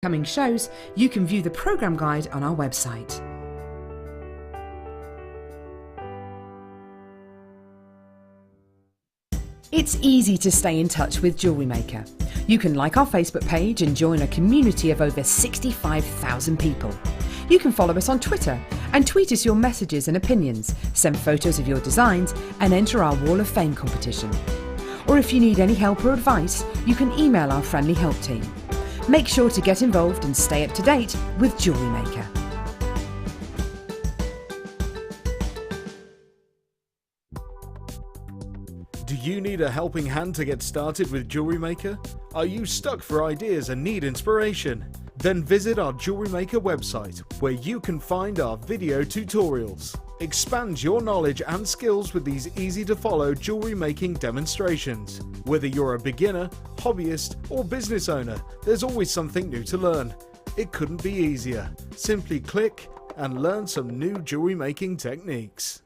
Coming shows, you can view the programme guide on our website. It's easy to stay in touch with Jewellery Maker. You can like our Facebook page and join a community of over 65,000 people. You can follow us on Twitter and tweet us your messages and opinions, send photos of your designs and enter our Wall of Fame competition. Or if you need any help or advice, you can email our friendly help team. Make sure to get involved and stay up to date with Jewellery Maker. Do you need a helping hand to get started with Jewellery Maker? Are you stuck for ideas and need inspiration? Then visit our Jewellery Maker website, where you can find our video tutorials. Expand your knowledge and skills with these easy-to-follow jewellery making demonstrations. Whether you're a beginner, hobbyist, or business owner, there's always something new to learn. It couldn't be easier. Simply click and learn some new jewellery making techniques.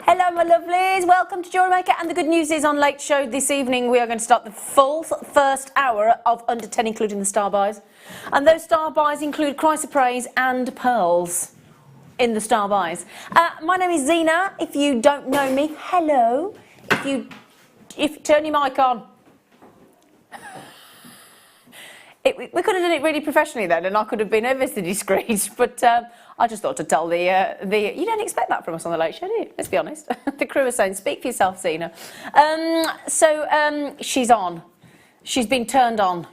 Hello my lovelies, welcome to Jewellery Maker, and the good news is on Late Show this evening we are going to start the full first hour of Under 10, including the star buys. And those star buys include chrysoprase and pearls in the star buys. My name is Zena. If you don't know me, hello. If turn your mic on. We could have done it really professionally then, and I could have been ever so discreet, but I just thought to tell the you don't expect that from us on the Late Show, do you? Let's be honest. The crew are saying, speak for yourself, Zena. She's on. She's been turned on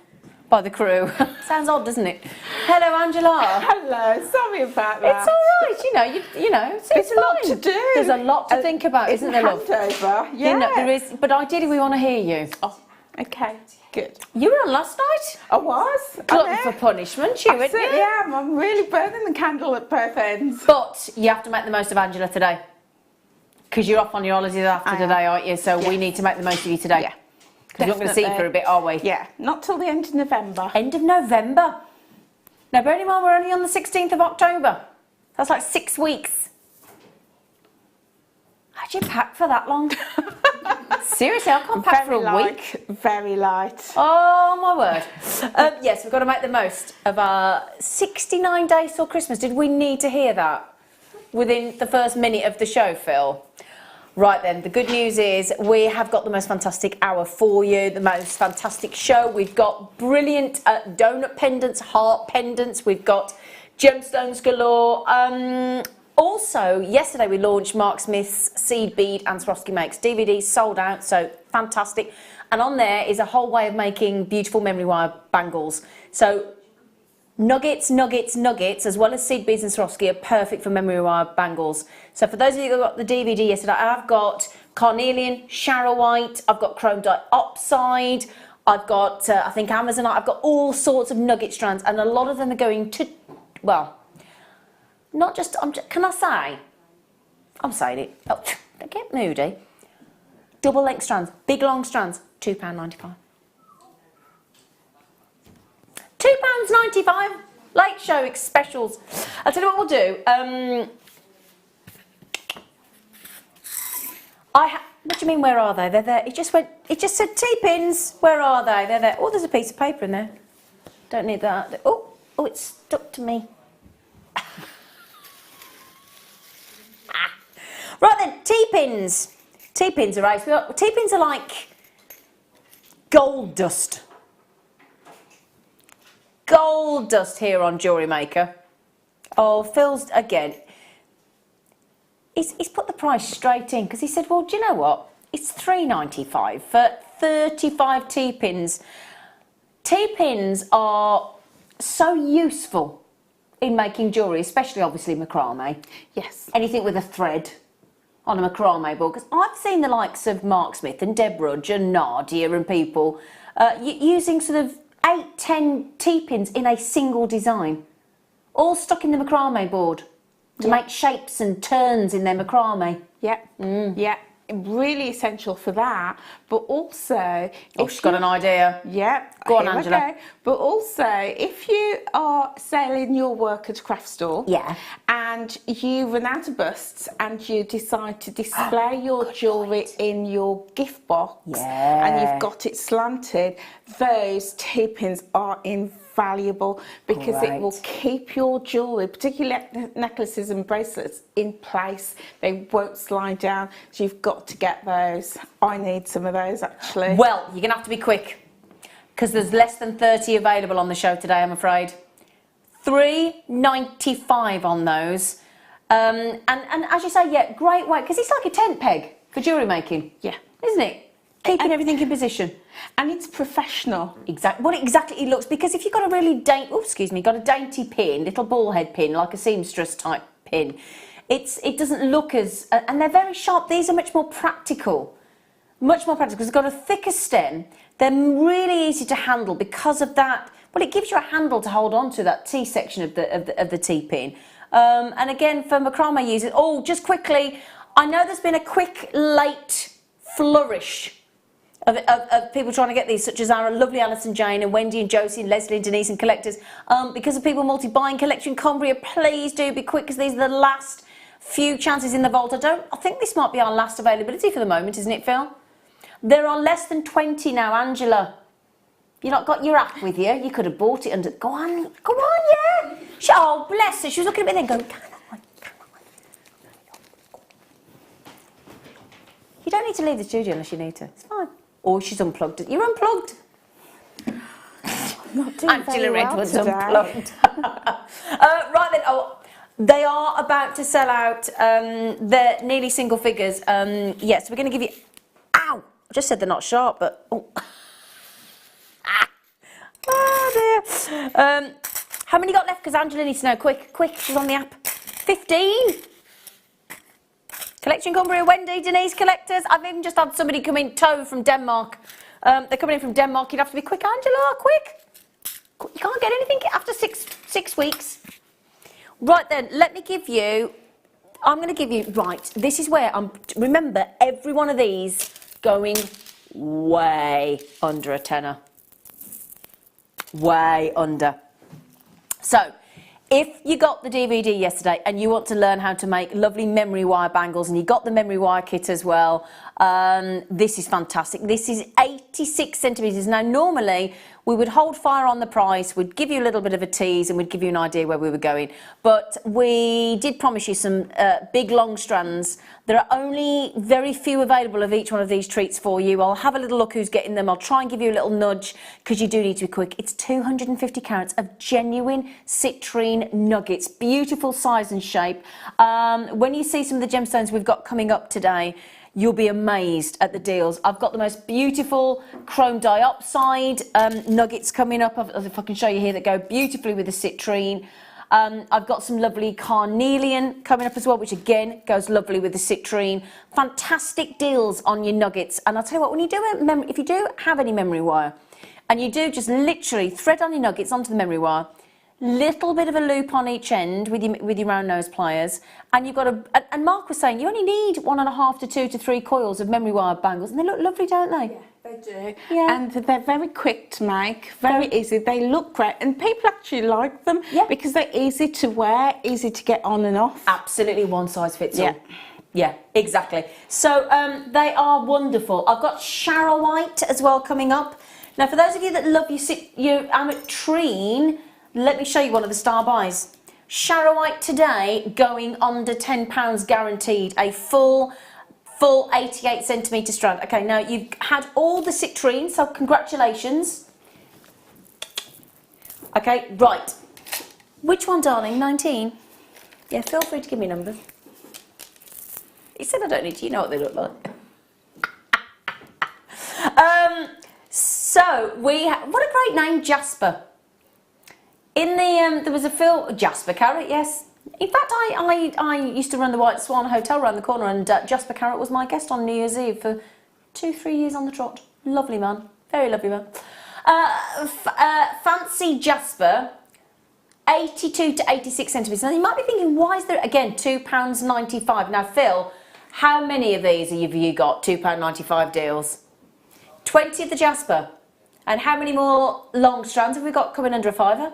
by the crew. Sounds odd, doesn't it? Hello, Angela. Hello, sorry about that. It's all right, you know. There's a lot to do. There's a lot to think about, isn't there, love? Handover, yeah. You know, there is, but ideally we want to hear you. Oh, okay, good. You were on last night. I was. Glutton for punishment, you weren't you? Yeah, I'm really burning the candle at both ends. But you have to make the most of Angela today. Because you're off on your holidays after today, aren't you? So we need to make the most of you today. Yeah. Because we're not going to see you for a bit, are we? Yeah, not till the end of November. End of November. Now, bear in mind, we're only on the 16th of October. That's like 6 weeks. How'd you pack for that long? Seriously, I can't pack for a week. Very light. Oh, my word. Yes, we've got to make the most of our 69 days till Christmas. Did we need to hear that within the first minute of the show, Phil? Right then, the good news is we have got the most fantastic hour for you, the most fantastic show. We've got brilliant donut pendants, heart pendants. We've got gemstones galore. Also, yesterday we launched Mark Smith's Seed Bead and Swarovski Makes DVD, sold out, so fantastic. And on there is a whole way of making beautiful memory wire bangles. So nuggets, as well as seed beads and Swarovski are perfect for memory wire bangles. So for those of you who got the DVD yesterday, I've got carnelian, Charoite, I've got chrome diopside, I've got, I think Amazonite, I've got all sorts of nugget strands, and a lot of them are going to, well, not just, can I say? I'm saying it. Oh, don't get moody. Double length strands, big long strands, £2.95. £2.95. Late Show specials. I'll tell you what we'll do. What do you mean, where are they? They're there. It just said Tippins. Where are they? They're there. Oh, there's a piece of paper in there. Don't need that. Oh, it's stuck to me. Right then, T-pins. T-pins are ace. T-pins are like gold dust. Gold dust here on Jewellery Maker. Oh, Phil's, again, he's put the price straight in, because he said, well, do you know what? It's $3.95 for 35 T-pins. T-pins are so useful in making jewellery, especially obviously macrame. Yes. Anything with a thread on a macrame board, because I've seen the likes of Mark Smith and Deb Rudge and Nadia and people using sort of 8-10 T-pins in a single design, all stuck in the macrame board to make shapes and turns in their macrame. Yeah, yeah, really essential for that. But also, Oh, she's got an idea. Yeah, Go on, here Angela. I go. But also, if you are selling your work at a craft store, Yeah. and you run out of busts and you decide to display your jewellery in your gift box, and you've got it slanted, those T-pins are invaluable, because it will keep your jewellery, particularly necklaces and bracelets, in place. They won't slide down, so you've got to get those. I need some of those, actually. Well, you're going to have to be quick, because there's less than 30 available on the show today, I'm afraid. $3.95 on those. And as you say, yeah, great weight, because it's like a tent peg for jewellery making. Yeah. Isn't it? Keeping everything in position. And it's professional. Exactly. Well, exactly it looks, because if you've got a really got a dainty pin, little ball head pin, like a seamstress type pin, it doesn't look as, and they're very sharp. These are much more practical. Much more practical, because they've got a thicker stem. They're really easy to handle because of that. Well, it gives you a handle to hold on to, that T section of the T-pin. And again, for macrame users, oh, just quickly, I know there's been a quick, late flourish of people trying to get these, such as our lovely Alison Jane and Wendy and Josie and Leslie and Denise and collectors. Because of people multi-buying Collection Cumbria, please do be quick, because these are the last few chances in the vault. I think this might be our last availability for the moment, isn't it, Phil? There are less than 20 now, Angela. You not got your app with you? You could have bought it under. Go on, yeah. Oh, bless her. She was looking at me then going, can I? You don't need to leave the studio unless you need to. It's fine. Or she's unplugged. You're unplugged. Not doing Angela very well Redwood's today. unplugged. Right then. Oh, they are about to sell out. They're nearly single figures. Yes, we're going to give you. Ow! I just said they're not sharp, but. Oh. Oh dear. How many got left? Because Angela needs to know. Quick, she's on the app. 15. Collection Cumbria, Wendy, Denise, collectors. I've even just had somebody come in tow from Denmark. They're coming in from Denmark. You'd have to be quick, Angela, quick. You can't get anything after six weeks. Right then, let me give you. I'm going to give you. Right, this is where remember, every one of these going way under a tenner. Way under. So, if you got the DVD yesterday and you want to learn how to make lovely memory wire bangles, and you got the memory wire kit as well, this is fantastic. This is 86 centimetres. Now, normally we would hold fire on the price, we'd give you a little bit of a tease, and we'd give you an idea where we were going. But we did promise you some big long strands. There are only very few available of each one of these treats for you. I'll have a little look who's getting them. I'll try and give you a little nudge, because you do need to be quick. It's 250 carats of genuine citrine nuggets. Beautiful size and shape. When you see some of the gemstones we've got coming up today, you'll be amazed at the deals. I've got the most beautiful chrome dioxide nuggets coming up, if I can show you here, that go beautifully with the citrine. I've got some lovely carnelian coming up as well, which again goes lovely with the citrine. Fantastic deals on your nuggets. And I'll tell you what, when you do if you do have any memory wire, and you do just literally thread on your nuggets onto the memory wire, little bit of a loop on each end with your round nose pliers, and you've got and Mark was saying you only need 1.5 to 2 to 3 coils of memory wire bangles, and they look lovely, don't they? Yeah, they do. Yeah. And they're very quick to make, very easy. They look great, and people actually like them because they're easy to wear, easy to get on and off. Absolutely, one size fits all. Yeah, exactly. So they are wonderful. I've got Sharrowite as well coming up. Now, for those of you that love your ametrine, let me show you one of the star buys. Sharrowite today going under £10 guaranteed. A full full 88cm strand. Okay, now you've had all the citrine, so congratulations. Okay, right. Which one, darling? 19? Yeah, feel free to give me numbers. He said I don't need to, you know what they look like. So, what a great name, Jasper. In the, there was a film, Jasper Carrott, yes. In fact, I used to run the White Swan Hotel around the corner, and Jasper Carrott was my guest on New Year's Eve for 2-3 years on the trot. Lovely man, very lovely man. Fancy Jasper, 82 to 86 centimetres. Now you might be thinking, why is there, again, £2.95. Now Phil, how many of these have you got, £2.95 deals? 20 of the Jasper. And how many more long strands have we got coming under a fiver?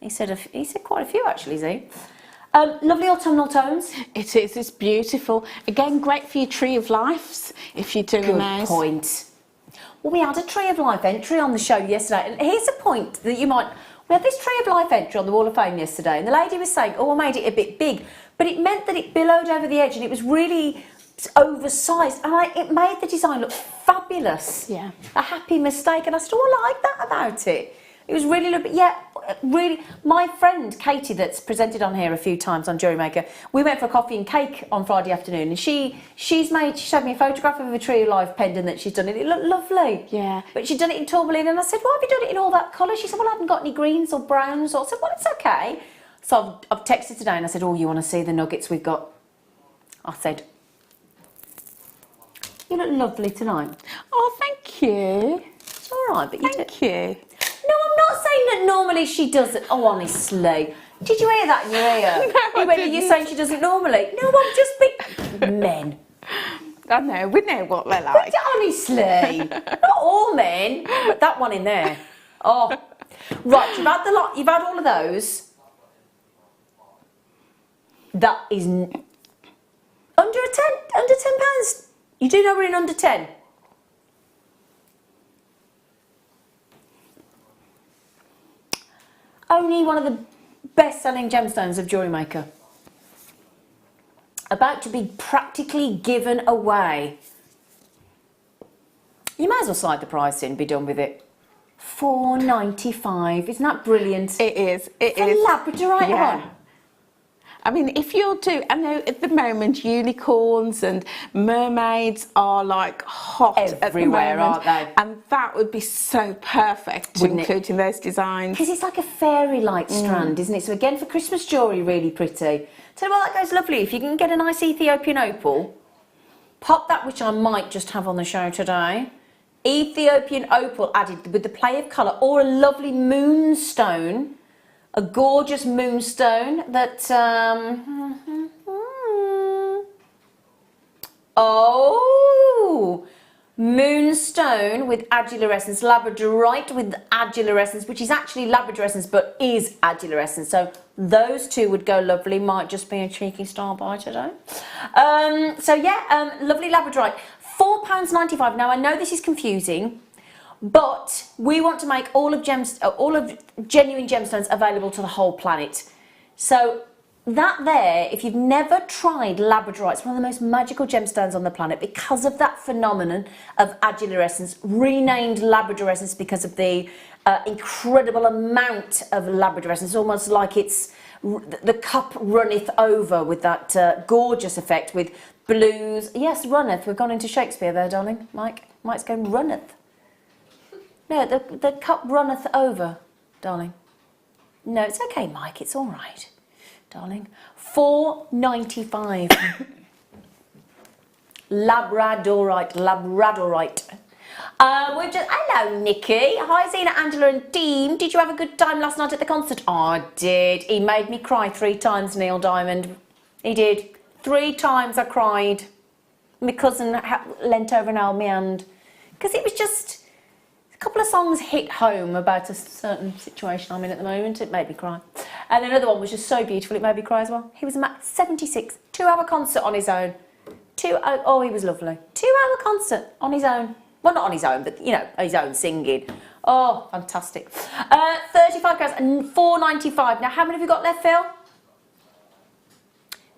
He said quite a few actually, Zee. Lovely autumnal tones. It is, it's beautiful. Again, great for your tree of lives, if you're doing those. Good point. Well, we had a Tree of Life entry on the show yesterday, and here's a point that you might... We had this Tree of Life entry on the Wall of Fame yesterday, and the lady was saying, oh, I made it a bit big, but it meant that it billowed over the edge, and it was really oversized, and it made the design look fabulous. Yeah. A happy mistake, and I said, oh, I like that about it. It was really lovely. Yeah, really. My friend Katie, that's presented on here a few times on Jewellery Maker, we went for a coffee and cake on Friday afternoon, and she showed me a photograph of a Tree of Life pendant that she's done, and it looked lovely. Yeah. But she'd done it in tourmaline, and I said, why have you done it in all that colour? She said, well, I haven't got any greens or browns. I said, well, it's okay. So I've texted today, and I said, oh, you want to see the nuggets we've got? I said, you look lovely tonight. Oh, thank you. It's all right, but you do. Thank you. No, I'm not saying that normally she doesn't. Oh, honestly. Did you hear that in your ear? No, I didn't. You're saying she doesn't normally. No, I'm just being... Men. I know, we know what they're like. But honestly. Not all men, but that one in there. Oh. Right, you've had the lot. You've had all of those. That is... Under £10. You do know we're in under 10. Only one of the best-selling gemstones of Jewellery Maker. About to be practically given away. You might as well slide the price in, be done with it. £4.95. Isn't that brilliant? It is. It For is. Labradorite one. I mean, if you're I know at the moment unicorns and mermaids are like hot everywhere, at the moment, aren't they? and that would be so perfect, Wouldn't including it? those designs. Because it's like a fairy-like strand, isn't it? So again, for Christmas jewellery, really pretty. So well, that goes lovely. If you can get a nice Ethiopian opal, pop that, which I might just have on the show today. Ethiopian opal added with the play of colour, or a lovely moonstone. A gorgeous moonstone that, oh, moonstone with adular essence, labradorite with adular essence, which is actually labrador essence but is adular essence. So those two would go lovely. Might just be a cheeky star buy today. So yeah, lovely labradorite, £4.95. Now I know this is confusing, but we want to make all of genuine gemstones available to the whole planet. So that there, if you've never tried labradorite, it's one of the most magical gemstones on the planet because of that phenomenon of adular essence, renamed labrador essence because of the incredible amount of labrador essence. It's almost like it's the cup runneth over with that gorgeous effect with blues. Yes, runneth. We've gone into Shakespeare there, darling. Mike's going runneth. No, the cup runneth over, darling. No, it's okay, Mike. It's all right, darling. £4.95. Labradorite. Hello, Nikki. Hi, Zena, Angela, and Dean. Did you have a good time last night at the concert? Oh, I did. He made me cry 3 times, Neil Diamond. He did. 3 times I cried. My cousin leant over and held me hand because it was just. A couple of songs hit home about a certain situation I'm in at the moment. It made me cry. And another one was just so beautiful, it made me cry as well. He was 76, 2-hour concert on his own. Oh, he was lovely. 2-hour concert on his own. Well, not on his own, but, you know, his own singing. Oh, fantastic. 35 grams and £4.95. Now, how many have you got left, Phil?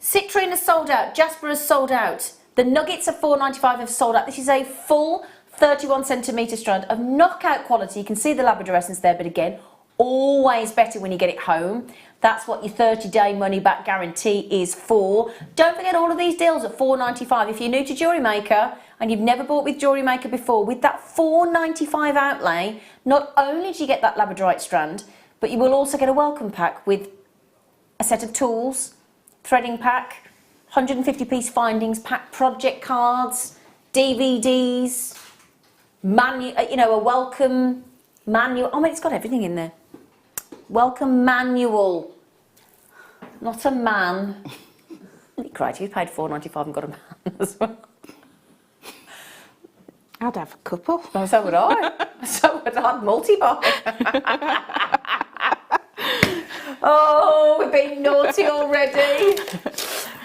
Citrine has sold out. Jasper has sold out. The nuggets of £4.95 have sold out. This is a full 31cm strand of knockout quality. You can see the Labrador essence there, but again, always better when you get it home. That's what your 30-day money-back guarantee is for. Don't forget all of these deals at £4.95. If you're new to Jewellery Maker and you've never bought with Jewellery Maker before, with that £4.95 outlay, not only do you get that Labradorite strand, but you will also get a welcome pack with a set of tools, threading pack, 150-piece findings pack, project cards, DVDs, a welcome manual. Oh, it's got everything in there. Welcome manual. Not a man. Crikey, you paid £4.95 and got a man as well. I'd have a couple. Oh, so would I. So would I. Multi-buy. Oh, we're being naughty already.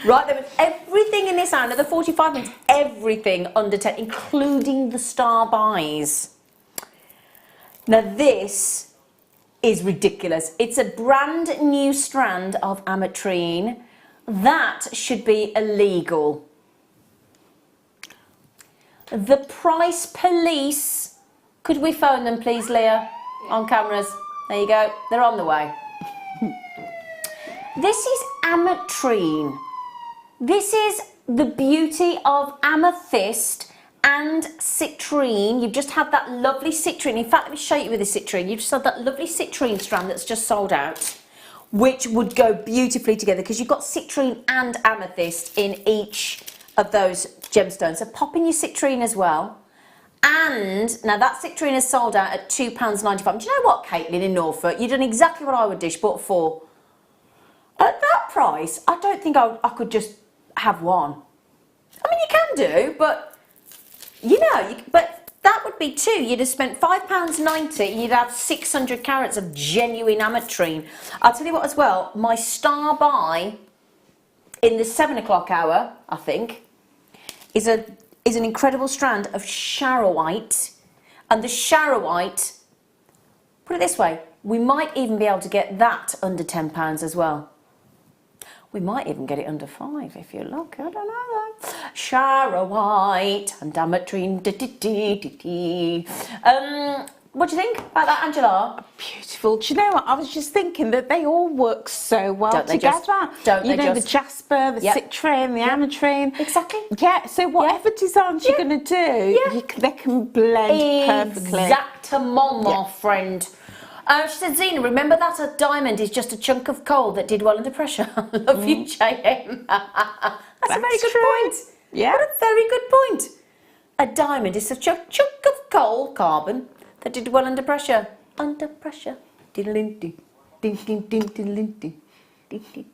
Right, there was everything in this hour, another 45 minutes, everything under 10, including the star buys. Now this is ridiculous. It's a brand new strand of ametrine. That should be illegal. The price police, could we phone them please, Leah, on cameras? There you go, they're on the way. This is ametrine. This is the beauty of amethyst and citrine. You've just had that lovely citrine. In fact, let me show you with the citrine. You've just had that lovely citrine strand that's just sold out, which would go beautifully together because you've got citrine and amethyst in each of those gemstones. So pop in your citrine as well. And now that citrine is sold out at £2.95. Do you know what, Caitlin in Norfolk? You've done exactly what I would do. She bought 4. At that price, I don't think I could just have one. I mean, you can do, but but that would be 2. You'd have spent £5.90 and you'd have 600 carats of genuine ametrine. I'll tell you what as well, my star buy in the 7 o'clock hour, I think, is an incredible strand of Sharrowite. And the Sharrowite, put it this way, we might even be able to get that under £10 as well. We might even get it under 5 if you look. I don't know though. Sharrowite and ametrine. What do you think about that, Angela? Beautiful. Do you know what? I was just thinking that they all work so well together. The Jasper, the citrine, the ametrine. Exactly. Yeah. So whatever designs you're going to do, they can blend perfectly. Exactement, my friend. She said, Zena, remember that a diamond is just a chunk of coal that did well under pressure? I love you, JM. That's a very good point. Yeah. What a very good point. A diamond is such a chunk of coal, carbon, that did well under pressure. Under pressure. Diddle-ding-ding. Ding-ding-ding, diddle-ding-ding. Ding-ding.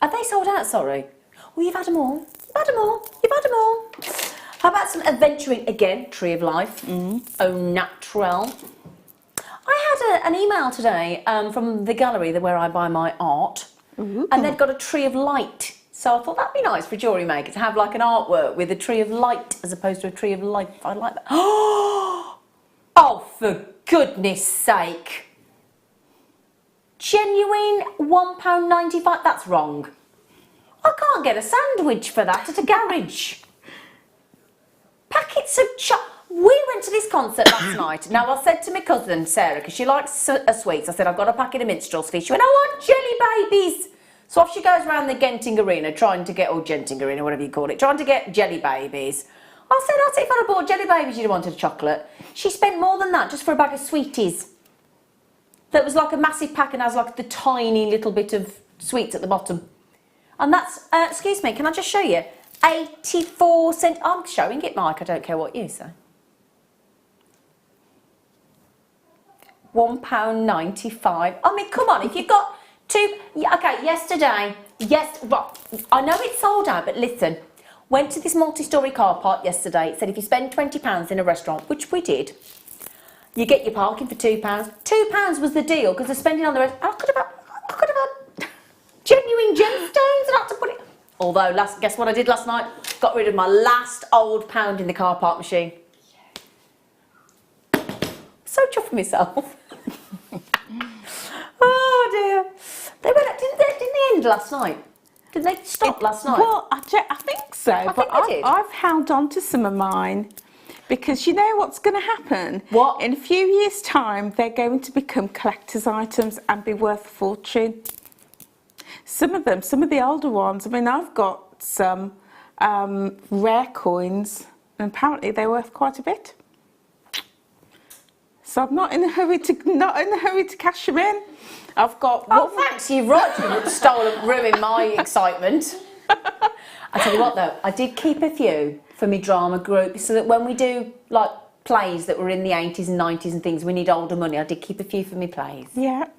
Are they sold out, sorry? Well, you've had them all. You've had them all. You've had them all. How about some adventuring again? Tree of Life. Au Naturel. I had an email today from the gallery where I buy my art. Ooh. And they've got a Tree of Light. So I thought that'd be nice for Jewellery Maker to have like an artwork with a Tree of Light as opposed to a Tree of Life. I like that. Oh, for goodness sake. Genuine £1.95. That's wrong. I can't get a sandwich for that at a garage. Packets of We went to this concert last night. Now, I said to my cousin, Sarah, because she likes sweets, I said, I've got a packet of minstrels for you. She went, I want jelly babies. So off she goes around the Genting Arena, trying to get, or Genting Arena, whatever you call it, trying to get jelly babies. I said, if I'd have bought jelly babies, you'd have wanted chocolate. She spent more than that just for a bag of sweeties. That was like a massive pack and has like the tiny little bit of sweets at the bottom. And that's, excuse me, can I just show you? 84 cents. I'm showing it, Mike. I don't care what you say. £1.95. I mean, come on, if you've got two... Yeah, okay, yesterday... Yes, well, I know it's sold out, but listen. Went to this multi-storey car park yesterday. It said if you spend £20 in a restaurant, which we did, you get your parking for £2. £2 was the deal, because they're spending on the rest... I could have had genuine gemstones and I had to put it... Although, guess what I did last night? Got rid of my last old pound in the car park machine. So chuffed with myself. Oh dear. They went, didn't they end last night? Did they stop last night? Well, I think so, but think they did. I've held on to some of mine because you know what's going to happen? What? In a few years' time, they're going to become collector's items and be worth a fortune. Some of them, some of the older ones. I mean, I've got some rare coins, and apparently they're worth quite a bit. So I'm not in a hurry to cash them in. I've got. Oh, thanks. You've ruined my excitement. I tell you what, though, I did keep a few for my drama group, so that when we do like plays that were in the 80s and 90s and things, we need older money. I did keep a few for my plays. Yeah.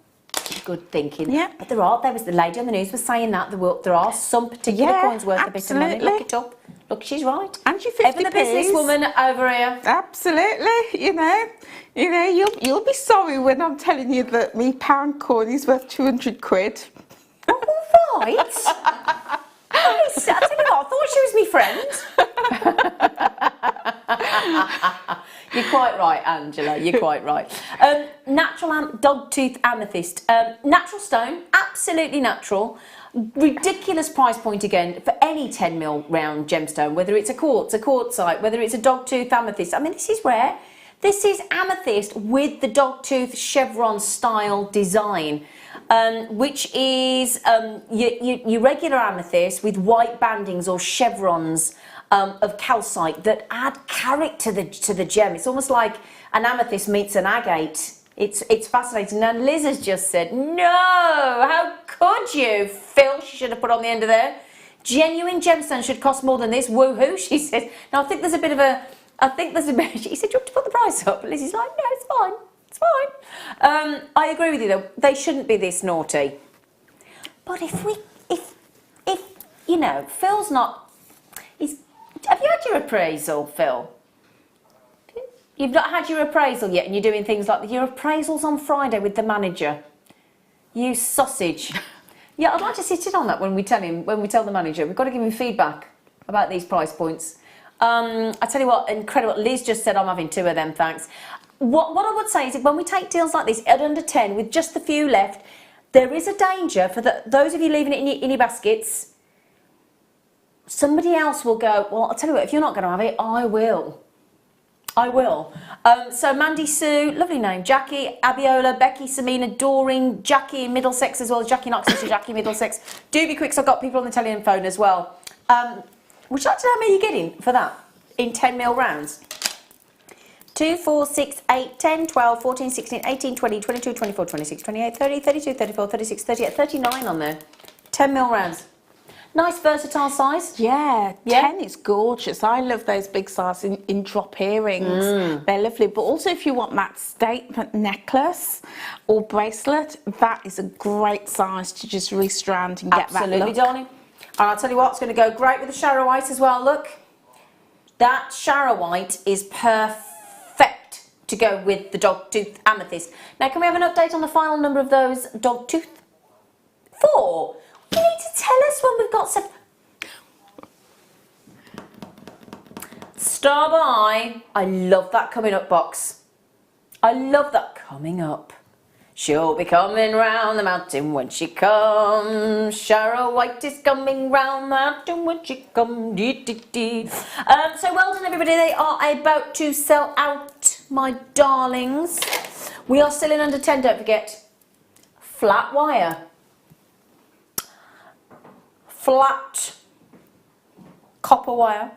Good thinking. Yeah. But there was the lady on the news was saying that there are some particular coins worth a bit of money. Look it up. Look, she's right. And your 50p. Ever the businesswoman over here. Absolutely. You know, you'll be sorry when I'm telling you that me pound coin is worth 200 quid. Oh, right. I tell you what, I thought she was my friend. You're quite right, Angela. You're quite right. Natural dogtooth amethyst. Natural stone, absolutely natural. Ridiculous price point again for any 10mm round gemstone, whether it's a quartzite, whether it's a dogtooth amethyst. I mean, this is rare. This is amethyst with the dogtooth chevron style design, which is your regular amethyst with white bandings or chevrons of calcite that add character to the gem. It's almost like an amethyst meets an agate. It's fascinating. Now Liz has just said, no, how could you? Phil, she should have put on the end of there. Genuine gemstone should cost more than this. Woohoo, she says. Now I think there's a bit of a, she said, do you want to put the price up? Liz is like, no, it's fine. It's fine. I agree with you though. They shouldn't be this naughty. But if you know, Phil's not, have you had your appraisal, Phil? You've not had your appraisal yet and you're doing things like your appraisal's on Friday with the manager. You sausage. Yeah, I'd like to sit in on that when we tell the manager. We've got to give him feedback about these price points. I tell you what, incredible. Liz just said I'm having 2 of them, thanks. What I would say is that when we take deals like this at under 10 with just a few left, there is a danger for those of you leaving it in your baskets. Somebody else will go, well, I'll tell you what, if you're not going to have it, I will. I will. So Mandy Sue, lovely name, Jackie, Abiola, Becky, Samina, Doreen, Jackie in Middlesex as well as Jackie Knox, so Jackie Middlesex. Do be quick, 'cause I've got people on the telephone as well. Would you like to know how many you're getting for that in 10mm rounds? 2, 4, 6, 8, 10, 12, 14, 16, 18, 20, 22, 24, 26, 28, 30, 32, 34, 36, 38, 39 on there. 10mm rounds. Nice versatile size. Yeah, 10 is gorgeous. I love those big size in drop earrings. They're lovely. But also if you want that statement necklace or bracelet, that is a great size to just restrand and get that look. Absolutely, darling. And I'll tell you what, it's going to go great with the Sharrow White as well. Look, that Sharrow White is perfect to go with the Dogtooth Amethyst. Now, can we have an update on the final number of those Dogtooth? 4. You need to tell us when we've got some. Star by. I love that coming up box. I love that coming up. She'll be coming round the mountain when she comes. Sharrow White is coming round the mountain when she comes. So well done, everybody. They are about to sell out, my darlings. We are still in under 10, don't forget. Flat wire. Flat copper wire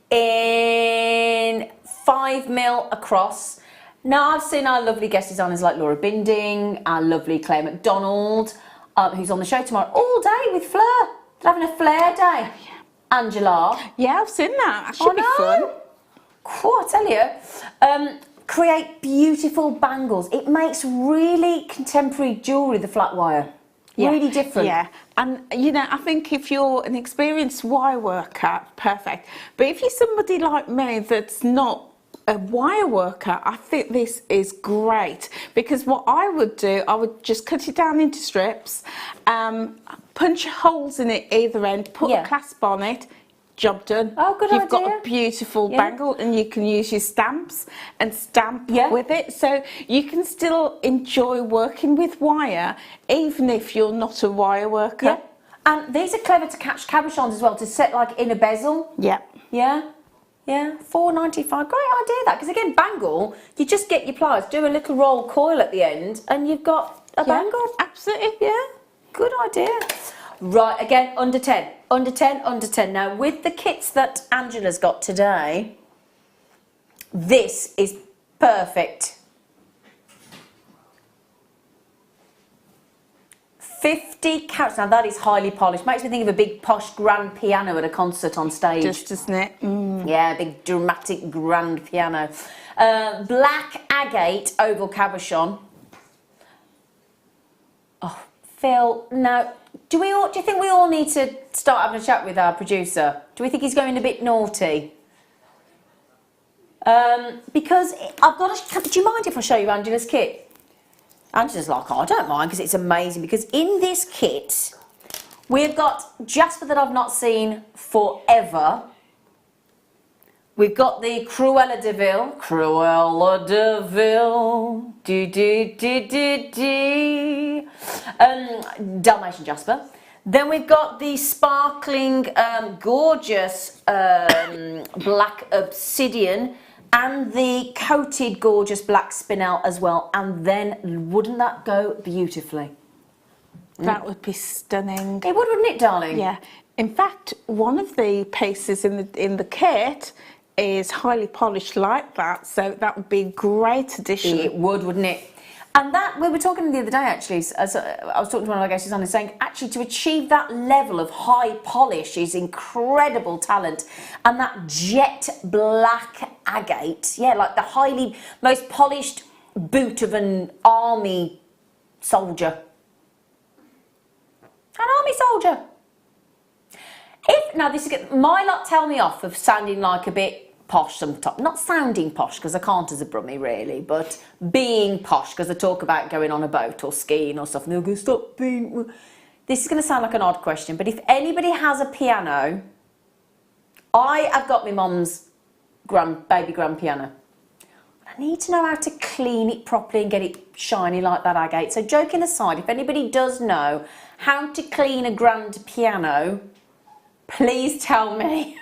in 5mm across. Now I've seen our lovely guest designers like Laura Binding, our lovely Claire McDonald, who's on the show tomorrow all day with Fleur. They're having a flair day. Angela. Yeah, I've seen that. That should be fun. Cool, I tell you. Create beautiful bangles. It makes really contemporary jewellery, the flat wire. Yeah. Really different. Yeah, and you know, I think if you're an experienced wire worker, perfect. But if you're somebody like me that's not a wire worker, I think this is great, because what I would do, I would just cut it down into strips, punch holes in it either end, put a clasp on it. Job done. Oh, good idea. You've got a beautiful bangle, and you can use your stamps and stamp with it. So you can still enjoy working with wire, even if you're not a wire worker. Yeah. And these are clever to catch cabochons as well, to set like in a bezel. Yeah. Yeah, yeah, £4.95. Great idea that, because again, bangle, you just get your pliers, do a little roll coil at the end, and you've got a bangle. Absolutely. Yeah, good idea. Right, again, under 10, under 10, under 10. Now, with the kits that Angela's got today, this is perfect. 50 carats. Now that is highly polished. Makes me think of a big posh grand piano at a concert on stage. Just, doesn't it? Mm. Yeah, big dramatic grand piano. Black agate oval cabochon. Oh, Phil, now, do you think we all need to start having a chat with our producer? Do we think he's going a bit naughty? Because I've got to, do you mind if I show you Angela's kit? Angela's like, oh, I don't mind, because it's amazing. Because in this kit, we've got Jasper that I've not seen forever. We've got the Cruella de Vil. Cruella de Vil. Dalmatian Jasper. Then we've got the sparkling, gorgeous black obsidian. And the coated gorgeous black spinel as well. And then wouldn't that go beautifully? That would be stunning. It would, wouldn't it, darling? Yeah. In fact, one of the pieces in the kit is highly polished like that, so that would be a great addition. It would, wouldn't it? And that, we were talking the other day actually, as I was talking to one of our guests on and saying, actually to achieve that level of high polish is incredible talent. And that jet black agate, yeah, like the most polished boot of an army soldier. An army soldier. Now this is good. My lot tell me off of sounding like a bit posh sometimes. Not sounding posh, because I can't as a brummie really, but being posh, because I talk about going on a boat or skiing or stuff, and they'll go, stop being... This is going to sound like an odd question, but if anybody has a piano, I have got my mum's baby grand piano. I need to know how to clean it properly and get it shiny like that agate. So joking aside, if anybody does know how to clean a grand piano, please tell me.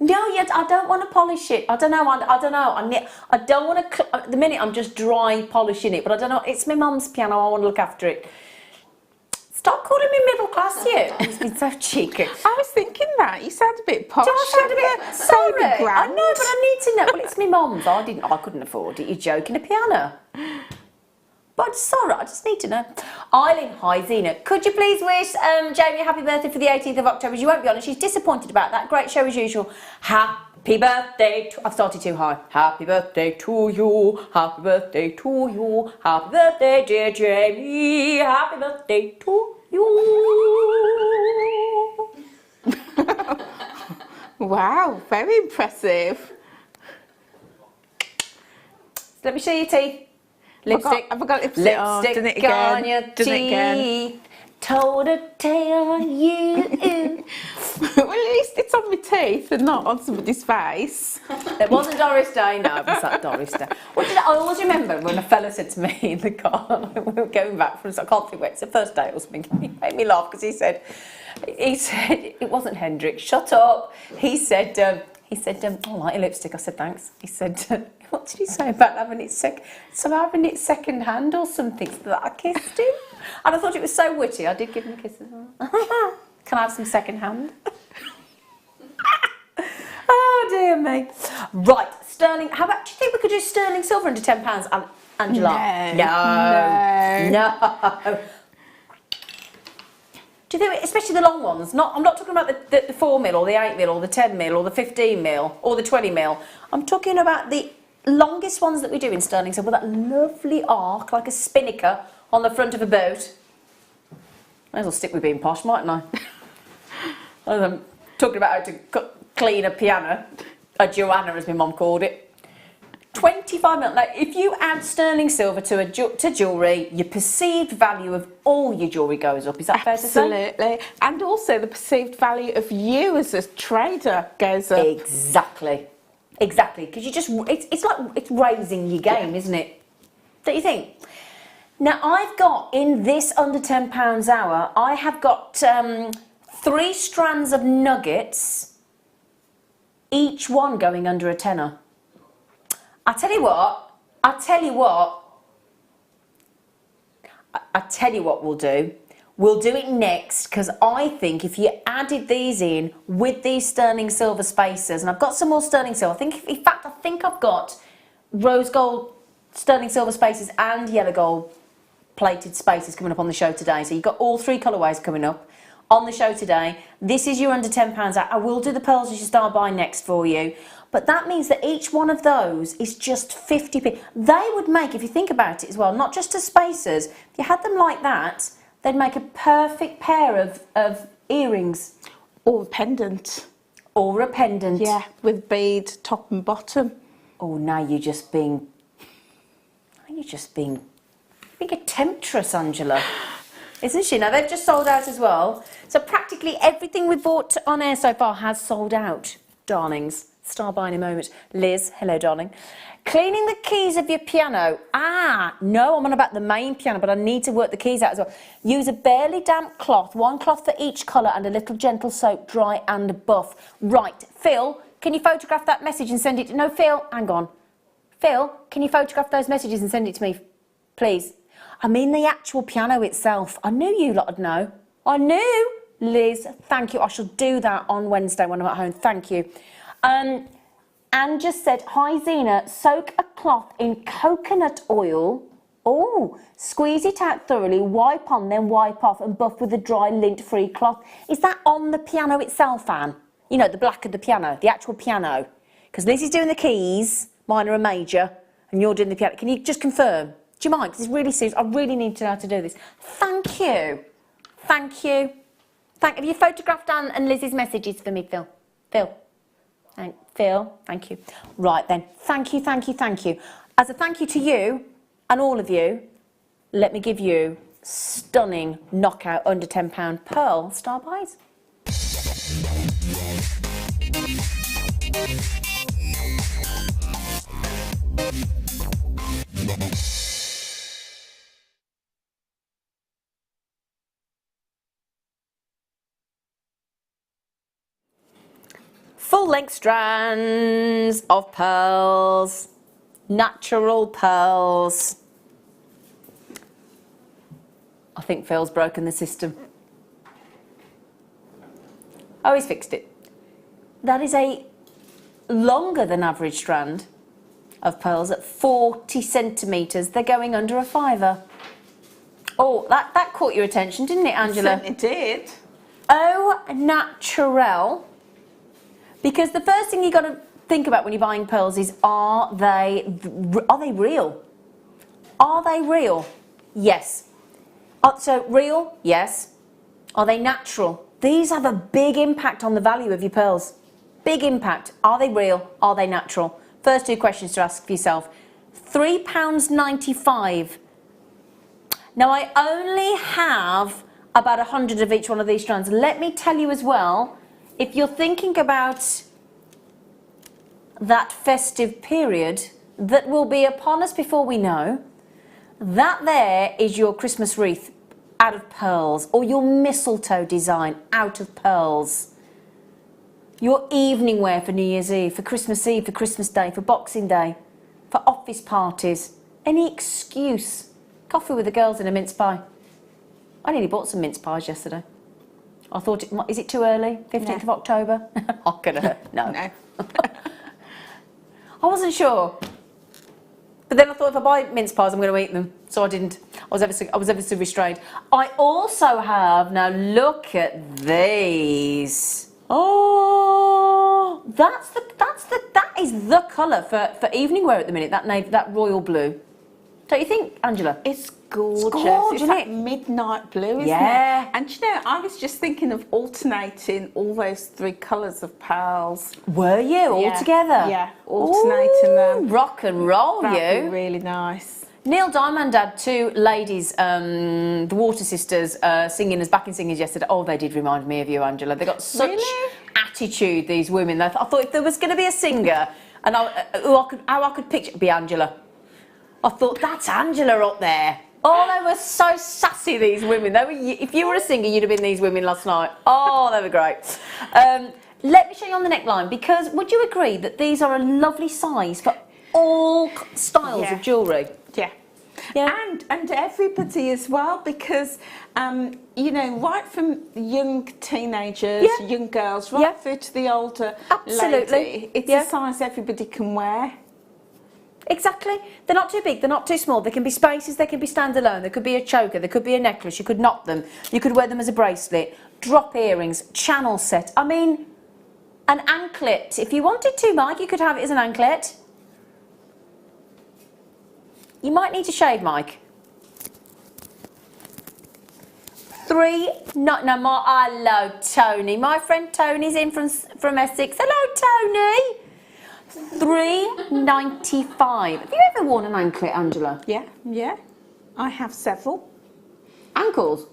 No, yet I don't want to polish it. I don't know. I don't want to. At the minute, I'm just dry polishing it, but I don't know. It's my mum's piano. I want to look after it. Stop calling me middle class, you. It's been so cheeky. I was thinking that. You sound a bit posh. Do I sound a bit sorry? I Grand. know, but I need to know. Well, it's my mum's. I couldn't afford it. You're joking. A piano. But sorry, I just need to know. Eileen, hi Zena. Could you please wish Jamie a happy birthday for the 18th of October? She won't be on and she's disappointed about that. Great show as usual. Happy birthday I've started too high. Happy birthday to you. Happy birthday to you. Happy birthday, dear Jamie. Happy birthday to you. Wow, very impressive. Let me show you your teeth. Lipstick. Have I got lipstick? Lipstick Done it again. on your Done it again. teeth. Told a tale on you. Well, at least it's on my teeth and not on somebody's face. It wasn't Doris Day, no, it was that Doris Day. I always remember when a fella said to me in the car, we were going back from, I can't think where, it's the first day or something, he made me laugh because he said, it wasn't Hendrik, shut up. He said, I like your lipstick. I said, thanks. He said, what did he say about having it second hand or something? So that I kissed him. And I thought it was so witty. I did give him a kiss as well. Can I have some second hand? Oh dear me. Right, sterling. How about, do you think we could do sterling silver under £10, Angela? No. Do you think, especially the long ones? I'm not talking about the 4mm or the 8mm or the 10mm or the 15mm or the 20mm. I'm talking about the longest ones that we do in sterling silver, that lovely arc like a spinnaker on the front of a boat. May as well stick with being posh, mightn't I? I'm talking about how to clean a piano, a Joanna as my mum called it. 25mm. Now, if you add sterling silver to jewellery, your perceived value of all your jewellery goes up. Is that fair to say? Absolutely. And also the perceived value of you as a trader goes up. Exactly. Because you just, it's like, it's raising your game, isn't it? Don't you think? Now I've got, in this under £10 hour, I have got 3 strands of nuggets, each one going under a tenner. I tell you what we'll do. We'll do it next, because I think if you added these in with these sterling silver spacers, and I've got some more sterling silver, in fact I think I've got rose gold sterling silver spacers and yellow gold plated spacers coming up on the show today. So you've got all 3 colourways coming up on the show today. This is your under £10 out. I will do the pearls as you start by next for you. But that means that each one of those is just 50p. They would make, if you think about it as well, not just as spacers, if you had them like that, they'd make a perfect pair of earrings. Or a pendant. Or a pendant. Yeah, with bead top and bottom. Oh, now you're just being a temptress, Angela. Isn't she? Now, they've just sold out as well. So practically everything we've bought on air so far has sold out, darlings. Star by in a moment. Liz, hello, darling. Cleaning the keys of your piano. No, I'm on about the main piano, but I need to work the keys out as well. Use a barely damp cloth, 1 cloth for each colour, and a little gentle soap, dry and buff. Right, Phil, can you photograph that message and send it to... No, Phil, hang on. Phil, can you photograph those messages and send it to me, please? I mean the actual piano itself. I knew you lot would know. I knew. Liz, thank you. I shall do that on Wednesday when I'm at home. Thank you. Anne just said, hi Zena, soak a cloth in coconut oil. Oh, squeeze it out thoroughly, wipe on, then wipe off, and buff with a dry lint-free cloth. Is that on the piano itself, Anne? You know, the black of the piano, the actual piano. Because Liz is doing the keys, minor and major, and you're doing the piano. Can you just confirm? Do you mind? Because it's really serious. I really need to know how to do this. Thank you. Thank you. Have you photographed Anne and Liz's messages for me, Phil? Phil, thank you. Right then, thank you. As a thank you to you and all of you, let me give you stunning knockout under £10 pearl star buys. Full-length strands of pearls, natural pearls. I think Phil's broken the system. Oh, he's fixed it. That is a longer than average strand of pearls at 40 centimetres. They're going under a £5. Oh, that caught your attention, didn't it, Angela? It did. Oh, natural. Because the first thing you've got to think about when you're buying pearls is, are they real? Are they real? Yes. So real? Yes. Are they natural? These have a big impact on the value of your pearls. Big impact. Are they real? Are they natural? First 2 questions to ask for yourself. £3.95. Now I only have about 100 of each one of these strands. Let me tell you as well, if you're thinking about that festive period that will be upon us before we know, that there is your Christmas wreath out of pearls, or your mistletoe design out of pearls. Your evening wear for New Year's Eve, for Christmas Eve, for Christmas Day, for Boxing Day, for office parties, any excuse. Coffee with the girls and a mince pie. I nearly bought some mince pies yesterday. I thought, is it too early? 15th of October? Not gonna, no. I wasn't sure. But then I thought if I buy mince pies, I'm going to eat them. So I didn't. I was ever so restrained. I also have, now look at these. Oh, that is the colour for evening wear at the minute, that royal blue. Don't you think, Angela? It's gorgeous. It's gorgeous, it's like midnight blue, isn't it? And you know, I was just thinking of alternating all those 3 colours of pearls. Were you all together? Yeah, alternating them. Rock and roll, That'd be really nice. Neil Diamond had 2 ladies, the Water Sisters, singing as backing singers yesterday. Oh, they did remind me of you, Angela. They got such attitude, these women. I thought if there was going to be a singer, and how I could picture it, be Angela. I thought, that's Angela up there. Oh, they were so sassy, these women. They were. If you were a singer, you'd have been these women last night. Oh, they were great. Let me show you on the neckline, because would you agree that these are a lovely size for all styles of jewellery? Yeah. Yeah. And everybody as well, because you know, right from young teenagers, young girls, right through to the older lady, it's a size everybody can wear. Exactly. They're not too big, they're not too small. They can be spaces, they can be standalone, there could be a choker, there could be a necklace, you could knot them, you could wear them as a bracelet, drop earrings, channel set. I mean, an anklet. If you wanted to, Mike, you could have it as an anklet. You might need to shave, Mike. Hello, Tony. My friend Tony's in from Essex. Hello, Tony. £3.95. Have you ever worn an anklet, Angela? Yeah, yeah. I have several. Ankles?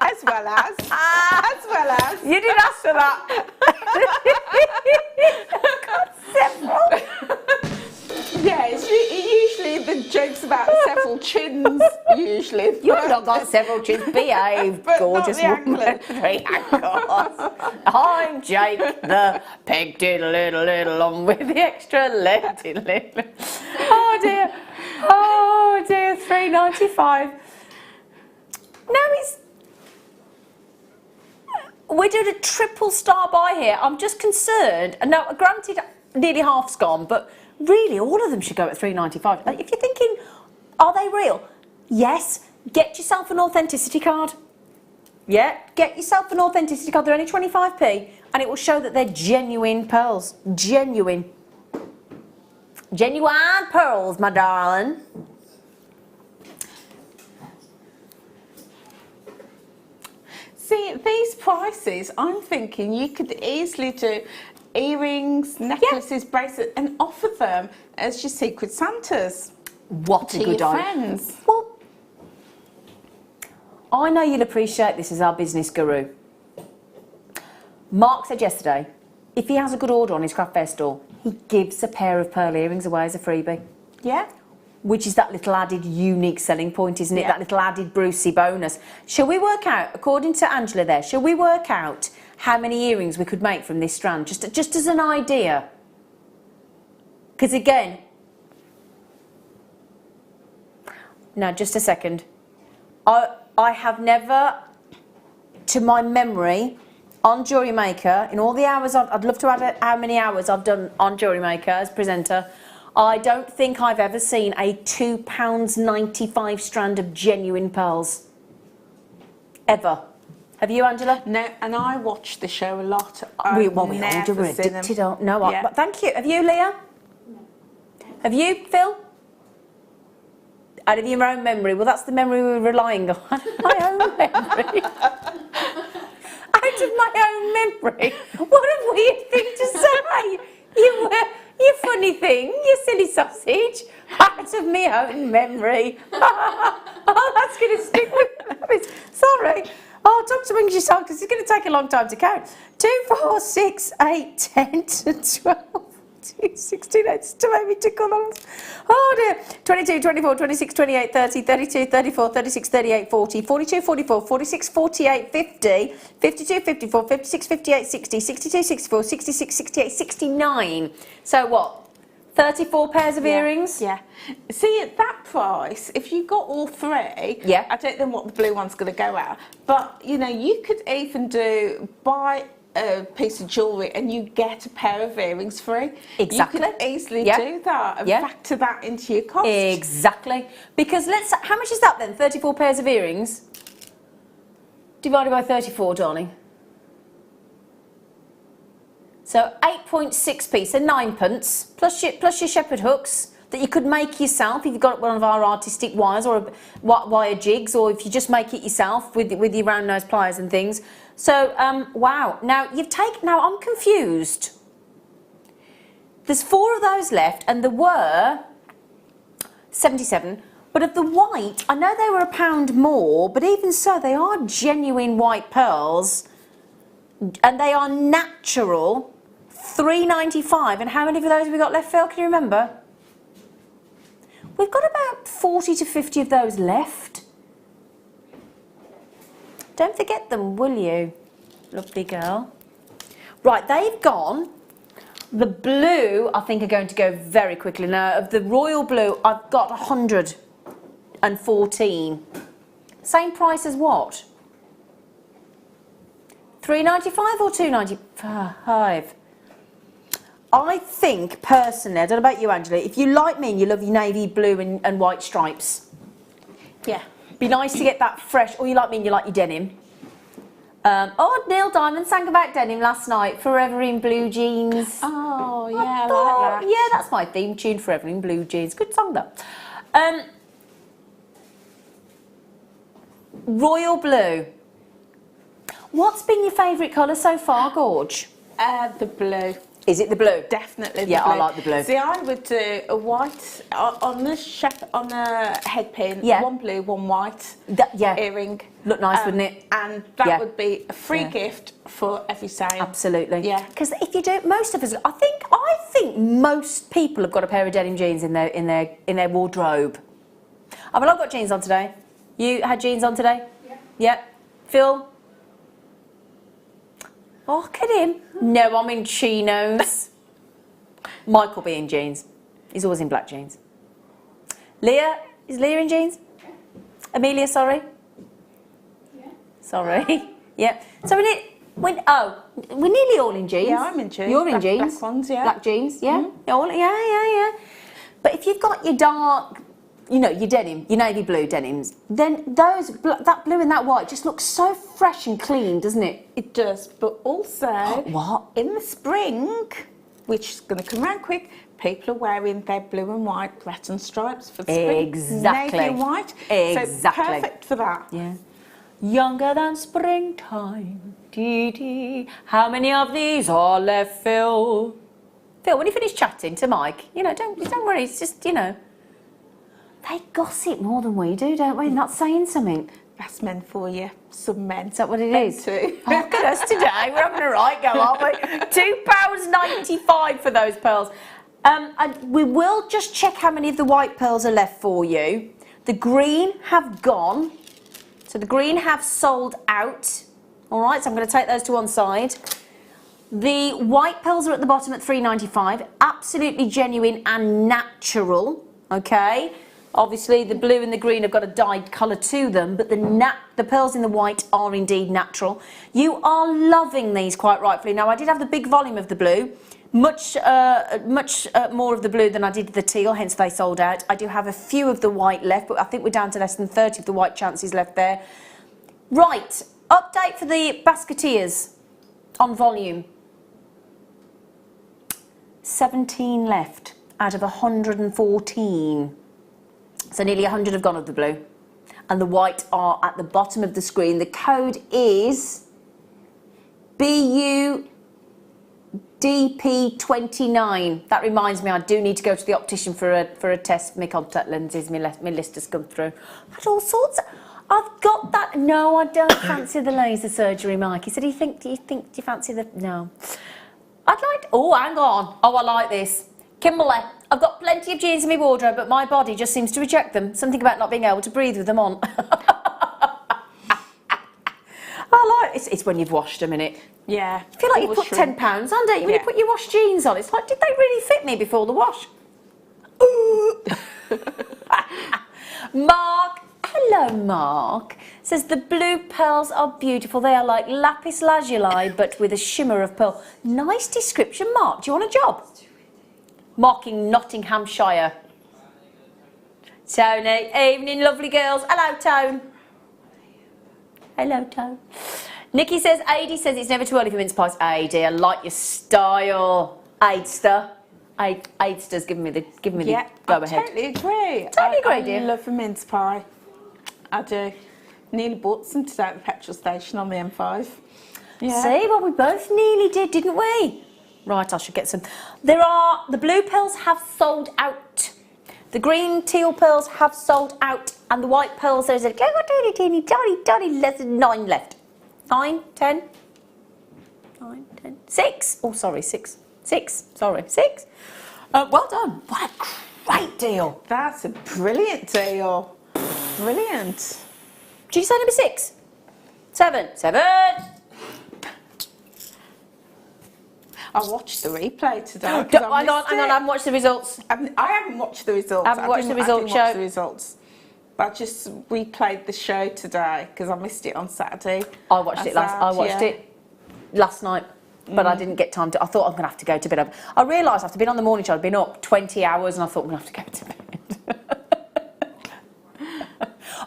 As well as. You didn't ask for that. I've got several. Yeah, it's usually the jokes about several chins, usually. You've not got several chins. Behave, gorgeous woman. 3 ankles. I'm Jake, the peg diddle on with the extra leg diddle. Oh dear. Oh dear, £3.95. No, it's... We're doing a triple star buy here. I'm just concerned. And now, granted, nearly half's gone, but really, all of them should go at £3.95. If you're thinking, are they real? Yes. Get yourself an authenticity card. Yeah, get yourself an authenticity card. They're only 25p, and it will show that they're genuine pearls. Genuine. Genuine pearls, my darling. See, these prices, I'm thinking you could easily do earrings, necklaces, bracelets, and offer them as your secret Santas. What a good your idea. friends. Well, I know you'll appreciate this as our business guru. Mark said yesterday, if he has a good order on his craft fair store, he gives a pair of pearl earrings away as a freebie. Yeah. Which is that little added unique selling point, isn't it? Yeah. That little added Brucey bonus. Shall we work out, according to Angela there, shall we work out how many earrings we could make from this strand, just as an idea? Because again, now just a second, I have never, to my memory, on Jewellery Maker, in all the hours, I'd love to add how many hours I've done on Jewellery Maker as presenter, I don't think I've ever seen a £2.95 strand of genuine pearls. Ever. Have you, Angela? No, and I watch the show a lot. We all do. We're addicted. No, but thank you. Have you, Leah? No. Have you, Phil? Out of your own memory. Well, that's the memory we're relying on. My own memory. Out of my own memory. What a weird thing to say. You funny thing, you silly sausage. Out of my own memory. Oh, that's going to stick with me. Sorry. Oh, talk to English on, because it's going to take a long time to count. 2, 4, 6, 8, 10 to 12. 16, it's to make me tickle. Oh dear. 22, 24, 26, 28, 30, 32, 34, 36, 38, 40, 42, 44, 46, 48, 50, 52, 54, 56, 58, 60, 62, 64, 66, 68, 69. So what? 34 pairs of earrings? Yeah. See, at that price, if you got all three, I don't know what the blue one's going to go at, but, you know, you could even buy a piece of jewellery and you get a pair of earrings free. Exactly. You could easily do that and factor that into your cost. Exactly. Because how much is that then? 34 pairs of earrings divided by 34, darling. So 8.6p, so 9p, plus your shepherd hooks that you could make yourself if you've got one of our artistic wires or wire jigs, or if you just make it yourself with your round nose pliers and things. So, wow. Now, I'm confused. There's 4 of those left, and there were 77. But of the white, I know they were £1 more, but even so, they are genuine white pearls, and they are natural £3.95. And how many of those have we got left, Phil? Can you remember? We've got about 40 to 50 of those left. Don't forget them, will you? Lovely girl. Right, they've gone. The blue, I think, are going to go very quickly. Now, of the royal blue, I've got 114. Same price as what? £3.95 or £2.95? I think, personally, I don't know about you, Angela, if you like me and you love your navy blue and white stripes, Yeah. be nice to get that fresh, or you like me and you like your denim. Neil Diamond sang about denim last night, Forever in Blue Jeans. Oh, yeah, I thought, like that. yeah, that's my theme tune, Forever in Blue Jeans. Good song, though. Royal blue. What's been your favourite colour so far, Gorge? The blue. Is it the blue? Definitely the Yeah, blue. I like the blue. See, I would do a white on the headpin, Yeah. one blue, one white Yeah. earring. Look nice, wouldn't it? And that Yeah. would be a free Yeah. gift for every sale. Absolutely. Yeah. Because if you do, most of us, I think most people have got a pair of denim jeans in their wardrobe. I mean, I've got jeans on today. You had jeans on today? Yeah. Yeah. Phil? Oh, look at him. No, I'm in chinos. Mike will be in jeans. He's always in black jeans. Leah? Is Leah in jeans? Amelia, sorry? Yeah. Sorry. Yeah. So we're nearly all in jeans. Yeah, I'm in jeans. You're in Black- jeans. black ones, yeah. Black jeans, yeah. Yeah. But if you've got your dark, your denim, your navy blue denims, then that blue and that white just looks so fresh and clean, doesn't it? It does, but also What? in the spring, which is going to come around quick, people are wearing their blue and white Breton stripes for the spring. Exactly. Navy and white. Exactly. So perfect for that. Yeah. Younger than springtime. Dee dee. How many of these are left, Phil? Phil, when you finish chatting to Mike, don't worry. It's just, they gossip more than we do, don't we? Not saying something. That's men for you. Some men. Is that what it Men is? too. Oh, look at us today. We're having a right go, aren't we? £2.95 for those pearls. And we will just check how many of the white pearls are left for you. The green have gone. So the green have sold out. All right, so I'm going to take those to one side. The white pearls are at the bottom at £3.95. Absolutely genuine and natural. Okay. Obviously, the blue and the green have got a dyed colour to them, but the pearls in the white are indeed natural. You are loving these, quite rightfully. Now, I did have the big volume of the blue, much more of the blue than I did the teal, hence they sold out. I do have a few of the white left, but I think we're down to less than 30 of the white chances left there. Right, update for the basketeers on volume. 17 left out of 114. So nearly 100 have gone of the blue. And the white are at the bottom of the screen. The code is BUDP29. That reminds me, I do need to go to the optician for a test for my contact lenses. My list has come through. I've had all sorts. I've got that. No, I don't fancy the laser surgery, Mike. He said, do you fancy the... No. I'd like... Oh, hang on. Oh, I like this. Kimberly, I've got plenty of jeans in my wardrobe, but my body just seems to reject them. Something about not being able to breathe with them on. I like it's when you've washed them, innit? Yeah. I feel like you put £10 on, don't you? When you put your washed jeans on, it's like, did they really fit me before the wash? Mark, hello Mark, says the blue pearls are beautiful. They are like lapis lazuli, but with a shimmer of pearl. Nice description, Mark. Do you want a job? Mark in Nottinghamshire. Tony, evening, lovely girls. Hello, Tone. Hello, Tone. Nikki says, Adi says it's never too early for mince pies. Adi, I like your style. Aidster's giving me the go ahead. I totally agree. Totally agree, dear. I love a mince pie. I do. Nearly bought some today at the petrol station on the M5. Yeah. See, well, we both nearly did, didn't we? Right, I should get some. The blue pearls have sold out. The green teal pearls have sold out. And the white pearls, there's a teeny, less than 9 left. 9, 10, 9, 10, 6. Oh, sorry, 6. 6, sorry, 6. Well done. What a great deal. That's a brilliant deal. Brilliant. Did you say number 6? 7. 7. I watched the replay today. Hang on, I haven't watched the results. I haven't watched the results. I haven't watched the results show. Watch the results. But I just replayed the show today because I missed it on Saturday. I watched it last night, but I didn't get time to. I thought I'm going to have to go to bed. I realised after being on the morning show, I'd been up 20 hours, and I thought I'm going to have to go to bed.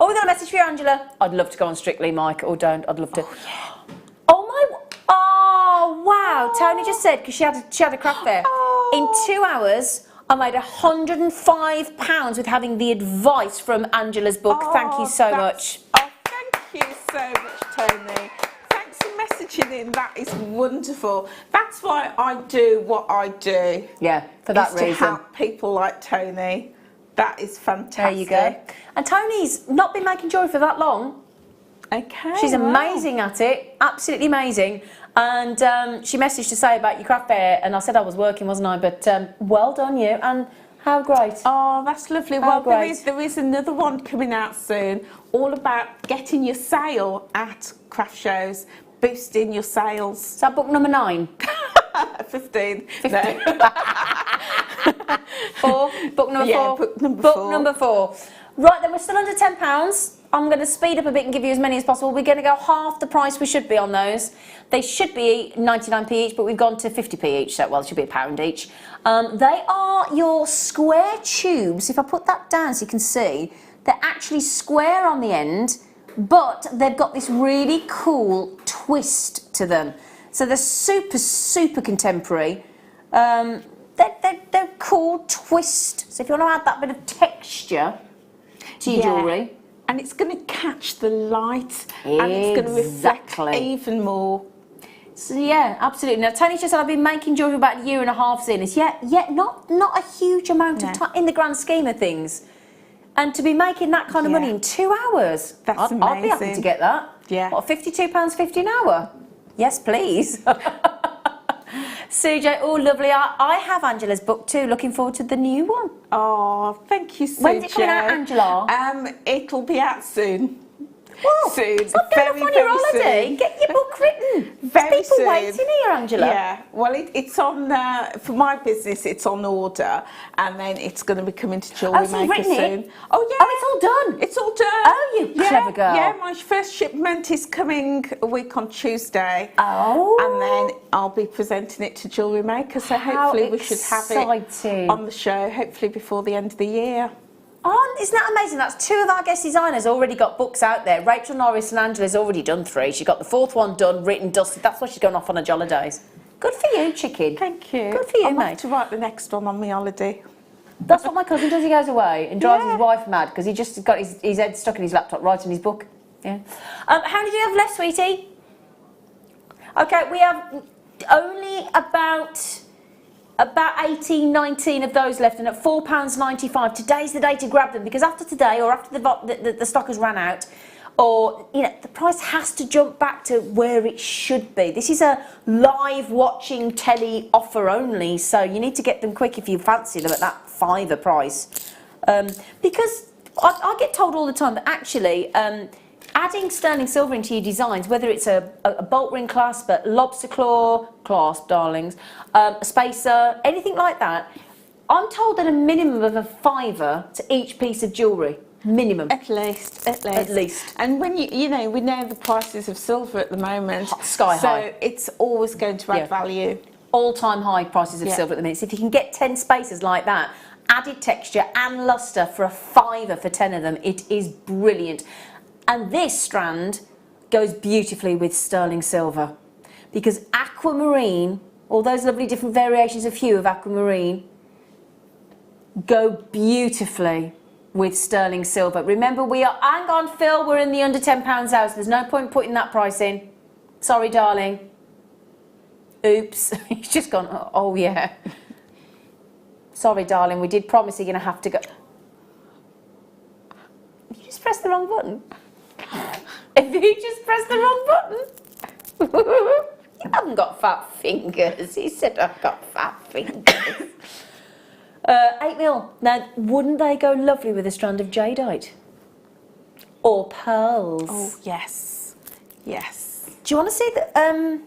Oh, we got a message for you, Angela. I'd love to go on Strictly, Mike, or don't. I'd love to. Oh, yeah. Oh my. Oh wow. Tony just said because she had a craft fair. In 2 hours. I made £105 with having the advice from Angela's book. Thank you so much. Oh, thank you so much, Tony. Thanks for messaging in. That is wonderful. That's why I do what I do. Yeah, for that reason. To help people like Tony. That is fantastic. There you go. And Tony's not been making jewellery for that long. Okay. She's amazing at it. Absolutely amazing. And she messaged to say about your craft fair, and I said I was working, wasn't I? But well done, you, and how great. Oh, that's lovely. How Well, great. there is another one coming out soon, all about getting your sale at craft shows, boosting your sales. Is that book number 9? 15. 15. No. 4? Book number 4? Yeah, book number 4. Book number 4. Right, then we're still under £10. I'm going to speed up a bit and give you as many as possible. We're going to go half the price we should be on those. They should be 99p each, but we've gone to 50p each, so, well, it should be £1 each. They are your square tubes. If I put that down so you can see, they're actually square on the end, but they've got this really cool twist to them. So they're super, super contemporary. They're cool twist. So if you want to add that bit of texture to your jewellery. And it's going to catch the light and it's going to reflect even more. So yeah, absolutely. Now Tony just said I've been making jewellery for about a year and a half, Zena. Yeah, not a huge amount of time in the grand scheme of things. And to be making that kind of money in 2 hours, that's amazing. I'd be happy to get that. Yeah. What, £52.50 an hour? Yes, please. Sujay, oh lovely. I have Angela's book too. Looking forward to the new one. Oh, thank you, Sujay. When's it coming out, Angela? It'll be out soon. Well, soon. Stop going off on your holiday. Soon. Get your book written. Very There's people soon. waiting here, Angela. Yeah. Well, it's on for my business. It's on order, and then it's going to be coming to Jewellery so you've Maker written soon. it? Oh yeah. Oh, it's all done. It's all done. Oh, you clever girl. Yeah, my first shipment is coming a week on Tuesday. Oh. And then I'll be presenting it to Jewellery Maker. So hopefully we should have it on the show. Hopefully before the end of the year. Oh, isn't that amazing? That's 2 of our guest designers already got books out there. Rachel Norris and Angela's already done 3. She got the 4th one done, written, dusted. That's why she's going off on her jolly days. Good for you, chicken. Thank you. Good for you, I'll mate. have to write the next one on my holiday. That's what my cousin does. He goes away and drives his wife mad because he just got his head stuck in his laptop writing his book. Yeah. How many do you have left, sweetie? Okay, we have only about 18, 19 of those left, and at £4.95. Today's the day to grab them, because after today, or after the stock has ran out, or the price has to jump back to where it should be. This is a live watching telly offer only, so you need to get them quick if you fancy them at that £5 price. Because I get told all the time that actually adding sterling silver into your designs, whether it's a bolt ring clasp, a lobster claw clasp, darlings, a spacer, anything like that, I'm told that a minimum of £5 to each piece of jewellery. Minimum. At least. At least. And when we know the prices of silver at the moment. Sky high. So it's always going to add value. All-time high prices of silver at the minute. So if you can get 10 spacers like that, added texture and lustre for a £5 for 10 of them, it is brilliant. And this strand goes beautifully with sterling silver, because aquamarine, all those lovely different variations of hue of aquamarine, go beautifully with sterling silver. Remember, hang on Phil, we're in the under £10 house. There's no point putting that price in. Sorry, darling. Oops, he's just gone, oh yeah. Sorry, darling, we did promise you're going to have to go. You just pressed the wrong button. If you just pressed the wrong button. You haven't got fat fingers. He said I've got fat fingers. 8mm. Now, wouldn't they go lovely with a strand of jadeite? Or pearls? Oh, yes. Yes. Do you want to see the...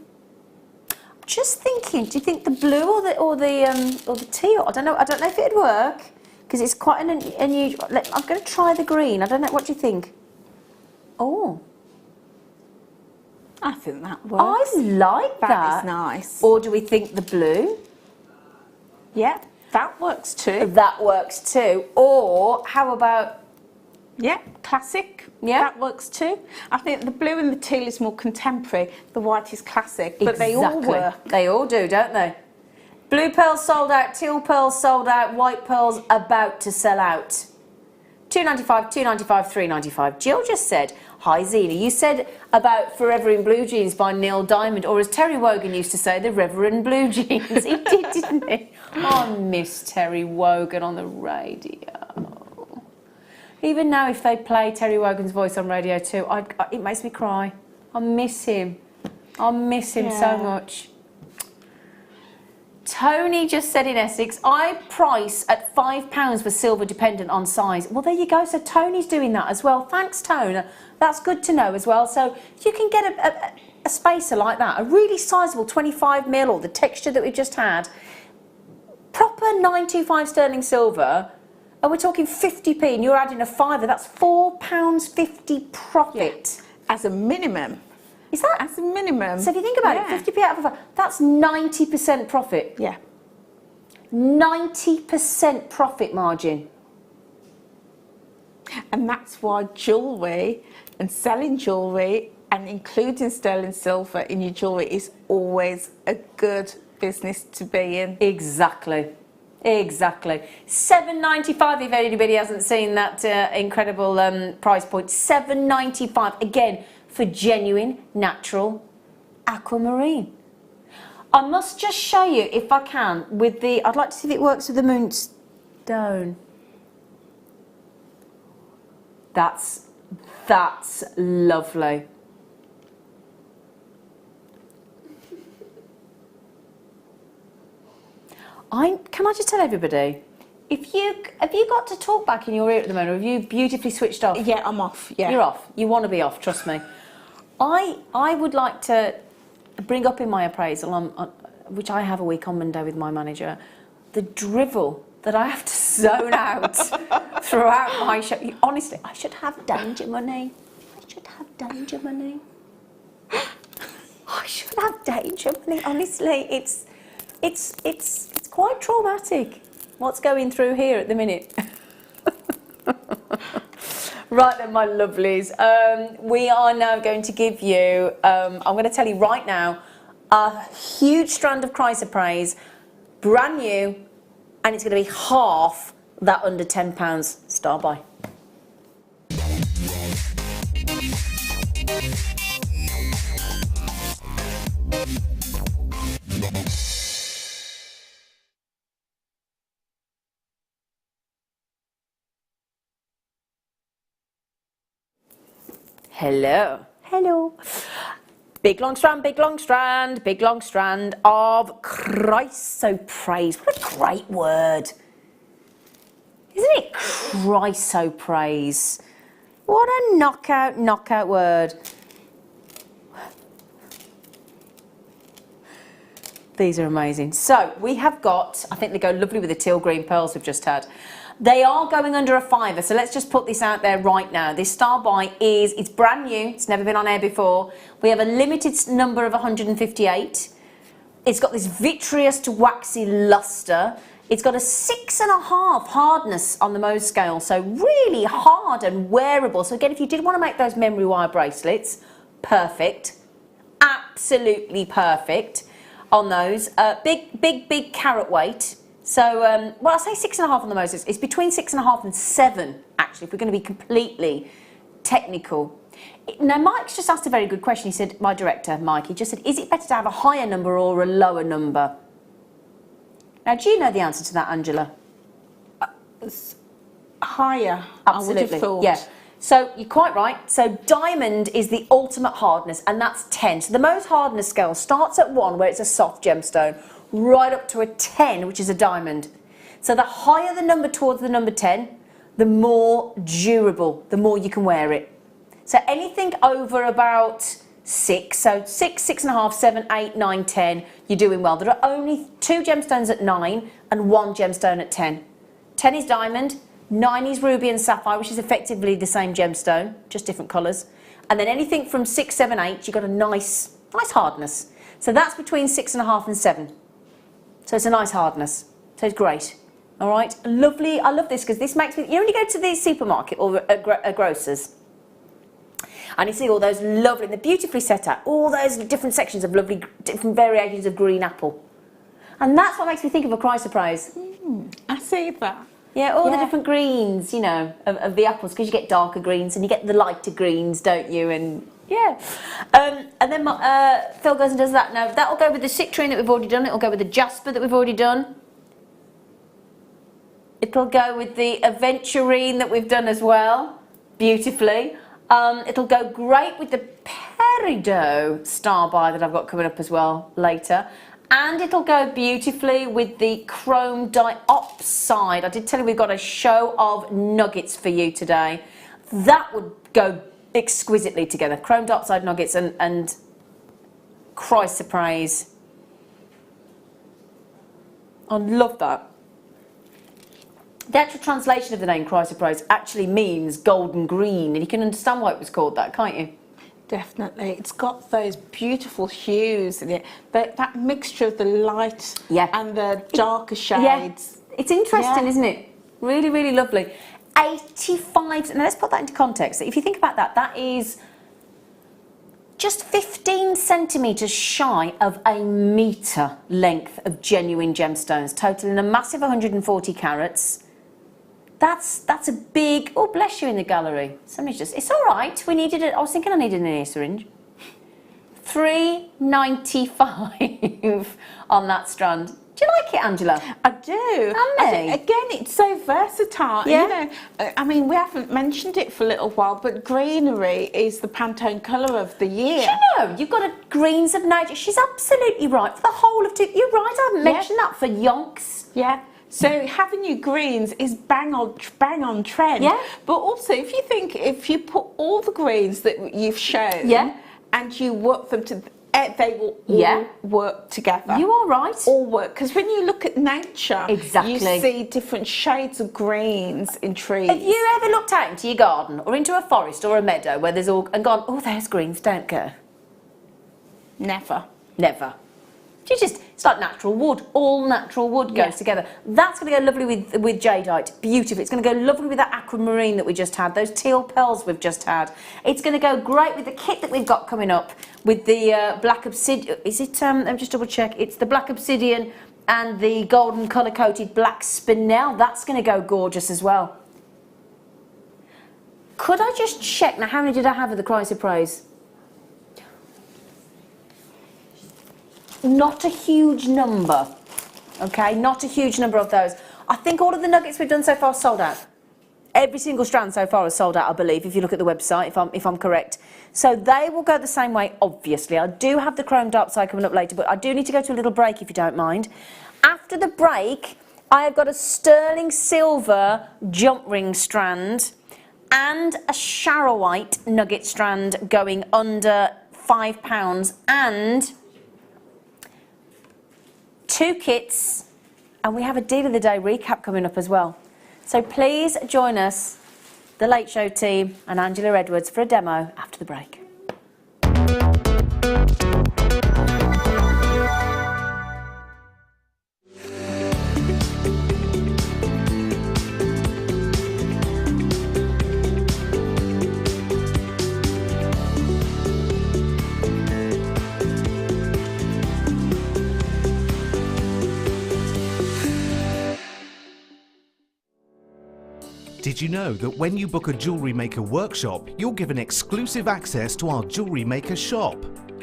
just thinking, do you think the blue or the teal? I don't know if it'd work, because it's quite an unusual... I'm going to try the green. I don't know. What do you think? Oh. I think that works. I like that. That is nice. Or do we think the blue? Yeah, that works too. That works too. Or how about... Yeah, classic. Yeah. That works too. I think the blue and the teal is more contemporary. The white is classic. But they all work. They all do, don't they? Blue pearls sold out, teal pearls sold out, white pearls about to sell out. $2.95, $2.95, $3.95. Jill just said, hi Zena, you said about Forever in Blue Jeans by Neil Diamond, or as Terry Wogan used to say, the Reverend Blue Jeans. He did, didn't he? I miss Terry Wogan on the radio. Even now, if they play Terry Wogan's voice on Radio 2, it makes me cry. I miss him. I miss him so much. Tony just said in Essex, I price at £5 for silver dependent on size. Well, there you go. So Tony's doing that as well. Thanks, Tony. That's good to know as well. So you can get a spacer like that, a really sizable 25mm, or the texture that we've just had, proper 925 sterling silver, and we're talking 50p, and you're adding a fiver. That's £4.50 profit. Yeah. As a minimum. Is that? As a minimum. So if you think about it, 50p out of a fiver, that's 90% profit. Yeah. 90% profit margin. And that's why jewellery and selling jewellery and including sterling silver in your jewellery is always a good business to be in. Exactly. Exactly. $7.95 if anybody hasn't seen that incredible price point. $7.95 again for genuine natural aquamarine. I must just show you if I can with the. I'd like to see if it works with the moonstone. That's lovely. Can I just tell everybody, have you got to talk back in your ear at the moment, or have you beautifully switched off? Yeah, I'm off. Yeah. You're off. You want to be off, trust me. I would like to bring up in my appraisal, which I have a week on Monday with my manager, the drivel that I have to zone out throughout my show. Honestly, I should have danger money. I should have danger money. I should have danger money. Honestly, it's quite traumatic what's going through here at the minute. Right then, my lovelies, we are now going to give you, I'm going to tell you right now, a huge strand of chrysoprase, brand new, and it's going to be half that under £10 star buy. Hello. Hello. Big long strand, big long strand, big long strand of chrysoprase. What a great word. Isn't it? Chrysoprase. What a knockout word. These are amazing. So we have got, I think they go lovely with the teal green pearls we've just had. They are going under a fiver, so let's just put this out there right now. This star buy it's brand new, it's never been on air before. We have a limited number of 158. It's got this vitreous to waxy luster. It's got a 6.5 hardness on the Mohs scale, so really hard and wearable. So again, if you did want to make those memory wire bracelets, perfect, absolutely perfect on those. Big carat weight. So, well, I say 6.5 on the Mohs. It's between 6.5 and 7, actually, if we're going to be completely technical. Now, Mike's just asked a very good question. He said, my director, Mike, he just said, is it better to have a higher number or a lower number? Now, do you know the answer to that, Angela? Higher, Absolutely. I would have thought. Yeah. So you're quite right. So diamond is the ultimate hardness, and that's 10. So the most hardness scale starts at 1, where it's a soft gemstone, right up to a 10, which is a diamond. So the higher the number towards the number 10, the more durable, the more you can wear it. So anything over about 6, so 6, 6.5, 7, 8, 9, 10, you're doing well. There are only 2 gemstones at 9 and 1 gemstone at 10. 10 is diamond, 9 is ruby and sapphire, which is effectively the same gemstone, just different colours. And then anything from 6, 7, 8, you've got a nice hardness. So that's between 6.5 and 7. So it's a nice hardness. So it's great. All right, lovely. I love this because this makes me, you know, when you go to the supermarket or a grocer's, and you see all those lovely, they're beautifully set out, all those different sections of lovely, different variations of green apple. And that's what makes me think of a Cry Surprise. I see that. Yeah, all the different greens, you know, of the apples, because you get darker greens and you get the lighter greens, don't you? And yeah. And then Phil goes and does that. Now, that'll go with the citrine that we've already done. It'll go with the jasper that we've already done. It'll go with the aventurine that we've done as well, beautifully. It'll go great with the peridot starby that I've got coming up as well later. And it'll go beautifully with the chrome diopside. I did tell you we've got a show of nuggets for you today. That would go exquisitely together. Chrome diopside nuggets and Cry Surprise. I love that. The actual translation of the name Cry Surprise actually means golden green, and you can understand why it was called that, can't you? Definitely. It's got those beautiful hues in it. That mixture of the light and the darker shades. Yeah. It's interesting, isn't it? Really, really lovely. 85, now let's put that into context. If you think about that, that is just 15 centimetres shy of a metre length of genuine gemstones, totaling a massive 140 carats. That's a big, oh bless you in the gallery. Somebody's just, it's all right, we needed it, I was thinking I needed an ear syringe. $3.95 on that strand. Do you like it, Angela? I do. Again, it's so versatile. Yeah. You know, I mean, we haven't mentioned it for a little while, but greenery is the Pantone colour of the year. Do you know, you've got a greens of nature. She's absolutely right. For the whole of you're right, I haven't mentioned that for yonks. Yeah. So having your greens is bang on trend. Yeah. But also, if you put all the greens that you've shown, and you work them to, they will all work together. You are right. All work, because when you look at nature, exactly, you see different shades of greens in trees. Have you ever looked out into your garden or into a forest or a meadow where there's all and gone, oh, there's greens, don't go? Never. Never. It's like natural wood. All natural wood goes together. That's going to go lovely with jadeite. Beautiful. It's going to go lovely with that aquamarine that we just had. Those teal pearls we've just had. It's going to go great with the kit that we've got coming up with the black obsidian. Is it? Let me just double check. It's the black obsidian and the golden colour coated black spinel. That's going to go gorgeous as well. Could I just check now? How many did I have of the Cry Surprise? Not a huge number, okay? Not a huge number of those. I think all of the nuggets we've done so far are sold out. Every single strand so far is sold out, I believe, if you look at the website, if I'm correct. So they will go the same way, obviously. I do have the chrome diopside coming up later, but I do need to go to a little break, if you don't mind. After the break, I have got a sterling silver jump ring strand and a Sharrowite nugget strand going under £5 and 2 kits, and we have a deal of the day recap coming up as well. So please join us, the Late Show team and Angela Edwards, for a demo after the break. Did you know that when you book a Jewellery Maker workshop, you're given exclusive access to our Jewellery Maker shop?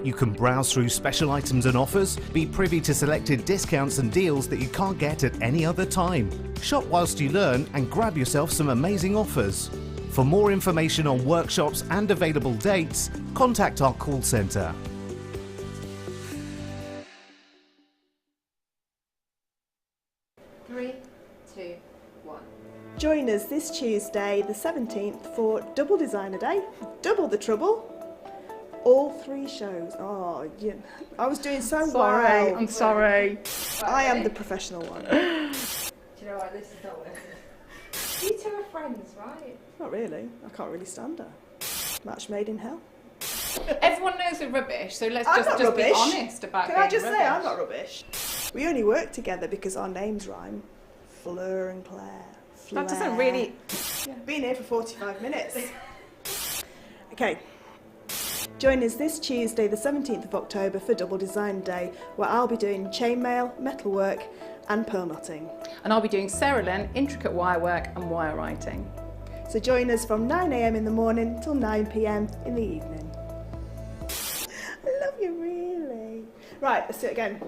You can browse through special items and offers, be privy to selected discounts and deals that you can't get at any other time. Shop whilst you learn and grab yourself some amazing offers. For more information on workshops and available dates, contact our call centre. Join us this Tuesday, the 17th, for Double Designer Day. Double the trouble. All 3 shows. Oh, yeah. I was doing so well. I'm sorry. I am the professional one. Do you know what? This is not working. You two are friends, right? Not really. I can't really stand her. Match made in hell. Everyone knows we're rubbish, so let's I'm just not be rubbish. honest about Can being I just rubbish. say I'm not rubbish? We only work together because our names rhyme. Fleur and Claire. That doesn't really... Been here for 45 minutes. Okay. Join us this Tuesday, the 17th of October, for Double Design Day, where I'll be doing chainmail, metalwork and pearl knotting. And I'll be doing Cerulean, intricate wire work and wire writing. So join us from 9 a.m. in the morning till 9 p.m. in the evening. I love you, really. Right, let's do it again.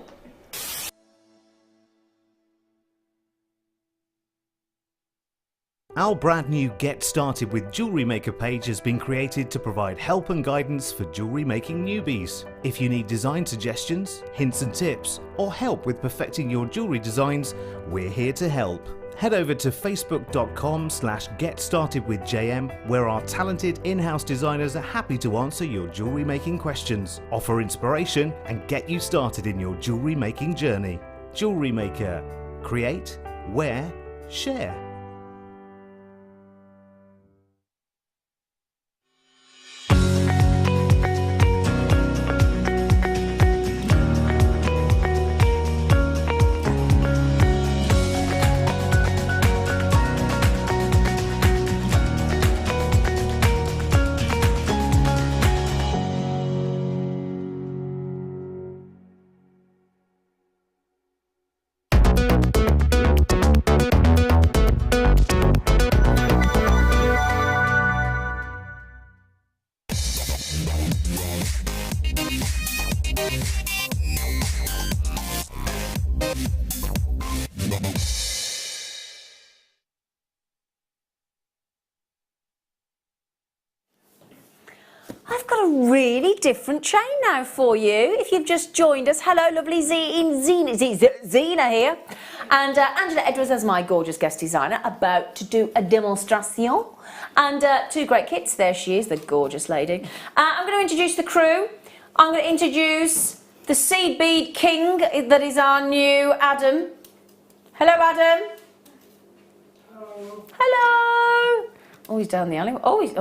Our brand new Get Started with Jewellery Maker page has been created to provide help and guidance for jewellery making newbies. If you need design suggestions, hints and tips, or help with perfecting your jewellery designs, we're here to help. Head over to facebook.com/getstartedwithjm, where our talented in-house designers are happy to answer your jewellery making questions, offer inspiration and get you started in your jewellery making journey. Jewellery Maker. Create, wear, share. I've got a really different chain now for you. If you've just joined us, hello, lovely Zena here. And Angela Edwards is my gorgeous guest designer, about to do a demonstration. And 2 great kits, there she is, the gorgeous lady. I'm going to introduce the crew. I'm going to introduce the Seed Bead King, that is our new Adam. Hello, Adam. Hello. Oh, he's down the alley. Oh, he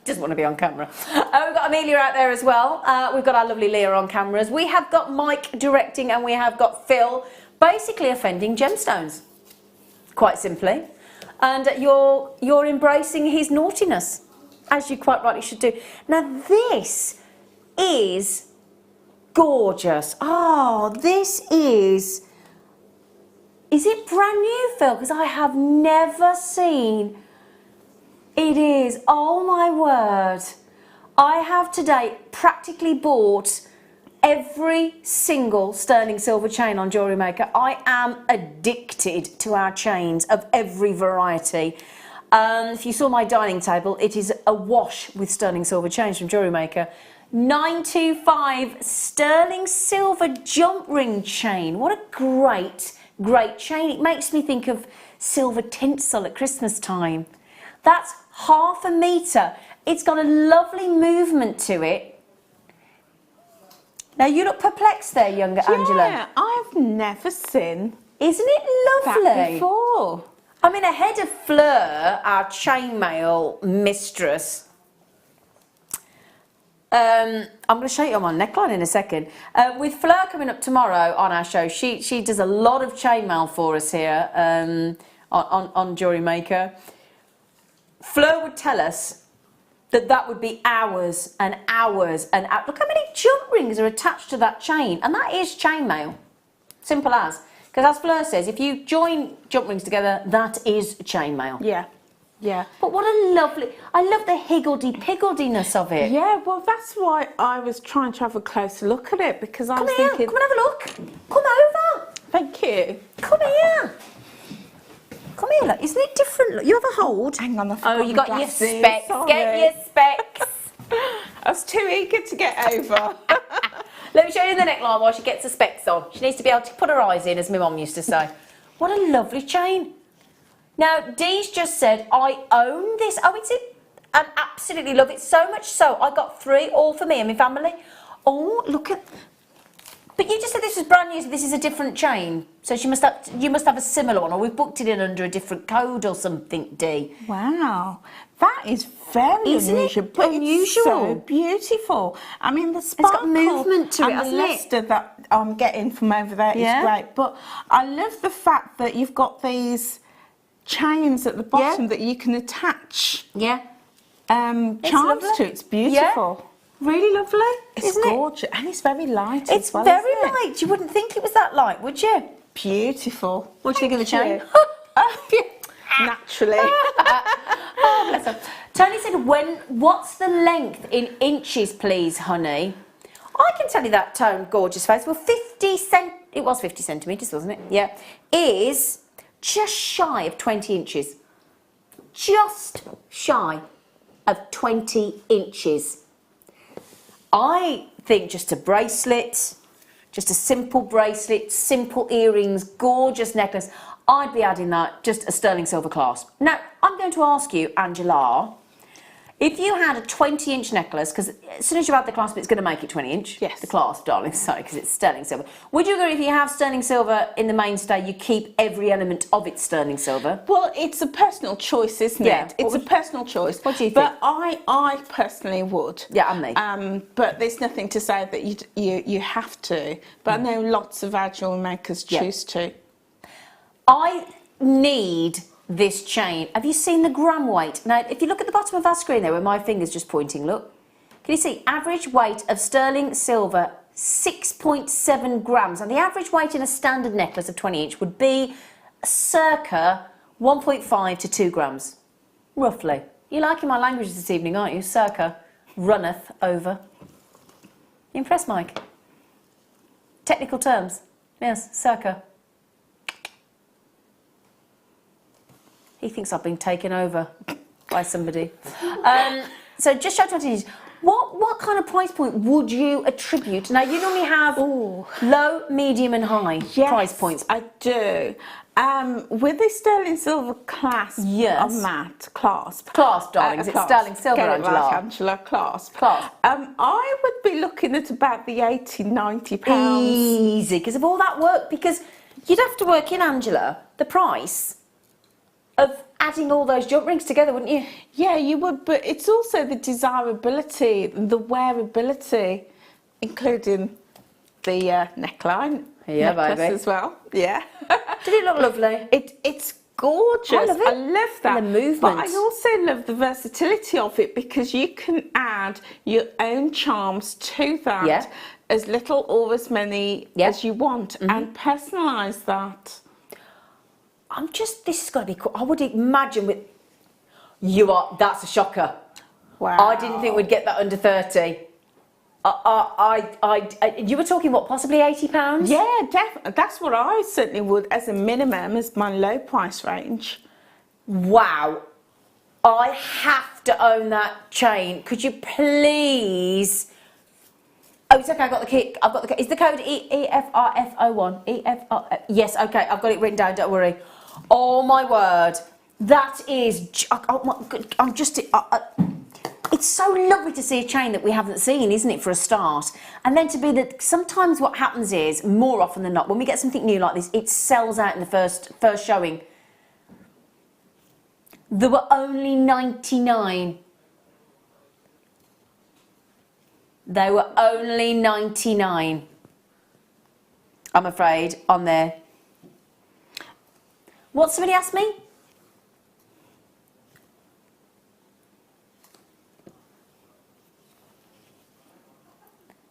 doesn't want to be on camera. We've got Amelia out there as well. We've got our lovely Leah on cameras. We have got Mike directing, and we have got Phil basically offending gemstones, quite simply. And you're embracing his naughtiness, as you quite rightly should do. Now this is gorgeous. Oh, this is it brand new, Phil? Because I have never seen. It is, oh my word. I have today practically bought every single sterling silver chain on Jewellery Maker. I am addicted to our chains of every variety. If you saw my dining table, it is awash with sterling silver chains from Jewellery Maker. 925 sterling silver jump ring chain. What a great chain. It makes me think of silver tinsel at Christmas time. That's ½ metre. It's got a lovely movement to it. Now you look perplexed there, younger Angela. Yeah, I've never seen Isn't it lovely? that before. I mean, ahead of Fleur, our chainmail mistress. I'm going to show you on my neckline in a second. With Fleur coming up tomorrow on our show, she does a lot of chainmail for us here on Jewellery Maker. Fleur would tell us that would be hours and hours and hours. Look how many jump rings are attached to that chain, and that is chainmail. Simple as. Because as Fleur says, if you join jump rings together, that is chainmail. Yeah, yeah. But what a lovely, I love the higgledy-pigglediness of it. Yeah, well, that's why I was trying to have a closer look at it, because I was Come here, thinking... come and have a look. Come over. Thank you. Come here. Come here, look. Isn't it different? Look, you have a hold. Hang on, I forgot Oh, you my got your glasses, specs. sorry. Get your specs. I was too eager to get over. Let me show you the neckline while she gets her specs on. She needs to be able to put her eyes in, as my mum used to say. What a lovely chain. Now, Dee's just said, I own this. Oh, it's it. I absolutely love it. So much so, I got 3, all for me and my family. Oh, look at... But you just said this was brand new, so this is a different chain. So you must have a similar one, or we've booked it in under a different code or something, Dee. Wow, that is very Isn't it unusual. But unusual? It's so beautiful. I mean, the sparkle got movement to it, and the hasn't it? luster that I'm getting from over there is Yeah. great. But I love the fact that you've got these chains at the bottom that you can attach Yeah. charms lovely. to. It's beautiful. Really lovely, It's isn't gorgeous, and it's very light It's as well. very isn't it? light. You wouldn't think it was that light, would you? Beautiful. What do you think of the chain? Naturally. Oh, bless her. Tony said, what's the length in inches, please, honey? I can tell you that, Tone, gorgeous face. Well, it was 50 centimetres, wasn't it? Yeah. Is just shy of 20 inches. Just shy of 20 inches. I think just a bracelet, just a simple bracelet, simple earrings, gorgeous necklace. I'd be adding that, just a sterling silver clasp. Now, I'm going to ask you, Angela, if you had a 20-inch necklace, because as soon as you add the clasp, it's going to make it 20-inch. Yes. The clasp, darling, sorry, because it's sterling silver. Would you agree if you have sterling silver in the mainstay, you keep every element of it sterling silver? Well, it's a personal choice, isn't Yeah. it? It's a personal choice. What do you But I personally would. Yeah, and me. But there's nothing to say that you have to. But I know lots of our jewellery makers choose to. I need this chain. Have you seen the gram weight? Now, if you look at the bottom of our screen there where my finger's just pointing, look. Can you see? Average weight of sterling silver, 6.7 grams. And the average weight in a standard necklace of 20-inch would be circa 1.5 to 2 grams. Roughly. You're liking my languages this evening, aren't you? Circa. Runneth over. You impressed, Mike? Technical terms. Yes, circa. He thinks I've been taken over by somebody. So just shout out to you. What kind of price point would you attribute? Now, you normally have low, medium and high price points. I do. With the sterling silver clasp on that, clasp, darling. Is it sterling silver, Get it Angela? right, Angela, clasp. Clasp. I would be looking at about the £80, £90. Easy, because of all that work. Because you'd have to work in, Angela, the price of adding all those jump rings together, wouldn't you? Yeah, you would, but it's also the desirability, the wearability, including the neckline, necklace baby. as well. Yeah. Did it look lovely? It's gorgeous. I love it. I love that. And the movement. But I also love the versatility of it because you can add your own charms to that as little or as many as you want and personalise that. This is going to be cool. I would imagine that's a shocker. Wow. I didn't think we'd get that under 30. You were talking, what, possibly £80? Yeah, definitely. That's what I certainly would, as a minimum, as my low price range. Wow. I have to own that chain. Could you please... Oh, it's okay, I've got the key. Is the code EFRF01? EFR... Yes, okay, I've got it written down, don't worry. Oh, my word. That is... Oh, my God, I'm just... It's so lovely to see a chain that we haven't seen, isn't it, for a start? And then to be that... Sometimes what happens is, more often than not, when we get something new like this, it sells out in the first showing. There were only 99. They were only 99. I'm afraid, on there. What somebody asked me?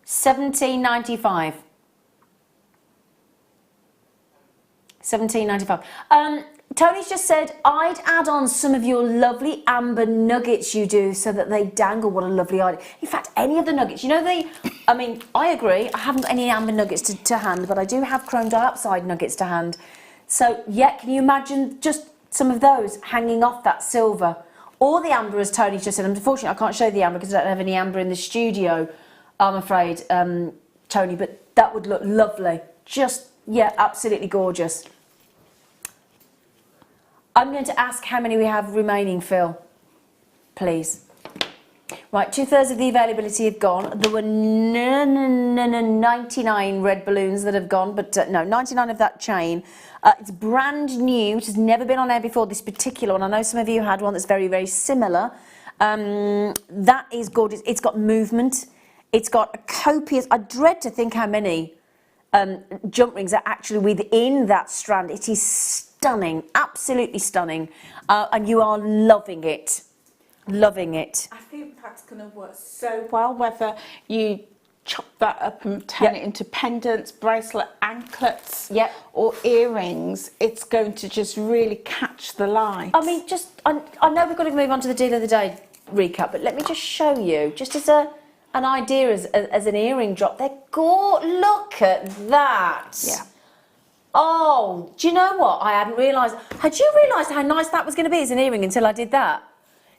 $17.95. $17.95. Tony's just said, I'd add on some of your lovely amber nuggets you do so that they dangle. What a lovely idea. In fact, any of the nuggets, you know, I agree, I haven't got any amber nuggets to hand, but I do have chrome dioxide nuggets to hand. So, yeah, can you imagine just some of those hanging off that silver. Or the amber, as Tony just said. Unfortunately, I can't show the amber because I don't have any amber in the studio, I'm afraid, Tony, but that would look lovely. Just, yeah, absolutely gorgeous. I'm going to ask how many we have remaining, Phil, please. Right, 2/3 of the availability have gone. There were 99 red balloons that have gone, but no, 99 of that chain. It's brand new. It has never been on air before, this particular one. I know some of you had one that's very, very similar. That is gorgeous. It's got movement. It's got a copious... I dread to think how many jump rings are actually within that strand. It is stunning, absolutely stunning. And you are loving it. Loving it. I think that's going to work so well, whether you chop that up and turn it into pendants, bracelet, anklets, or earrings. It's going to just really catch the light. I mean, just, I know we've got to move on to the deal of the day recap, but let me just show you, just as an idea, as an earring drop. They're gorgeous. Look at that. Yeah. Oh, do you know what? I hadn't realised. Had you realised how nice that was going to be as an earring until I did that?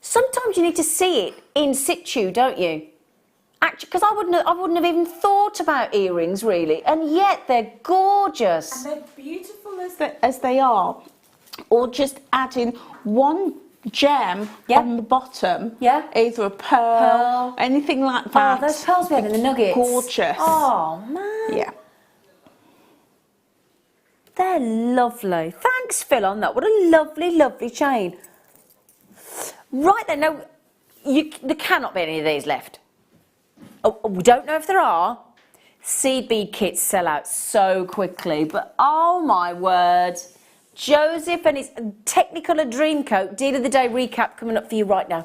Sometimes you need to see it in situ, don't you? Actually, because I wouldn't have even thought about earrings really, and yet they're gorgeous. And they're beautiful as they are. Or just adding one gem on the bottom. Yeah. Either a pearl, anything like that. Oh, those pearls we had in the nuggets. Gorgeous. Oh man. Yeah. They're lovely. Thanks, Phil, on that. What a lovely, lovely chain. Right then, no, there cannot be any of these left. Oh, we don't know if there are. Seed bead kits sell out so quickly, but oh my word. Joseph and his Technicolor Dreamcoat deal of the day recap coming up for you right now.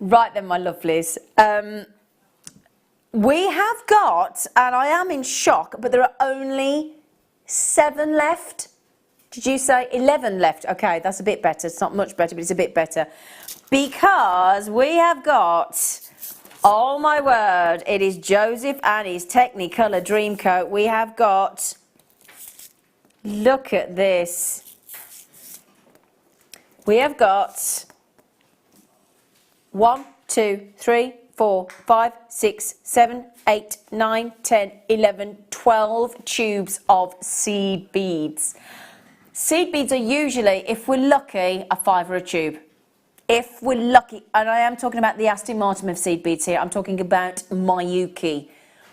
Right then, my lovelies. We have got, and I am in shock, but there are only 7 left. Did you say 11 left? Okay, that's a bit better. It's not much better, but it's a bit better. Because we have got, oh my word, it is Joseph and his Technicolor Dreamcoat. We have got, look at this. We have got 1, 2, 3, 4, 5, 6, 7, 8, 9, 10, 11, 12 tubes of seed beads. Seed beads are usually, if we're lucky, a £5 a tube. If we're lucky, and I am talking about the Aston Martin of seed beads here, I'm talking about Miyuki.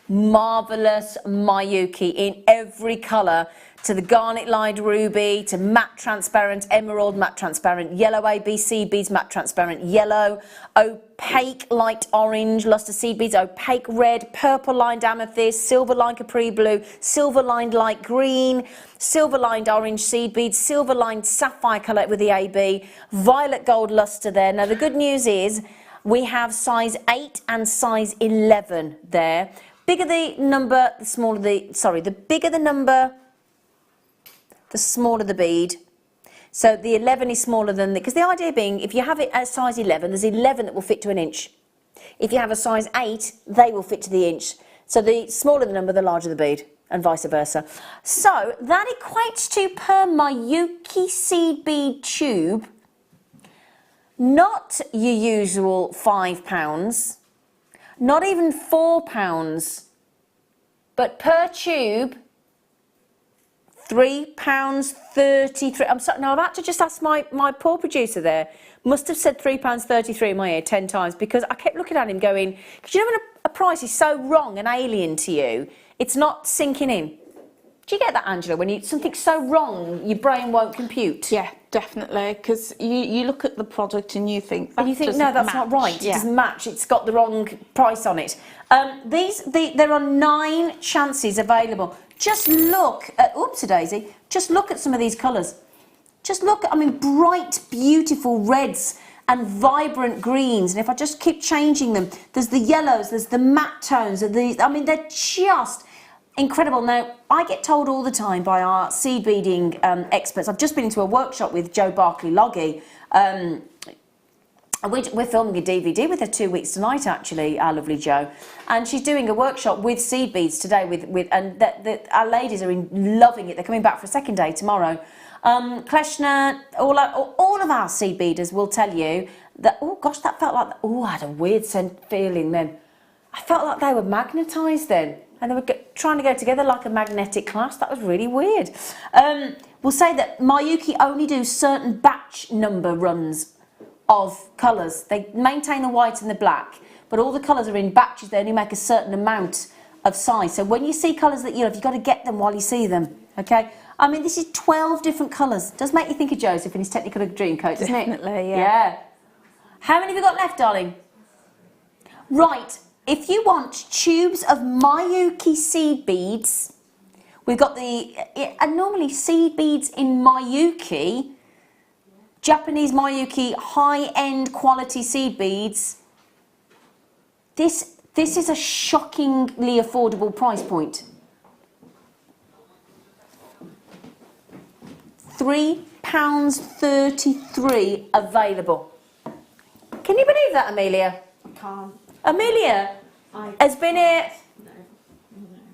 Marvellous Miyuki in every colour, to the garnet lined ruby, to matte transparent emerald, matte transparent yellow ABC beads, matte transparent yellow, opaque light orange luster seed beads, opaque red, purple lined amethyst, silver lined capri blue, silver lined light green, silver lined orange seed beads, silver lined sapphire colour with the AB, violet gold luster there. Now the good news is we have size 8 and size 11 there. Bigger the number, the smaller the, the bigger the number, the smaller the bead. So the 11 is smaller than the, because the idea being, if you have it at size 11, there's 11 that will fit to an inch. If you have a size 8, they will fit to the inch. So the smaller the number, the larger the bead, and vice versa. So that equates to, per Miyuki seed bead tube, not your usual £5, not even £4, but per tube, £3.33. I'm sorry, now I've had to just ask my poor producer there. Must have said £3.33 in my ear 10 times, because I kept looking at him going, because you know when a price is so wrong and alien to you, it's not sinking in. Do you get that, Angela? When something's so wrong, your brain won't compute. Yeah, definitely. Because you look at the product and you think, no, that's not right. It doesn't match. It's got the wrong price on it. There are 9 chances available. Just look at, oopsie-daisy, just look at some of these colours. Just look, I mean, bright, beautiful reds and vibrant greens. And if I just keep changing them, there's the yellows, there's the matte tones, I mean, they're just incredible. Now, I get told all the time by our seed beading experts. I've just been into a workshop with Jo Barclay-Logie. We're filming a DVD with her 2 weeks tonight, actually, our lovely Jo, and she's doing a workshop with seed beads today. And our ladies are loving it. They're coming back for a second day tomorrow. Kleshner, all of our seed beaders will tell you that. Oh gosh, that felt like. Oh, I had a weird feeling then. I felt like they were magnetised then, and they were trying to go together like a magnetic clasp. That was really weird. We'll say that Mayuki only do certain batch number runs of colours. They maintain the white and the black, but all the colours are in batches. They only make a certain amount of size. So when you see colours that you love, you've got to get them while you see them, okay? I mean, this is 12 different colours. Does make you think of Joseph and his Technicolor Dreamcoat, doesn't it? Definitely, yeah. How many have we got left, darling? Right, if you want tubes of Mayuki seed beads, we've got and normally seed beads in Mayuki, Japanese Mayuki high-end quality seed beads. This is a shockingly affordable price point. £3.33 available. Can you believe that, Amelia? Can't. Amelia has been here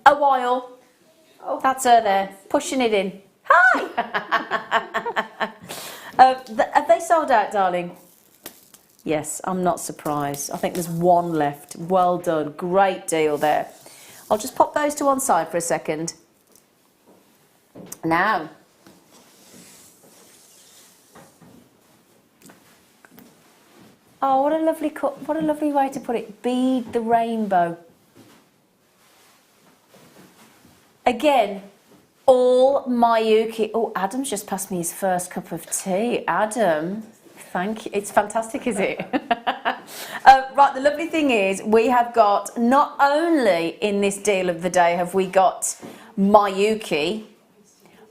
a while. Oh, that's her there, pushing it in. Hi! Have they sold out, darling? Yes, I'm not surprised. I think there's one left. Well done. Great deal there. I'll just pop those to one side for a second. Now. Oh, what a lovely way to put it. Bead the rainbow. Again, all Mayuki. Oh, Adam's just passed me his first cup of tea. Adam, thank you. It's fantastic, is it? Right, the lovely thing is we have got, not only in this deal of the day have we got Mayuki,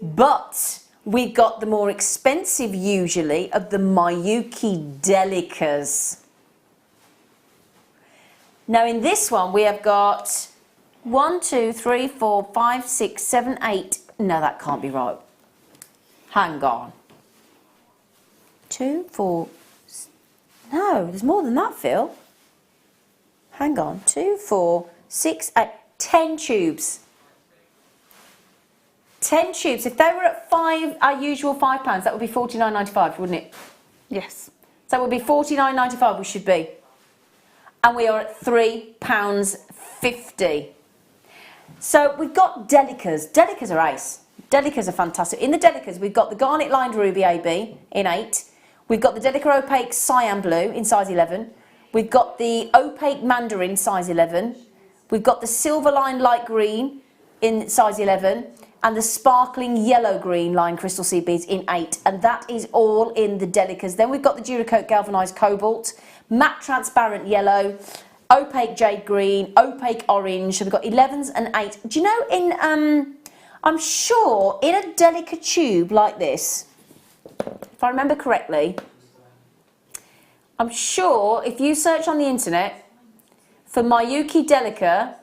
but we've got the more expensive usually of the Mayuki Delicas. Now in this one we have got 1, 2, 3, 4, 5, 6, 7, 8. No, that can't be right. Hang on. 2, 4. No, there's more than that, Phil. Hang on. 2, 4, 6, 8. 10 tubes. 10 tubes. If they were at our usual £5, that would be $49.95, wouldn't it? Yes. So it would be $49.95 we should be. And we are at £3.50. So we've got Delicas. Delicas are ace. Delicas are fantastic. In the Delicas, we've got the Garnet Lined Ruby AB in 8. We've got the Delica Opaque Cyan Blue in size 11. We've got the Opaque Mandarin size 11. We've got the Silver Lined Light Green in size 11. And the Sparkling Yellow Green Line Crystal Seed Beads in 8. And that is all in the Delicas. Then we've got the Duracoat Galvanised Cobalt, Matte Transparent Yellow, Opaque Jade Green, Opaque Orange. So we've got 11s and 8s. Do you know, I'm sure in a Delica tube like this, if I remember correctly, I'm sure if you search on the internet for Mayuki Delica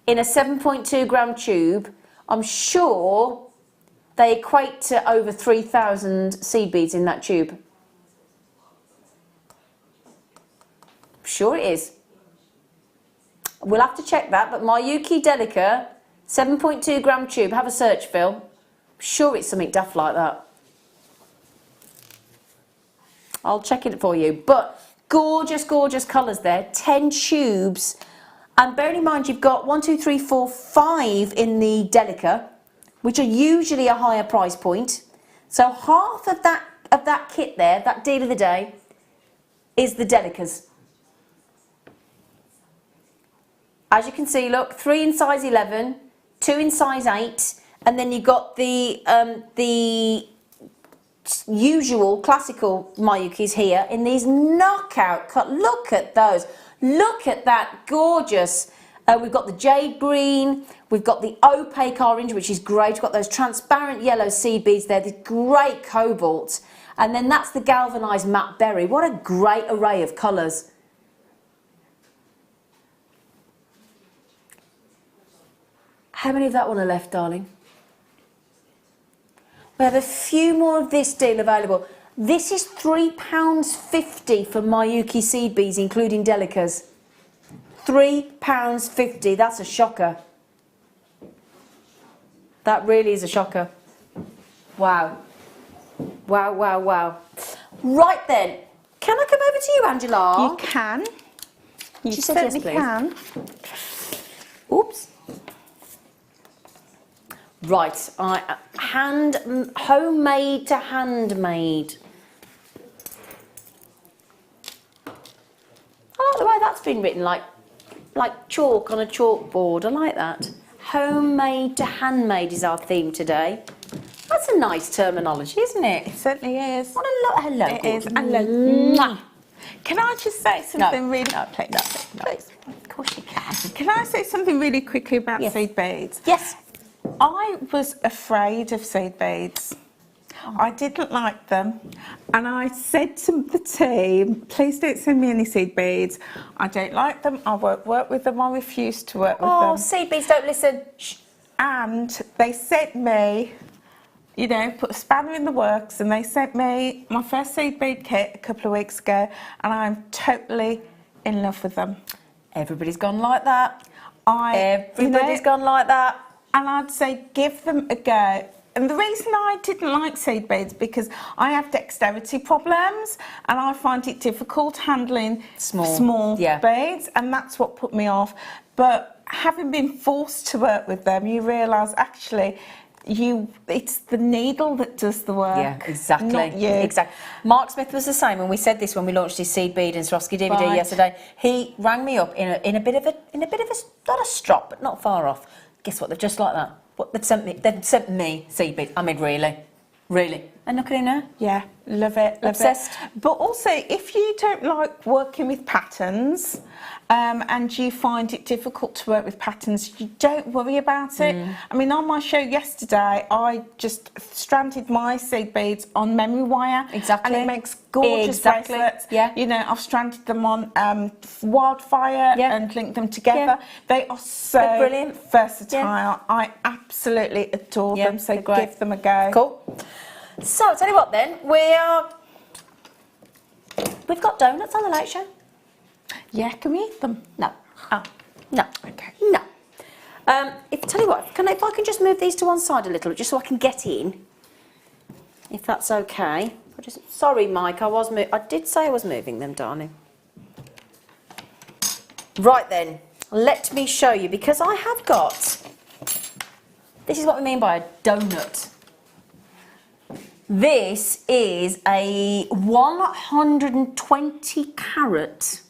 in a 7.2 gram tube, I'm sure they equate to over 3,000 seed beads in that tube. I'm sure it is. We'll have to check that, but Mayuki Delica, 7.2 gram tube, have a search, Phil. I'm sure it's something daft like that. I'll check it for you. But gorgeous, gorgeous colours there. 10 tubes. And bearing in mind you've got 1, 2, 3, 4, 5 in the Delica, which are usually a higher price point. So half of that kit there, that deal of the day, is the Delicas. As you can see, look, 3 in size 11, 2 in size 8, and then you've got the usual classical Mayukis here in these knockout cut. Look at those. Look at that gorgeous. We've got the jade green, we've got the opaque orange, which is great. We've got those transparent yellow seed beads there, the great cobalt. And then that's the galvanised matte berry. What a great array of colours. How many of that one are left, darling? We have a few more of this deal available. This is £3.50 for Miyuki seed beads, including delicas. £3.50. That's a shocker. That really is a shocker. Wow. Wow, wow, wow. Right then, can I come over to you, Angela? You can. You She said yes, certainly please. can. Oops. Right, homemade to handmade. I like the way that's been written, like chalk on a chalkboard. I like that. Homemade to handmade is our theme today. That's a nice terminology, isn't it? It certainly is. What a lot. Hello. It is. Gordon. Hello. Mwah. Can I just say something really... No, Please. Please. Of course you can. Can I say something really quickly about Yes. seed beads? Yes. I was afraid of seed beads. I didn't like them, and I said to the team, please don't send me any seed beads. I don't like them, I won't work with them, I refuse to work with Oh, them. seed beads, don't listen. Shh. And they sent me, you know, put a spanner in the works, and they sent me my first seed bead kit a couple of weeks ago, and I'm totally in love with them. Everybody's gone like that. Everybody's gone like that. And I'd say give them a go. And the reason I didn't like seed beads because I have dexterity problems and I find it difficult handling small beads, and that's what put me off. But having been forced to work with them, you realise actually it's the needle that does the work. Yeah, exactly. Not you. Exactly. Mark Smith was the same, and we said this when we launched his seed bead and Swarovski DVD Right. yesterday. He rang me up in a bit of a not a strop, but not far off. Guess what? They're just like that. What they've sent me seed beads. I mean, really. And look at him now. Yeah, love it. Obsessed. But also, if you don't like working with patterns and you find it difficult to work with patterns, you don't worry about it. I mean, on my show yesterday, I just stranded my seed beads on memory wire. Exactly. And it makes gorgeous bracelets. Yeah. You know, I've stranded them on wildfire and linked them together. Yeah. They are so They're brilliant. versatile. Yeah. I absolutely adore Yeah, them, so they're great. give them a go. Cool. So, I'll tell you what then, we've got donuts on the late show. Yeah, can we eat them? No. Oh, No. okay. No. Tell you what, if I can just move these to one side a little, just so I can get in, if that's okay. Sorry, Mike, I did say I was moving them, darling. Right then, let me show you, because I have got, this is what we mean by a donut. This is a 120 carat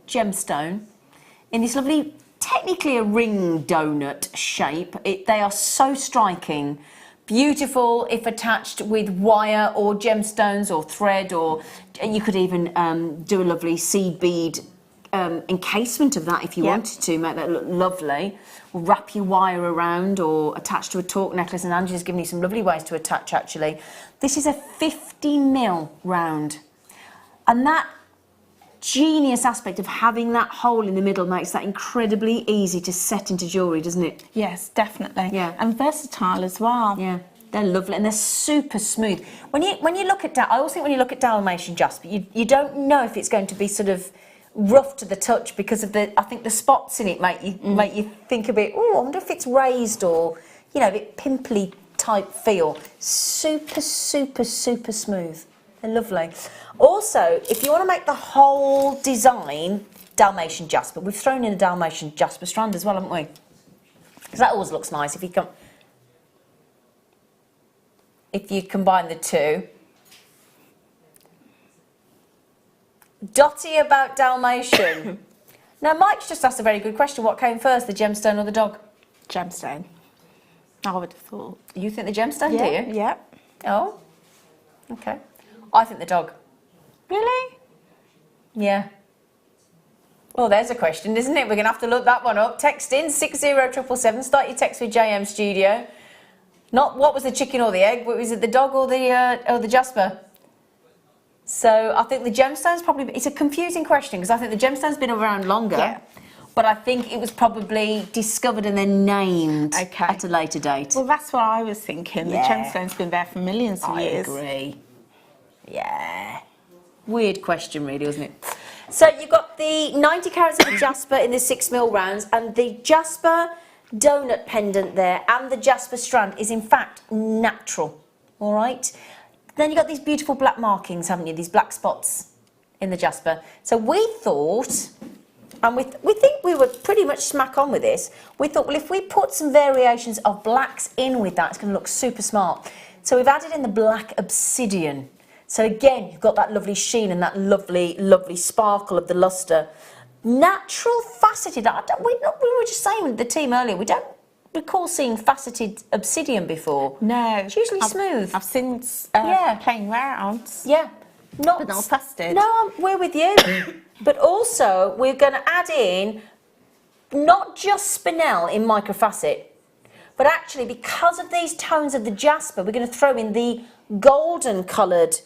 gemstone in this lovely, technically a ring donut shape. They are so striking, beautiful if attached with wire or gemstones or thread, or you could even do a lovely seed bead encasement of that if you wanted to, make that look lovely. Or wrap your wire around or attach to a torque necklace, and Angela's given you some lovely ways to attach actually. This is a 50mm round, and that genius aspect of having that hole in the middle makes that incredibly easy to set into jewellery, doesn't it? Yes, definitely. Yeah. And versatile as well. Yeah, they're lovely and they're super smooth. When you look at I always think when you look at Dalmatian Jasper, you don't know if it's going to be sort of rough to the touch because of I think the spots in it make you think a bit, oh, I wonder if it's raised or, you know, a bit pimply type feel. Super, super, super smooth. They're lovely. Also, if you want to make the whole design Dalmatian Jasper, we've thrown in a Dalmatian Jasper strand as well, haven't we? Because that always looks nice if you combine the two. Dotty about Dalmatian. Now, Mike's just asked a very good question. What came first, the gemstone or the dog? Gemstone. I would have thought. You think the gemstone, do you? Yeah. Oh, okay. I think the dog. Really? Yeah. Well, there's a question, isn't it? We're going to have to look that one up. Text in 60777. Start your text with JM Studio. Not what was the chicken or the egg. Was it the dog or the Jasper? So I think the gemstone's probably, it's a confusing question because I think the gemstone's been around longer. Yeah. But I think it was probably discovered and then named at a later date. Well, that's what I was thinking. Yeah. The gemstone's been there for millions of years. I agree. Yeah. Weird question, really, wasn't it? So you've got the 90 carats of the Jasper in the 6mm rounds, and the Jasper donut pendant there, and the Jasper strand is in fact natural. All right. Then you've got these beautiful black markings, haven't you? These black spots in the Jasper. So we thought, and we think we were pretty much smack on with this. We thought, well, if we put some variations of blacks in with that, it's going to look super smart. So we've added in the black obsidian. So again, you've got that lovely sheen and that lovely, lovely sparkle of the lustre. Natural faceted. We were just saying with the team earlier, we don't recall seeing faceted obsidian before. No. It's usually smooth. I've seen plain rounds. Yeah. But not faceted. No, we're with you. But also, we're going to add in not just spinel in microfacet, but actually, because of these tones of the Jasper, we're going to throw in the golden coloured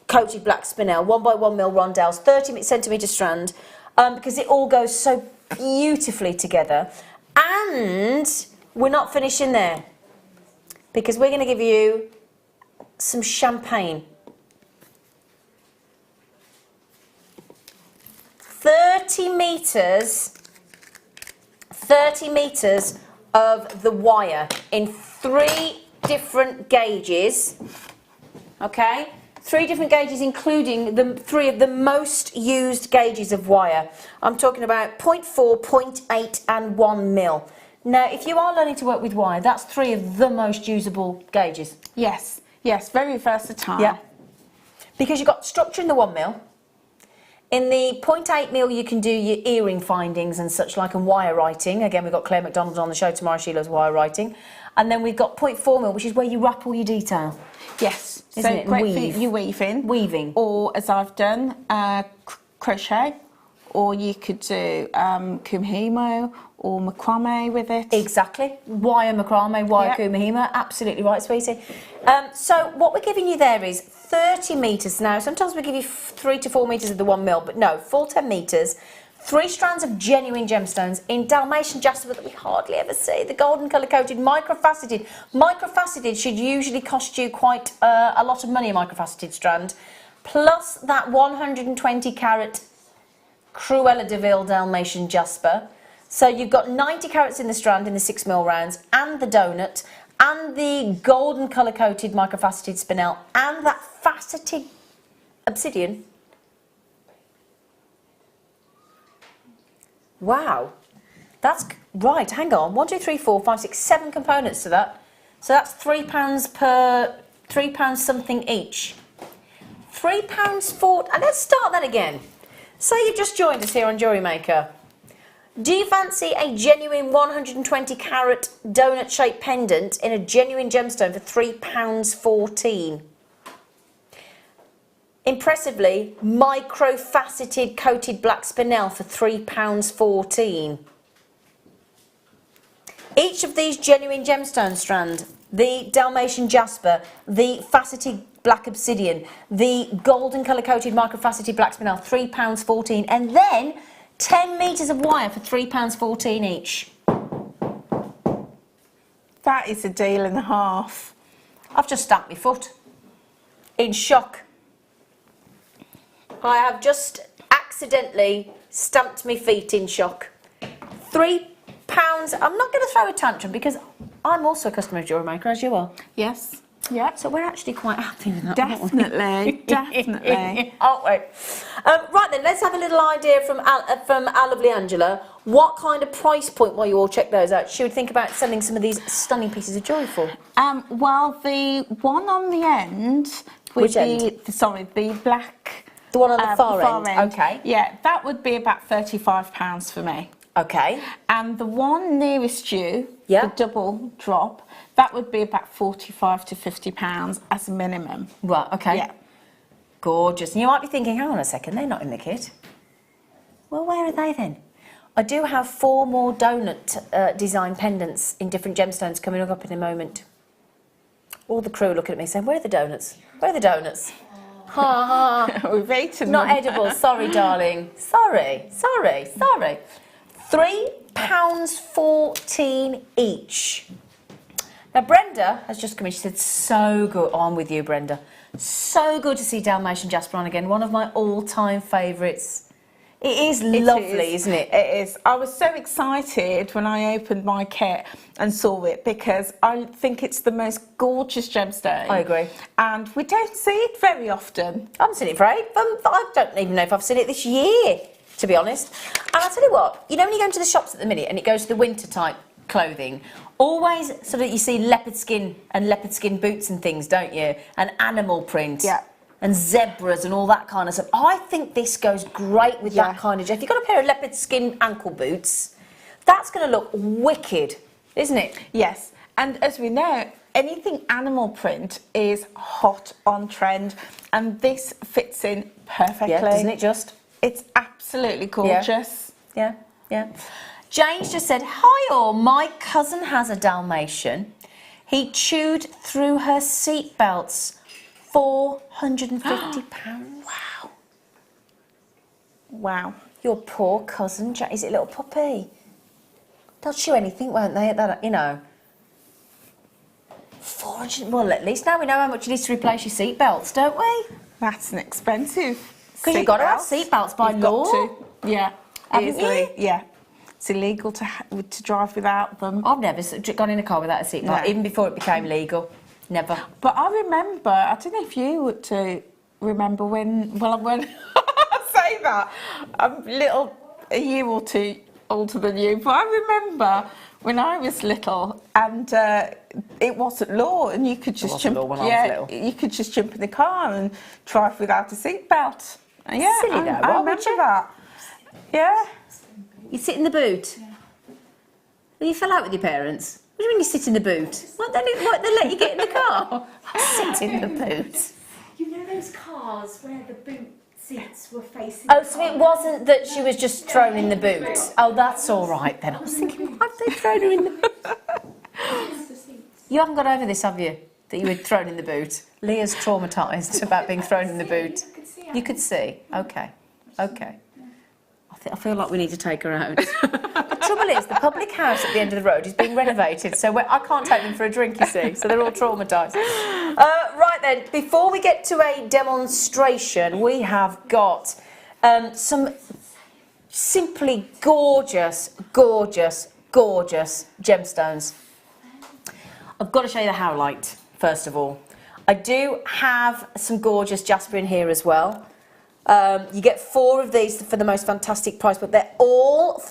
coated black spinel, 1x1mm rondelles, 30cm strand, because it all goes so beautifully together. And we're not finishing there, because we're going to give you some champagne. 30 metres of the wire in 3 different gauges, okay? 3 different gauges, including the 3 of the most used gauges of wire. I'm talking about 0.4, 0.8 and 1mm. Now, if you are learning to work with wire, that's 3 of the most usable gauges. Yes, yes, very versatile. Yeah. Because you've got structure in the 1mm. In the 0.8mm, you can do your earring findings and such like, and wire writing. Again, we've got Claire McDonald on the show tomorrow. She loves wire writing. And then we've got 0.4mm, which is where you wrap all your detail. Yes. Isn't So it? great Weave. for you weaving. Weaving. Or, as I've done, crochet. Or you could do kumihimo or macrame with it. Exactly. Wire macrame, wire kumihimo. Absolutely right, sweetie. So what we're giving you there is 30 metres now. Sometimes we give you 3 to 4 metres of the 1mm, but no, full 10 metres. 3 strands of genuine gemstones in Dalmatian jasper that we hardly ever see. The golden colour coated, microfaceted. Microfaceted should usually cost you quite a lot of money, a microfaceted strand. Plus that 120 carat Cruella de Vil Dalmatian jasper. So you've got 90 carats in the strand in the 6mm rounds, and the donut, and the golden colour coated microfaceted spinel, and that faceted obsidian. Wow, that's right. Hang on, 1, 2, 3, 4, 5, 6, 7 components to that. So that's £3 per £3 something each. £3.40. And let's start that again. So you've just joined us here on Jewellery Maker. Do you fancy a genuine 120 carat donut shaped pendant in a genuine gemstone for £3.14? Impressively, micro-faceted coated black spinel for £3.14. Each of these genuine gemstone strand, the Dalmatian jasper, the faceted black obsidian, the golden colour coated micro-faceted black spinel, £3.14, and then 10 metres of wire for £3.14 each. That is a deal and a half. I've just stamped my foot. In shock. I have just accidentally stamped my feet in shock. £3. I'm not going to throw a tantrum because I'm also a customer of Jewellery Maker, as you are. Yes. Yeah. So we're actually quite happy with that. Definitely, definitely. Aren't we? Right then, let's have a little idea from our lovely Angela. What kind of price point, while you all check those out, should we think about selling some of these stunning pieces of jewellery for? Well, the one on the end would Which be, end? The black. The one on the far end. Okay. Yeah, that would be about £35 for me. Okay. And the one nearest you, Yeah. the double drop, that would be about £45 to £50 as a minimum. Right, okay. Yeah. Gorgeous. And you might be thinking, hang on a second, they're not in the kit. Well, where are they then? I do have 4 more donut design pendants in different gemstones coming up in a moment. All the crew looking at me saying, where are the donuts? Where are the donuts? Ha ha. We've eaten Not them. edible. Sorry, darling. Sorry. £3.14 each. Now, Brenda has just come in. She said, so good. Oh, I'm with you, Brenda. So good to see Dalmatian Jasper on again. One of my all-time favourites. It is lovely, isn't it? It is. I was so excited when I opened my kit and saw it because I think it's the most gorgeous gemstone. I agree. And we don't see it very often. I haven't seen it for ages. I don't even know if I've seen it this year, to be honest. And I'll tell you what, you know when you go into the shops at the minute and it goes to the winter type clothing, always sort of you see leopard skin and leopard skin boots and things, don't you? And animal print. Yeah. And zebras and all that kind of stuff. I think this goes great with that kind of... If you've got a pair of leopard skin ankle boots, that's going to look wicked, isn't it? Yes. And as we know, anything animal print is hot on trend. And this fits in perfectly. Yeah, doesn't it just? It's absolutely gorgeous. Yeah. Jane's just said, hi all, my cousin has a Dalmatian. He chewed through her seatbelts. £450. Wow. Your poor cousin, is it a little puppy? They'll chew anything, won't they? That, you know. 400. Well, at least now we know how much you need to replace your seatbelts, don't we? That's an expensive. Because you've got to have seatbelts by law. Yeah. Haven't you? Yeah. It's illegal to drive without them. I've never gone in a car without a seatbelt, No. even before it became legal. Never. But I remember, I don't know if you would remember when I say that, I'm a year or two older than you, but I remember when I was little and it wasn't law and you could just jump. You could just jump in the car and drive without a seatbelt. Yeah, Silly though, I remember that. Yeah. You sit in the boot. You fell out with your parents. What do you mean you sit in the boot? What, they let you get in the car? Sit in the boot. You know those cars where the boot seats were facing... Oh, so it wasn't that she was just thrown in the boot. Oh, that's all right then. I was thinking, why have they thrown her in the boot? You haven't got over this, have you? That you were thrown in the boot. Leah's traumatised about being thrown in the boot. You could see. Okay. I feel like we need to take her out. The trouble is, the public house at the end of the road is being renovated, so I can't take them for a drink, you see, so they're all traumatised. Right then, before we get to a demonstration, we have got some simply gorgeous gemstones. I've got to show you the howlite, first of all. I do have some gorgeous Jasper in here as well. You get 4 of these for the most fantastic price, but they're all,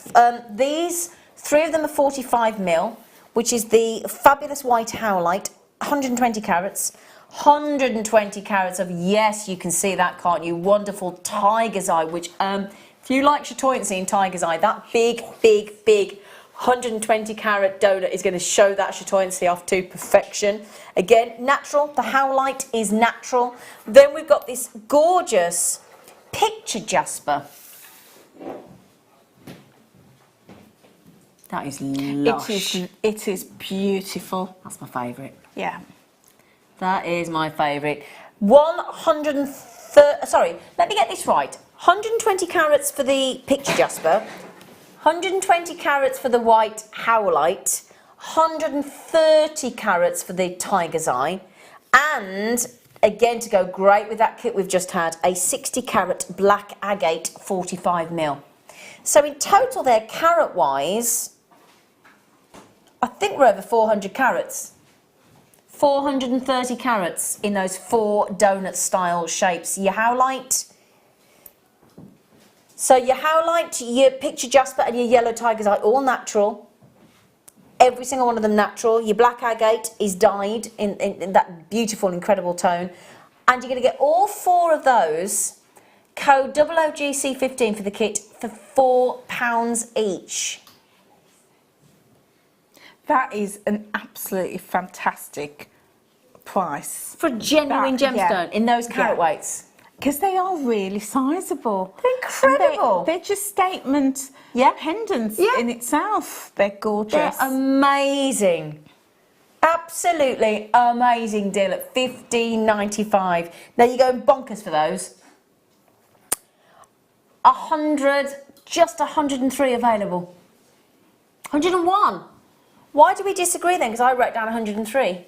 these, 3 of them are 45mm, which is the fabulous white howlite, 120 carats, 120 carats of, yes, you can see that, can't you, wonderful tiger's eye, which, if you like chatoyancy in tiger's eye, that big 120 carat donut is going to show that chatoyancy off to perfection. Again, natural, the howlite is natural. Then we've got this gorgeous picture Jasper. That is lush. It is beautiful. That's my favourite. Yeah. That is my favourite. 130, sorry, let me get this right. 120 carats for the picture Jasper, 120 carats for the white howlite, 130 carats for the tiger's eye, and again, to go great with that kit we've just had, a 60 carat black agate 45mm. So in total there, carat wise, I think we're over 400 carats. 430 carats in those 4 donut style shapes. Your howlite, so your howlite, your picture Jasper and your yellow tiger's eye, all natural. Every single one of them natural. Your black agate is dyed in that beautiful, incredible tone. And you're going to get all 4 of those, code OOGC15 for the kit, for £4 each. That is an absolutely fantastic price. For a genuine gemstone in those carat weights. Because they are really sizable. They're incredible. They're just statement pendants in itself. They're gorgeous. They're amazing. absolutely amazing deal at $15.95. Now you're going bonkers for those. 100, just 103 available. 101. Why do we disagree then? Because I wrote down 103.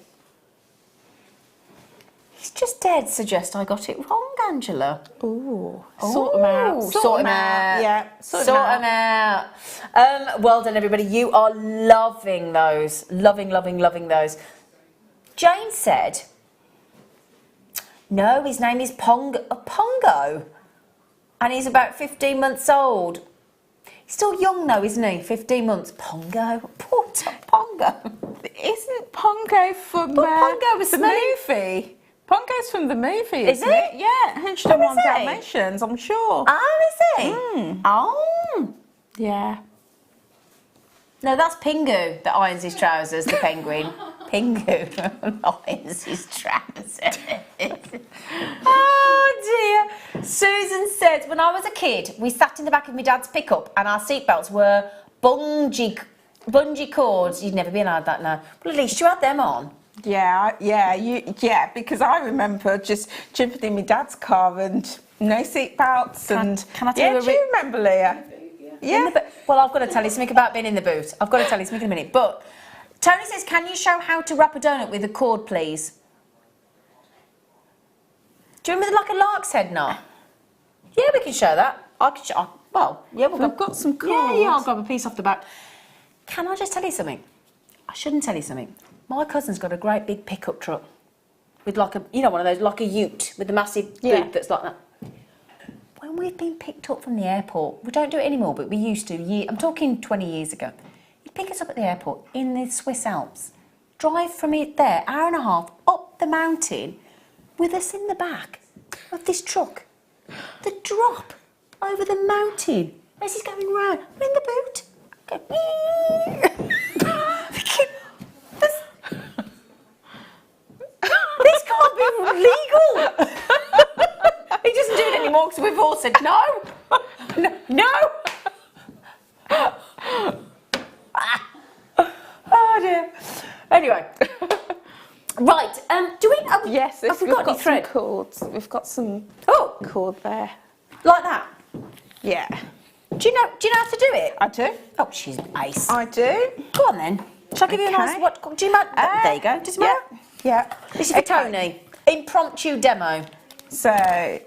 He's just dared suggest I got it wrong, Angela. Ooh, sort them out. Sort them out. Yeah, sort them out. Well done, everybody. You are loving those. Loving, loving, loving those. Jane said, no, his name is Pongo. And he's about 15 months old. He's still young though, isn't he? 15 months. Pongo. Poor Pongo. Isn't Pongo from Pongo was the movie? Pongo's from the movie, isn't it? Yeah, 101 Dalmatians, I'm sure. Oh, is he? Oh. Yeah. No, that's Pingu that irons his trousers, the penguin. Pingu irons his trousers. Oh dear. Susan said, when I was a kid, we sat in the back of my dad's pickup and our seatbelts were bungee cords. You'd never been allowed that now. Well, at least you had them on. Yeah, because I remember just jumping in my dad's car and no seatbelts and... Can I tell you do you remember, Leah? Yeah. Well, I've got to tell you something about being in the boot. I've got to tell you something in a minute. But Tony says, can you show how to wrap a donut with a cord, please? Do you remember like a lark's head knot? Yeah, we can show that. I can show... Well, yeah, we've got some cords. Yeah, I'll grab a piece off the back. Can I just tell you something? I shouldn't tell you something. My cousin's got a great big pickup truck with like a, you know, one of those, like a ute with the massive boot that's like that. When we've been picked up from the airport, we don't do it anymore, but we used to. I'm talking 20 years ago. He'd pick us up at the airport in the Swiss Alps, drive from there, hour and a half, up the mountain, with us in the back of this truck. The drop over the mountain as he's going round. We're in the boot. Go, this can't be legal. He doesn't do it anymore because we've all said no. No. Oh dear. Anyway. Right. Do we? Yes. Have we got any thread? Some cords. We've got some cord there. Like that. Yeah. Do you know how to do it? I do. Oh, she's ace. I do. Go on then. Shall I give you a nice what? Do you mind? There you go. Does it matter? Yeah. This is for Tony. Impromptu demo. So,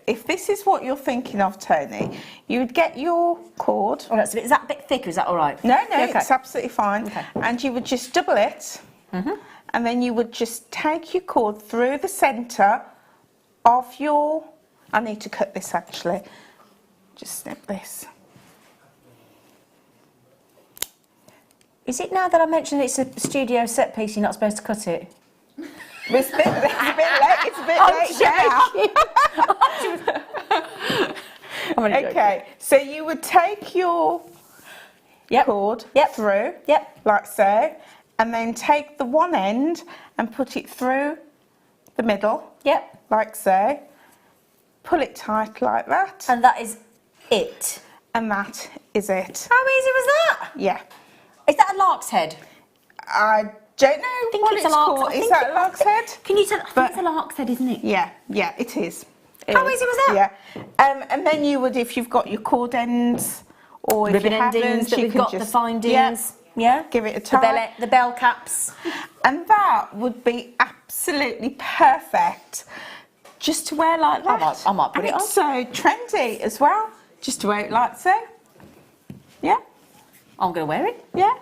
if this is what you're thinking of, Tony, you would get your cord. Oh, is that a bit thicker? Is that all right? No, it's absolutely fine. Okay. And you would just double it, and then you would just take your cord through the centre of your... I need to cut this actually. Just snip this. Is it now that I mentioned it's a studio set piece, you're not supposed to cut it? It's a bit late now. Okay, so you would take your cord through, like so, and then take the one end and put it through the middle, like so. Pull it tight like that. And that is it. And that is it. How easy was that? Yeah. Is that a lark's head? I don't know what it's called. Is that a lark's head? Can you tell? I think it's a lark's head, isn't it? Yeah, it is. How easy was that? Yeah. And then you would, if you've got your cord ends, or if ribbon you haven't, endings that we've got, the findings. Yeah. Give it a try. The bell caps. And that would be absolutely perfect just to wear like that. I might put it on. It's so trendy as well, just to wear it like so. Yeah. I'm going to wear it. Yeah.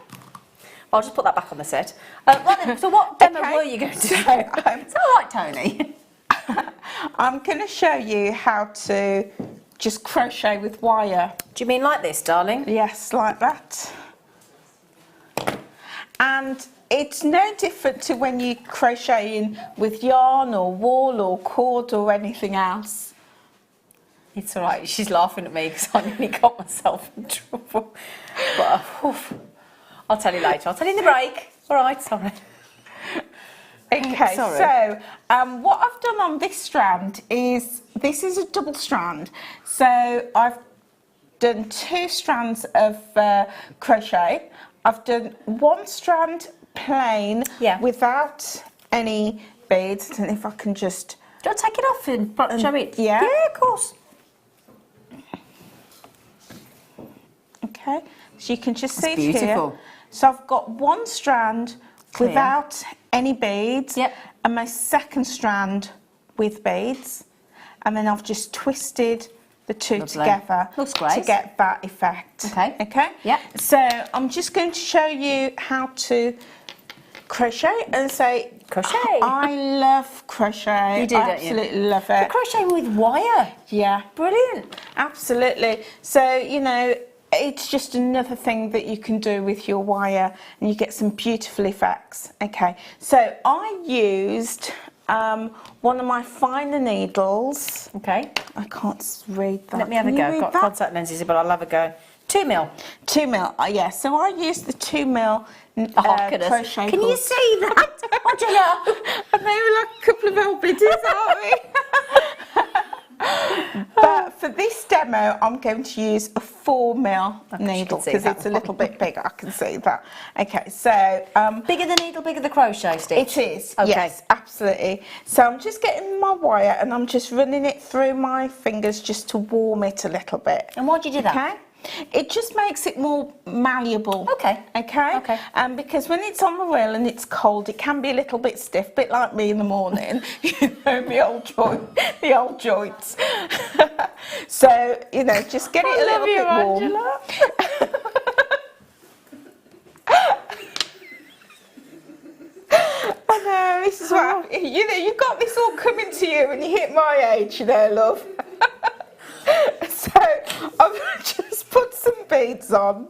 I'll just put that back on the set. Right then, so what demo were you going to do? Is that all right, Tony? I'm going to show you how to just crochet with wire. Do you mean like this, darling? Yes, like that. And it's no different to when you're crocheting with yarn or wool or cord or anything else. It's all right. She's laughing at me because I nearly got myself in trouble. But I'll tell you later. I'll tell you in the break. All right, sorry. Okay, sorry. So what I've done on this strand is, this is a double strand. So I've done 2 strands of crochet. I've done 1 strand plain, without any beads. I don't know if I can just... Do you want to take it off and show it? Yeah. Yeah, of course. Okay, so you can just see it beautiful. here. So I've got one strand without any beads, and my second strand with beads, and then I've just twisted the two together to get that effect. Okay. Okay? Yeah. So I'm just going to show you how to crochet and say... Crochet? I love crochet. You do, I don't you? absolutely love it. You're crocheting with wire? Yeah. Brilliant. Absolutely. So, you know, it's just another thing that you can do with your wire and you get some beautiful effects. Okay, so I used one of my finer needles. Okay. I can't read that. Let me have a go. I've got contact lenses, but I'll have a go. 2mm. 2mm, yeah. So I used the 2mm crochet Can you hook. see that? What do you know? And they were like a couple of LBDs, aren't we? But for this demo, I'm going to use a 4mm needle because it's a little bit bigger. I can see that. Okay, so bigger the needle, bigger the crochet stitch. It is. Okay. Yes, absolutely. So I'm just getting my wire and I'm just running it through my fingers just to warm it a little bit. And why do you do that? Okay. It just makes it more malleable. Okay. Okay. Okay. Because when it's on the wheel and it's cold, it can be a little bit stiff, bit like me in the morning. You know, the old joints. So you know, just get it a little bit warm. I know, this is what you know. You got this all coming to you when you hit my age, you know, love. So I'm going to just put some beads on.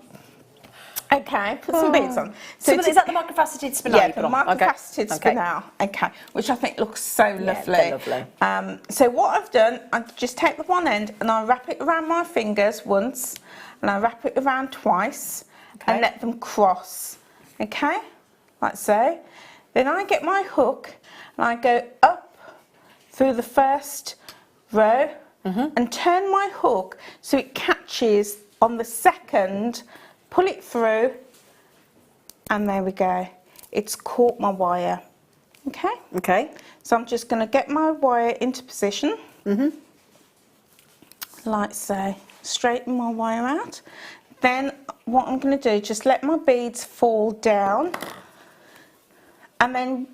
Okay, put some beads on. So is that the microfaceted spinel? Yeah, the microfaceted spinel. Okay, which I think looks so lovely. They're lovely. So what I've done, I just take the one end and I wrap it around my fingers once, and I wrap it around twice, and let them cross. Okay, like so. Then I get my hook and I go up through the first row. And turn my hook so it catches on the second, pull it through, and there we go. It's caught my wire. Okay? Okay. So I'm just going to get my wire into position. Like so. Straighten my wire out. Then what I'm going to do, just let my beads fall down. And then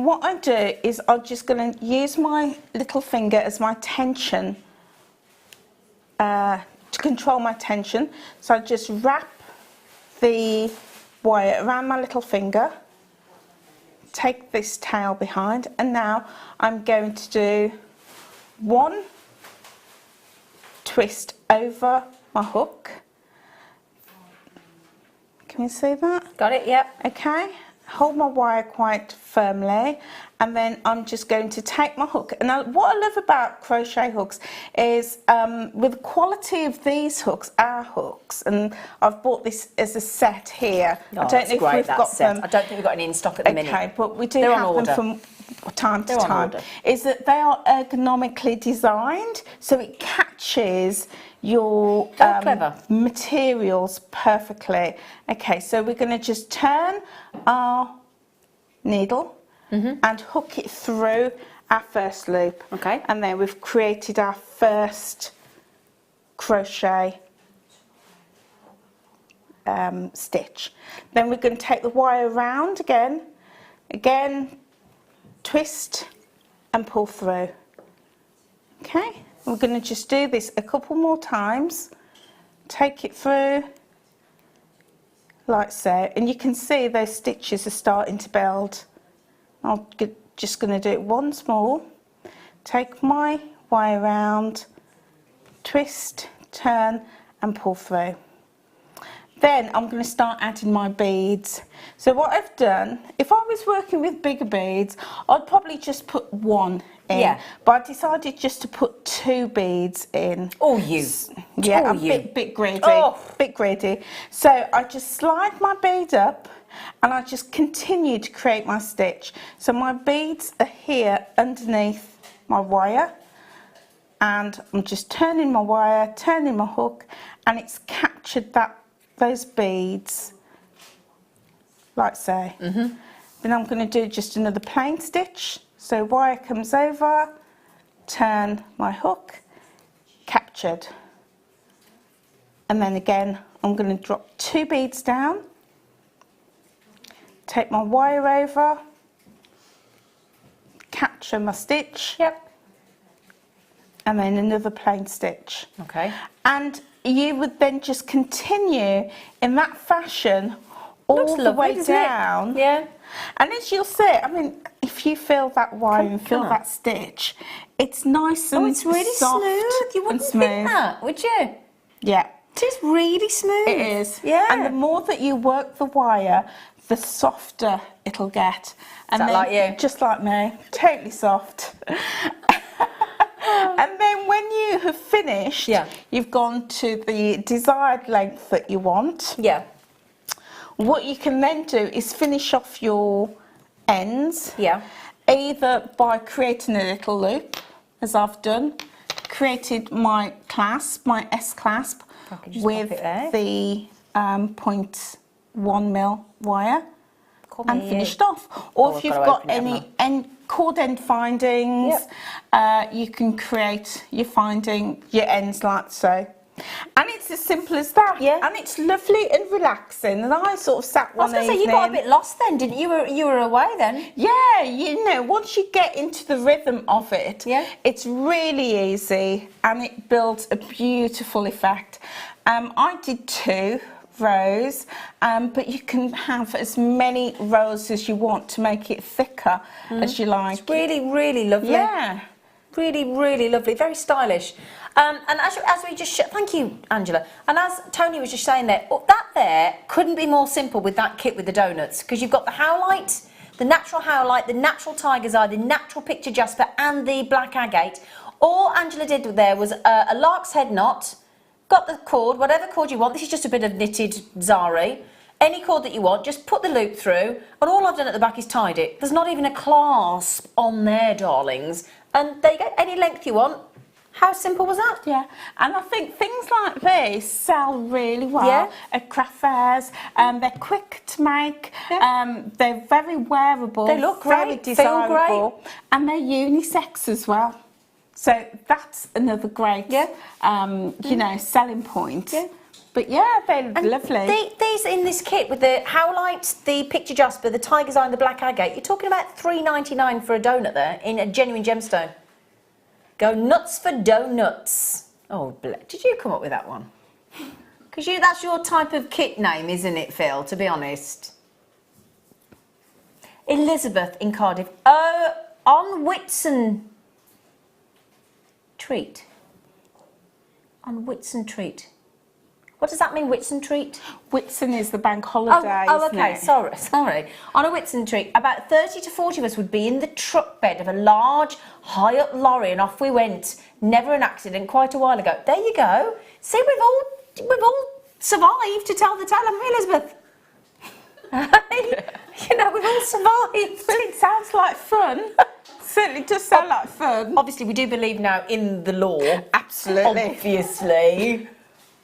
what I do is I'm just going to use my little finger as my tension, to control my tension. So I just wrap the wire around my little finger, take this tail behind, and now I'm going to do one twist over my hook. Can you see that? Got it, yep. Okay. Hold my wire quite firmly, and then I'm just going to take my hook. And what I love about crochet hooks is with the quality of these hooks, our hooks, and I've bought this as a set here. I don't know if we've got them. I don't think we've got any in stock at the minute. Okay, but we do have them from time to time. Is that they are ergonomically designed, so it catches your materials perfectly. Okay, so we're going to just turn our needle and hook it through our first loop. Okay. And then we've created our first crochet stitch. Then we're going to take the wire round again, twist and pull through. Okay. We're going to just do this a couple more times. Take it through like so, and you can see those stitches are starting to build. I'm just going to do it once more. Take my wire round, twist, turn and pull through. Then I'm going to start adding my beads. So what I've done, if I was working with bigger beads, I'd probably just put one in. Yeah. But I decided just to put 2 beads in. Oh, you. Yeah, I'm a bit greedy. Oh. Bit greedy. So I just slide my bead up and I just continue to create my stitch. So my beads are here underneath my wire. And I'm just turning my wire, turning my hook, and it's captured those beads like so. Then I'm going to do just another plain stitch. So wire comes over, turn my hook, captured. And then again, I'm going to drop 2 beads down, take my wire over, capture my stitch. Yep. And then another plain stitch. Okay. And you would then just continue in that fashion all the way down. Yeah. And as you'll see, I mean, if you feel that wire and feel that stitch, it's nice and it's really soft smooth. You wouldn't and smooth. think that, would you? Yeah. It is really smooth. It is. Yeah. And the more that you work the wire, the softer it'll get. And that then, like you? Just like me, totally soft. And then when you have finished, you've gone to the desired length that you want. Yeah. What you can then do is finish off your ends. Yeah. Either by creating a little loop, as I've done, created my clasp, my S clasp, with the 0.1 mil wire, and finished off. Or if you've got any cord end findings, you can create your ends like so. And it's as simple as that. Yeah. And it's lovely and relaxing. And I sort of sat one evening. I was going to say, you got a bit lost then, didn't you? You were away then. Yeah, you know, once you get into the rhythm of it, it's really easy and it builds a beautiful effect. I did 2 rows, but you can have as many rows as you want to make it thicker as you like. It's really, really lovely. Yeah. Really, really lovely. Very stylish. And as we just thank you, Angela. And as Tony was just saying there, that there couldn't be more simple with that kit with the donuts, because you've got the howlite, the natural howlite, the natural tiger's eye, the natural picture jasper, and the black agate. All Angela did there was a lark's head knot. Got the cord, whatever cord you want. This is just a bit of knitted zari. Any cord that you want, just put the loop through, and all I've done at the back is tied it. There's not even a clasp on there, darlings. And there you go, any length you want. How simple was that? Yeah, and I think things like this sell really well at craft fairs. They're quick to make, they're very wearable, they look very great, desirable, feel great. And they're unisex as well. So that's another great, you know, selling point. Yeah. But yeah, they're lovely. These in this kit with the howlite, the picture jasper, the tiger's eye, and the black agate, you're talking about $3.99 for a donut there in a genuine gemstone. Go nuts for donuts. Oh, did you come up with that one? Because that's your type of kit name, isn't it, Phil, to be honest? Elizabeth in Cardiff. On Whitsun Treat. On Whitsun Treat. What does that mean, Whitsun Treat? Whitsun is the bank holiday, okay, sorry. On a Whitsun Treat, about 30 to 40 of us would be in the truck bed of a large, high-up lorry, and off we went. Never an accident, quite a while ago. There you go. See, we've all survived to tell the tale, haven't we, Elizabeth? You know, we've all survived. Well, it sounds like fun. Certainly does sound like fun. Obviously, we do believe now in the law. Absolutely. Obviously.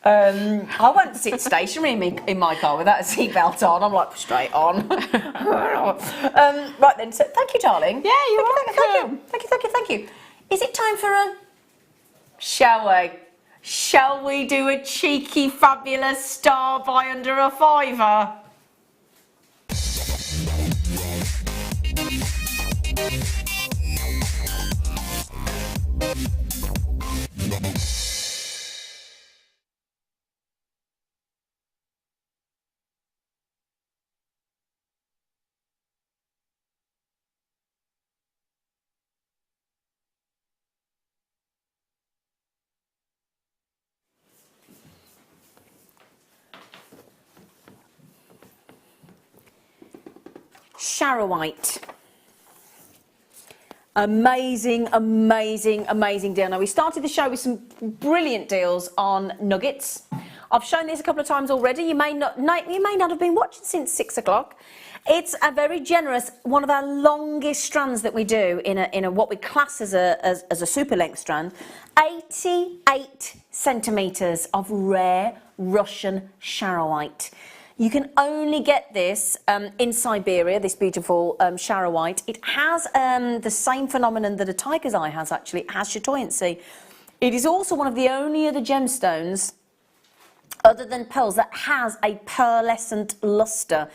I won't sit stationary in my car without a seatbelt on. I'm like, straight on. Right then, so thank you, darling. Yeah, you're welcome. Thank you. Is it time for a... Shall we do a cheeky, fabulous star by under a £5? Sharrowite. Amazing deal. Now, we started the show with some brilliant deals on nuggets. I've shown these a couple of times already. You may not have been watching since 6 o'clock. It's a very generous, one of our longest strands that we do in a what we class as a super length strand. 88 centimetres of rare Russian Sharrowite. You can only get this in Siberia, this beautiful Charoite. It has the same phenomenon that a tiger's eye has, actually. It has chatoyancy. It is also one of the only other gemstones, other than pearls, that has a pearlescent luster.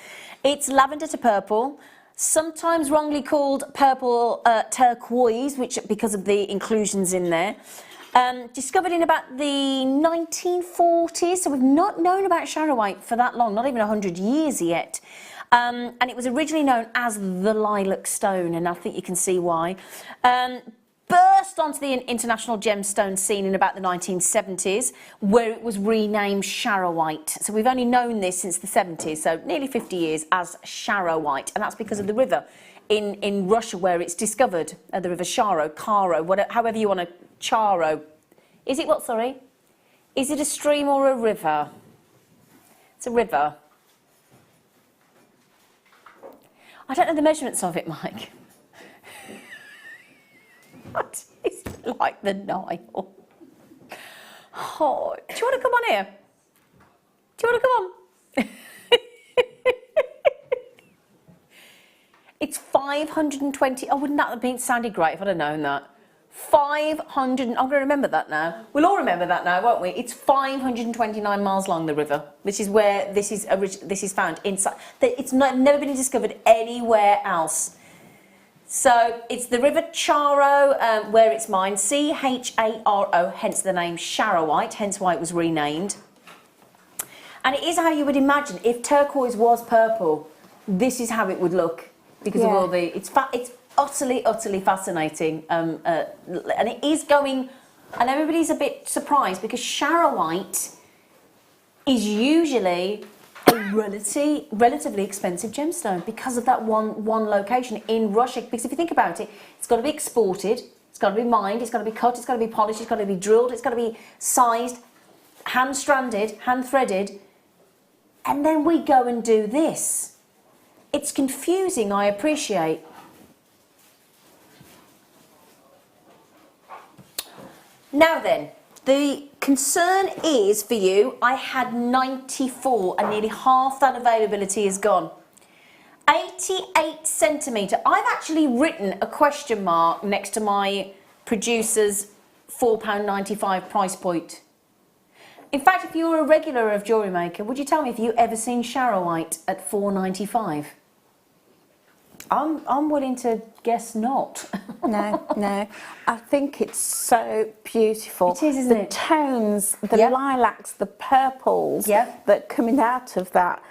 It's lavender to purple, sometimes wrongly called purple turquoise, which because of the inclusions in there. Discovered in about the 1940s, so we've not known about Charoite for that long, not even 100 years yet. And it was originally known as the lilac stone, and I think you can see why. Burst onto the international gemstone scene in about the 1970s, where it was renamed Charoite. So we've only known this since the 70s, so nearly 50 years, as Charoite, and that's because of the river in Russia where it's discovered, the river Karo, whatever, however you want to, Charo. Is it what, sorry? Is it a stream or a river? It's a river. I don't know the measurements of it, Mike. What is it like the Nile? Oh, do you want to come on here? Do you want to come on? It's 520. Oh, wouldn't that have been sounded great if I'd have known that? 500. I'm going to remember that now. We'll all remember that now, won't we? It's 529 miles long, the river. This is where this is found inside. It's never been discovered anywhere else. So it's the River Charo where it's mined, C-H-A-R-O, hence the name Charoite, hence why it was renamed. And it is how you would imagine if turquoise was purple. This is how it would look because of all the. It's utterly fascinating, and it is going. And everybody's a bit surprised because Charoite is usually a relatively expensive gemstone because of that one location in Russia. Because if you think about it, it's got to be exported, it's got to be mined, it's got to be cut, it's got to be polished, it's got to be drilled, it's got to be sized, hand stranded, hand threaded, and then we go and do this. It's confusing, I appreciate. Now then, the concern is for you, I had 94 and nearly half that availability is gone. 88 centimetre. I've actually written a question mark next to my producer's £4.95 price point. In fact, if you're a regular of Jewellery Maker, would you tell me if you ever seen Charoite at £4.95? I'm willing to guess not. No. I think it's so beautiful. It is, isn't it? The tones, the lilacs, the purples that coming out of that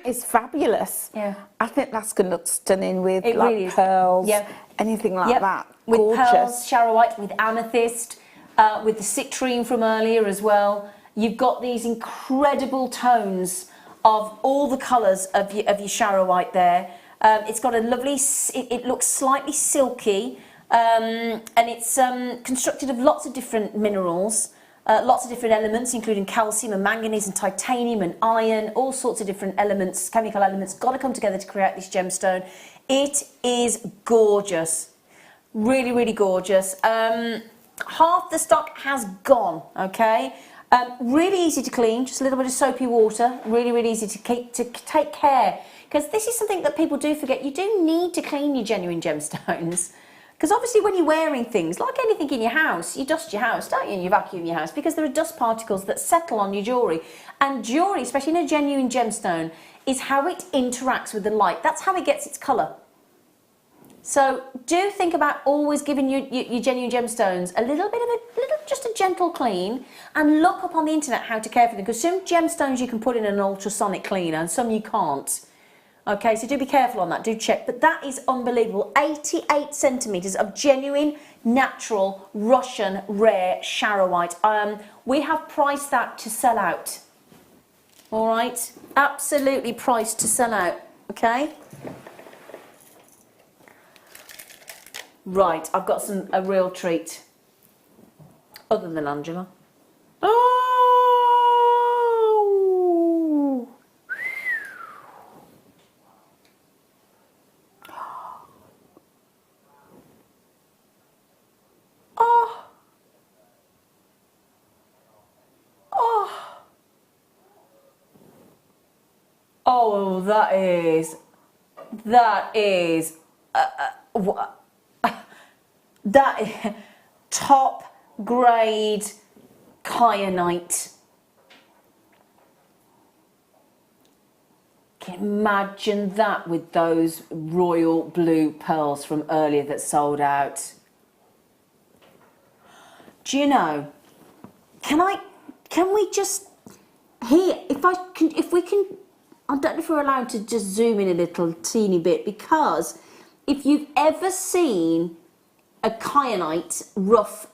is fabulous. Yeah. I think that's going to look stunning with it like really pearls, anything like that. With gorgeous. pearls, Charoite, with amethyst, with the citrine from earlier as well. You've got these incredible tones of all the colours of your Charoite there. It's got a lovely, it looks slightly silky, and it's constructed of lots of different minerals, lots of different elements, including calcium and manganese and titanium and iron, all sorts of different elements, chemical elements, got to come together to create this gemstone. It is gorgeous, really, really gorgeous. Half the stock has gone, okay? Really easy to clean, just a little bit of soapy water, really, really easy to take care. Because this is something that people do forget. You do need to clean your genuine gemstones. Because obviously when you're wearing things, like anything in your house, you dust your house, don't you? And you vacuum your house because there are dust particles that settle on your jewellery. And jewellery, especially in a genuine gemstone, is how it interacts with the light. That's how it gets its colour. So do think about always giving your genuine gemstones a little bit of just a gentle clean, and look up on the internet how to care for them. Because some gemstones you can put in an ultrasonic cleaner and some you can't. Okay, so do be careful on that, do check. But that is unbelievable. 88 centimetres of genuine, natural, Russian, rare Charoite. We have priced that to sell out. All right? Absolutely priced to sell out. Okay? Right, I've got a real treat. Other than Angela. Oh! Oh! Oh! Oh, that is top grade kyanite. Can you imagine that with those royal blue pearls from earlier that sold out? Do you know, can we just, here, if we can, I don't know if we're allowed to just zoom in a little teeny bit, because if you've ever seen a kyanite rough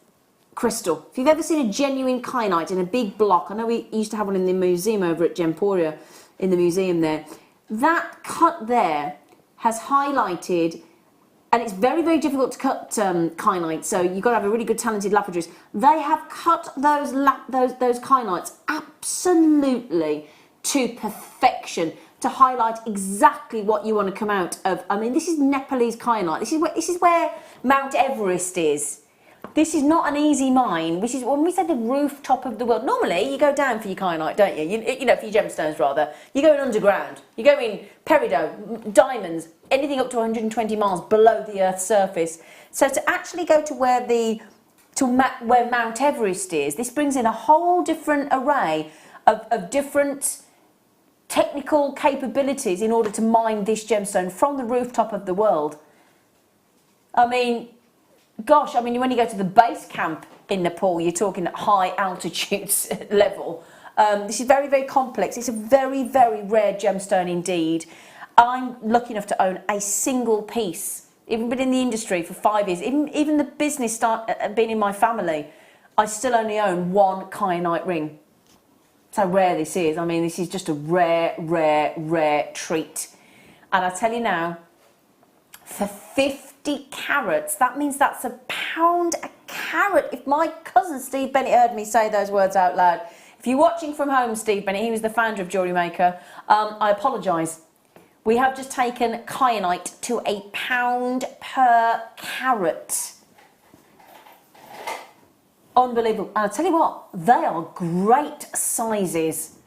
crystal, if you've ever seen a genuine kyanite in a big block, I know we used to have one in the museum over at Gemporia, in the museum there, that cut there has highlighted, and it's very, very difficult to cut kyanite, so you've got to have a really good talented lapidurist. They have cut those kyanites absolutely to perfection to highlight exactly what you want to come out of. I mean, this is Nepalese kyanite. This is where Mount Everest is. This is not an easy mine. Which is when we say the rooftop of the world. Normally, you go down for your kyanite, don't you? You know, for your gemstones rather. You go in underground. You go in peridot, diamonds, anything up to 120 miles below the Earth's surface. So to actually go to where where Mount Everest is, this brings in a whole different array of different technical capabilities in order to mine this gemstone from the rooftop of the world. I mean, gosh, I mean, when you go to the base camp in Nepal, you're talking at high altitudes level. This is very, very complex. It's a very, very rare gemstone indeed. I'm lucky enough to own a single piece. Even been in the industry for 5 years. Even the business being in my family, I still only own one kyanite ring. That's how rare this is. I mean, this is just a rare, rare, rare treat. And I tell you now, for 50 carats, that means that's £1 a carat. If my cousin Steve Bennett heard me say those words out loud. If you're watching from home, Steve Bennett, he was the founder of Jewellery Maker, I apologise. We have just taken kyanite to £1 per carat. Unbelievable. And I'll tell you what, they are great sizes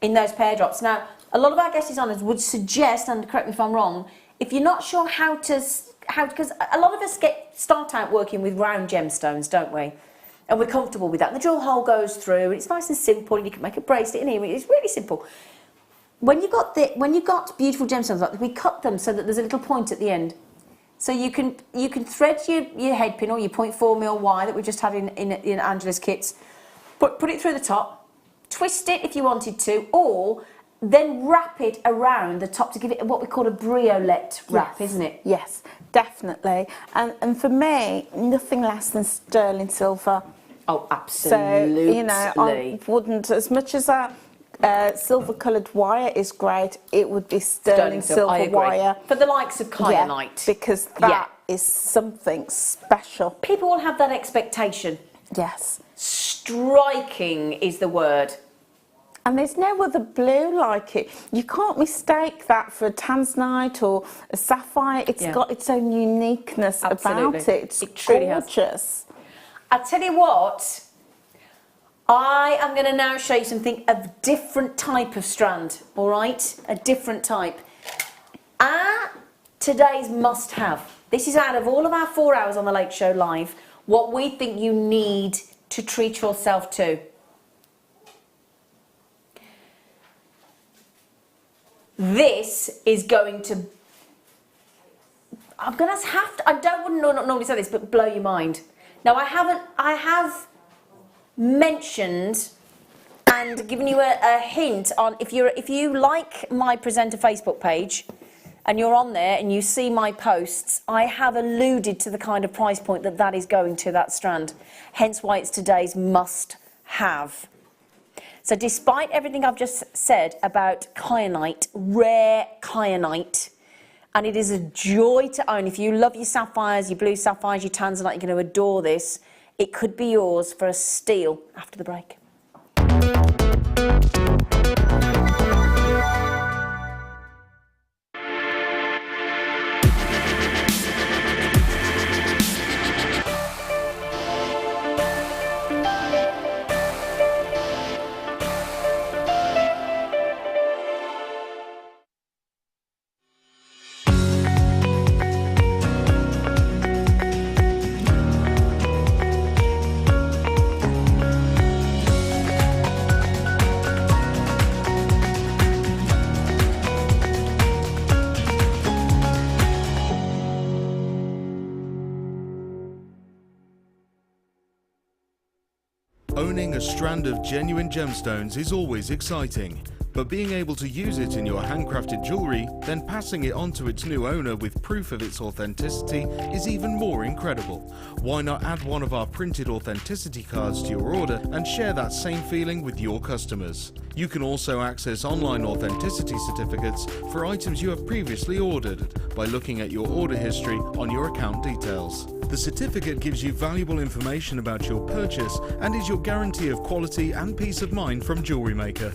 in those pear drops. Now, a lot of our guest designers would suggest, and correct me if I'm wrong, if you're not sure how, because a lot of us start out working with round gemstones, don't we? And we're comfortable with that. And the drill hole goes through, and it's nice and simple, and you can make a bracelet in here. It's really simple. When you've got beautiful gemstones like this, we cut them so that there's a little point at the end. So you can thread your head pin or your 0.4mm wire that we just had in Angela's kits, put it through the top, twist it if you wanted to, or then wrap it around the top to give it what we call a briolette wrap, yes, isn't it? Yes, definitely. And for me, nothing less than sterling silver. Oh, absolutely. So, you know, I wouldn't, as much as a silver coloured wire is great, it would be sterling silver wire. For the likes of kyanite. Yeah, because that is something special. People will have that expectation. Yes. Striking is the word. And there's no other blue like it. You can't mistake that for a tanzanite or a sapphire. It's got its own uniqueness about it. It's gorgeous. I tell you what, I am going to now show you something of different type of strand, all right? A different type. Today's must-have. This is out of all of our 4 hours on the Late Show Live, what we think you need to treat yourself to. This is going to, I'm going to have to, wouldn't normally say this, but blow your mind. Now I have mentioned and given you a hint on, if you like my presenter Facebook page and you're on there and you see my posts, I have alluded to the kind of price point that is going to, that strand, hence why it's today's must have. So despite everything I've just said about kyanite, rare kyanite, and it is a joy to own. If you love your sapphires, your blue sapphires, your tanzanite, you're going to adore this. It could be yours for a steal after the break. Designing a strand of genuine gemstones is always exciting, but being able to use it in your handcrafted jewellery, then passing it on to its new owner with proof of its authenticity is even more incredible. Why not add one of our printed authenticity cards to your order and share that same feeling with your customers? You can also access online authenticity certificates for items you have previously ordered by looking at your order history on your account details. The certificate gives you valuable information about your purchase and is your guarantee of quality and peace of mind from Jewellery Maker.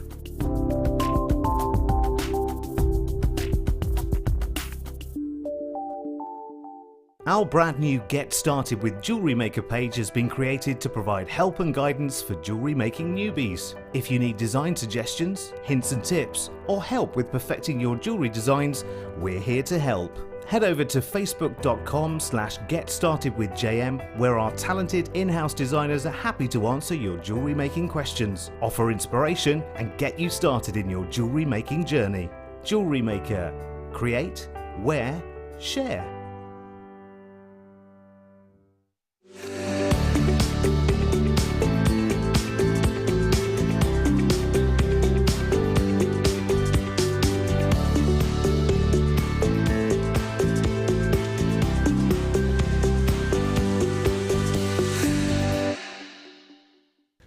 Our brand new Get Started with Jewellery Maker page has been created to provide help and guidance for jewellery making newbies. If you need design suggestions, hints and tips, or help with perfecting your jewellery designs, we're here to help. Head over to facebook.com/getstartedwithjm, where our talented in-house designers are happy to answer your jewellery making questions, offer inspiration, and get you started in your jewellery making journey. Jewellery Maker. Create, wear, share.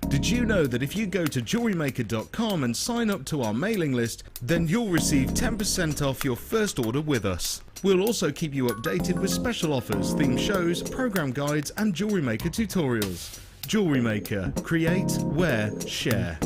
Did you know that if you go to JewelleryMaker.com and sign up to our mailing list, then you'll receive 10% off your first order with us. We'll also keep you updated with special offers, theme shows, program guides and Jewellery Maker tutorials. Jewellery Maker. Create, wear, share.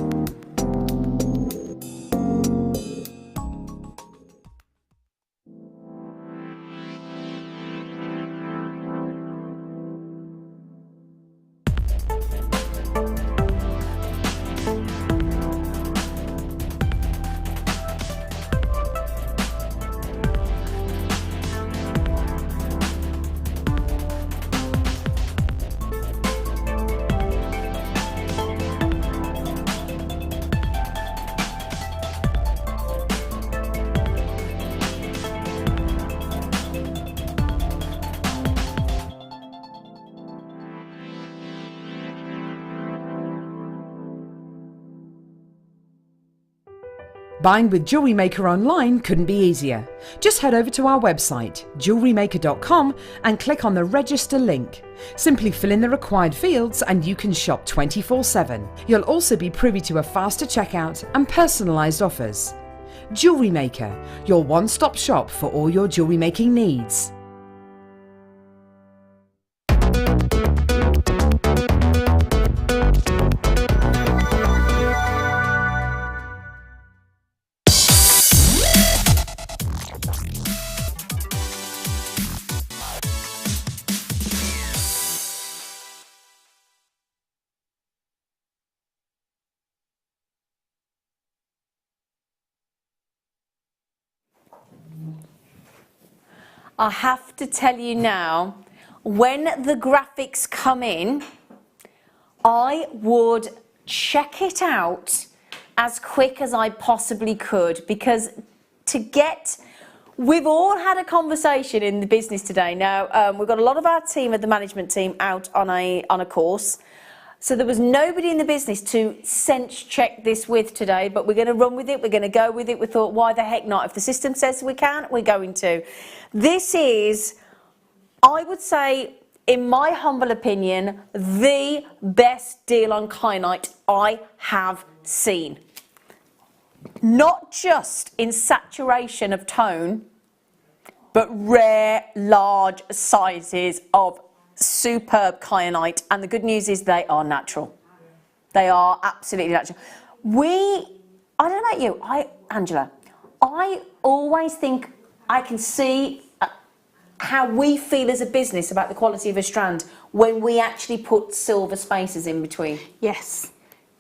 Buying with Jewellery Maker online couldn't be easier. Just head over to our website, JewelleryMaker.com, and click on the register link. Simply fill in the required fields and you can shop 24/7. You'll also be privy to a faster checkout and personalised offers. Jewellery Maker, your one-stop shop for all your jewellery making needs. I have to tell you now, when the graphics come in, I would check it out as quick as I possibly could, because we've all had a conversation in the business today. Now, we've got a lot of our team, the management team, out on a course. So there was nobody in the business to sense check this with today, but we're going to run with it, we're going to go with it. We thought, why the heck not? If the system says we can, we're going to. This is, I would say, in my humble opinion, the best deal on kyanite I have seen. Not just in saturation of tone, but rare, large sizes of superb kyanite, and the good news is they are natural. They are absolutely natural. I don't know about you, Angela, I always think I can see how we feel as a business about the quality of a strand when we actually put silver spaces in between. Yes.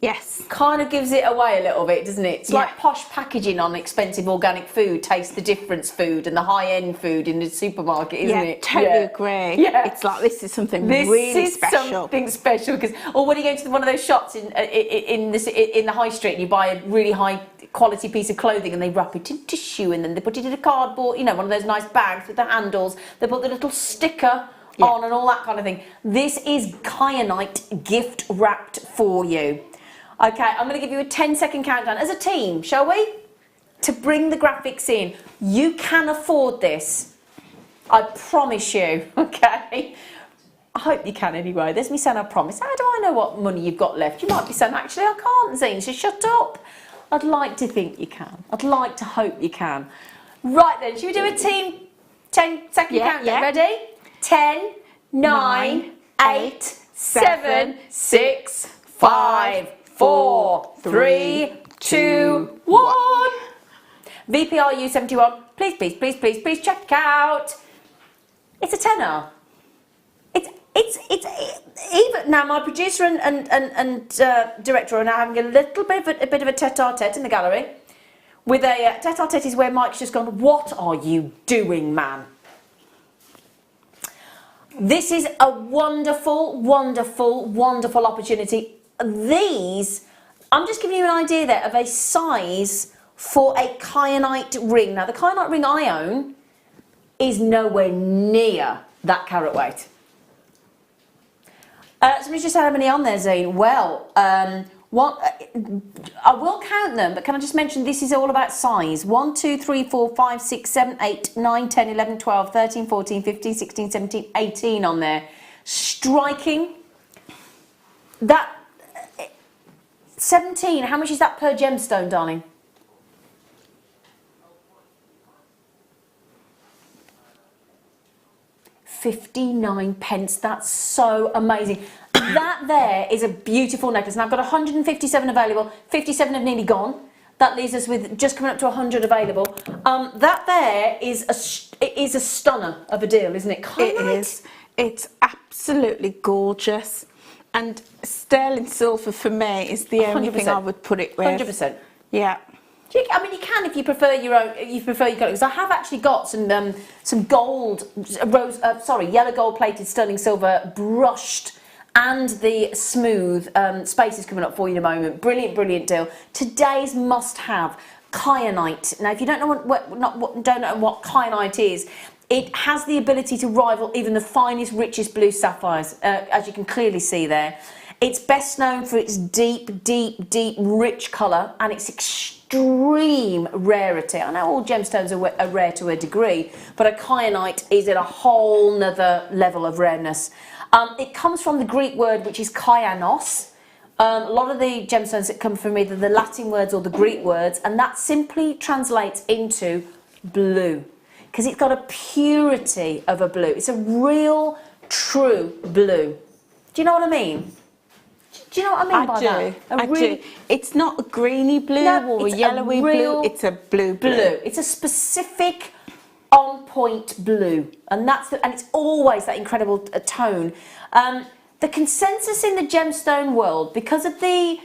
Yes. Kind of gives it away a little bit, doesn't it? It's like posh packaging on expensive organic food, taste the difference food and the high-end food in the supermarket, isn't it? Totally agree. Yeah. It's like, this is something really special. Something special, because, or when you go to one of those shops in the high street and you buy a really high quality piece of clothing and they wrap it in tissue and then they put it in a cardboard, you know, one of those nice bags with the handles, they put the little sticker on and all that kind of thing. This is kyanite gift wrapped for you. Okay, I'm going to give you a 10-second countdown as a team, shall we? To bring the graphics in. You can afford this. I promise you, okay? I hope you can anyway. There's me saying I promise. How do I know what money you've got left? You might be saying, actually, I can't, Zena, so shut up. I'd like to think you can. I'd like to hope you can. Right then, should we do a team 10-second countdown? Yeah. Ready? 10, 9, 8, 7, 6, 5, 4, 3, 2, 1. VPRU 71. Please, please, please, please, please check out. It's a tenner. It's even now. My producer and director are now having a little bit of a tete-a-tete in the gallery. With a tete-a-tete is where Mike's just gone, what are you doing, man? This is a wonderful, wonderful, wonderful opportunity. These, I'm just giving you an idea there of a size for a kyanite ring. Now, the kyanite ring I own is nowhere near that carat weight. Somebody's just had how many on there, Zane? Well, I will count them, but can I just mention this is all about size. 1, 2, 3, 4, 5, 6, 7, 8, 9, 10, 11, 12, 13, 14, 15, 16, 17, 18 on there. Striking. That 17, how much is that per gemstone, darling? £59. That's so amazing. That there is a beautiful necklace. Now I've got 157 available. 57 have nearly gone. That leaves us with just coming up to 100 available. That there is a stunner of a deal, isn't it? It is. It's absolutely gorgeous. And sterling silver for me is the only 100%. thing I would put it with. 100%. Yeah. I mean, you can if you prefer your own. You prefer your colour. Because I have actually got some gold, yellow gold plated sterling silver brushed, and the smooth spaces coming up for you in a moment. Brilliant, brilliant deal. Today's must-have, kyanite. Now, if you don't know what kyanite is, it has the ability to rival even the finest, richest blue sapphires, as you can clearly see there. It's best known for its deep, deep, deep, rich colour and its extreme rarity. I know all gemstones are rare to a degree, but a kyanite is at a whole nother level of rareness. It comes from the Greek word, which is kyanos. A lot of the gemstones that come from either the Latin words or the Greek words, and that simply translates into blue, because it's got a purity of a blue. It's a real, true blue. Do you know what I mean? Do you know what I mean by that? I do. It's not a greeny blue or a yellowy blue. It's a blue. It's a specific on-point blue, and it's always that incredible tone. The consensus in the gemstone world, because of the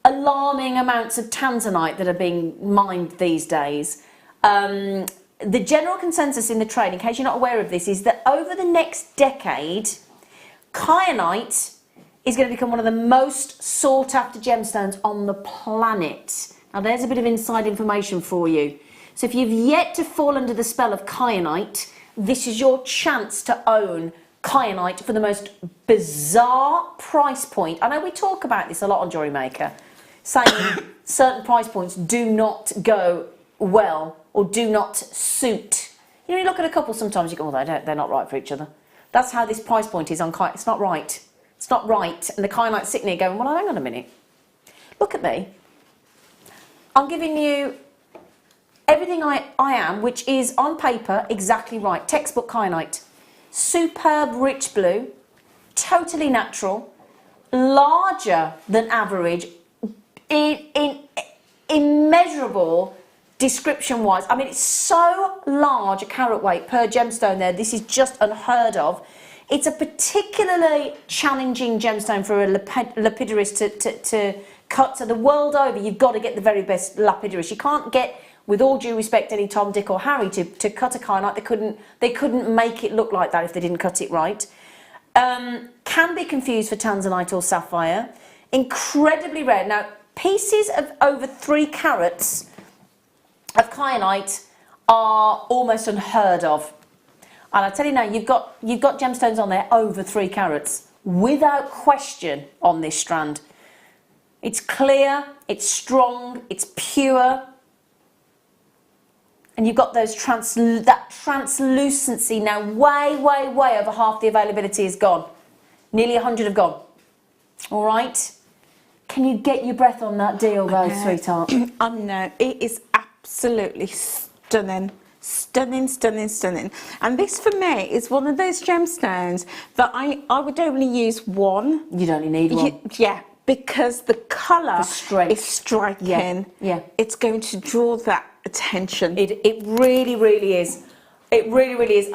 alarming amounts of tanzanite that are being mined these days, the general consensus in the trade, in case you're not aware of this, is that over the next decade, kyanite is going to become one of the most sought after gemstones on the planet. Now there's a bit of inside information for you. So if you've yet to fall under the spell of kyanite, this is your chance to own kyanite for the most bizarre price point. I know we talk about this a lot on Jewellery Maker, saying certain price points do not go well or do not suit. You know, you look at a couple sometimes you go, oh, they're not right for each other. That's how this price point is on kyanite. It's not right. It's not right. And the kyanite's sitting there going, well, hang on a minute. Look at me. I'm giving you everything I am, which is on paper exactly right. Textbook kyanite. Superb rich blue. Totally natural. Larger than average. Immeasurable description-wise. I mean, it's so large a carat weight per gemstone there. This is just unheard of. It's a particularly challenging gemstone for a lapidurist to cut. So the world over, you've got to get the very best lapidurist. You can't get, with all due respect, any Tom, Dick or Harry to cut a kyanite. They couldn't make it look like that if they didn't cut it right. Can be confused for tanzanite or sapphire. Incredibly rare. Now, pieces of over 3 carats of kyanite are almost unheard of. And I tell you now, you've got gemstones on there over 3 carats, without question, on this strand. It's clear, it's strong, it's pure. And you've got those that translucency now. Way over half the availability is gone. Nearly 100 have gone. All right. Can you get your breath on that deal, though, sweetheart? I know. It is absolutely stunning. Stunning. And this, for me, is one of those gemstones that I would only use one. You'd only need one. Yeah, because the colour is striking. Yeah. It's going to draw that attention. It really is. It really is.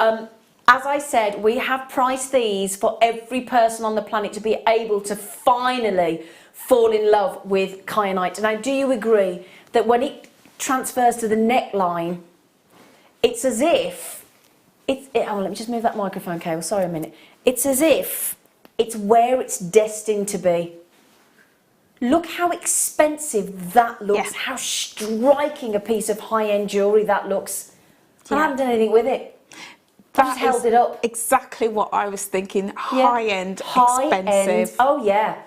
As I said, we have priced these for every person on the planet to be able to finally fall in love with kyanite. Now, do you agree that when it transfers to the neckline, it's as if let me just move that microphone cable. Sorry a minute. It's as if it's where it's destined to be. Look how expensive that looks. Yeah. How striking a piece of high-end jewellery that looks. Yeah. I haven't done anything with it. I just held it up. Exactly what I was thinking. High-end, expensive. Oh, yeah.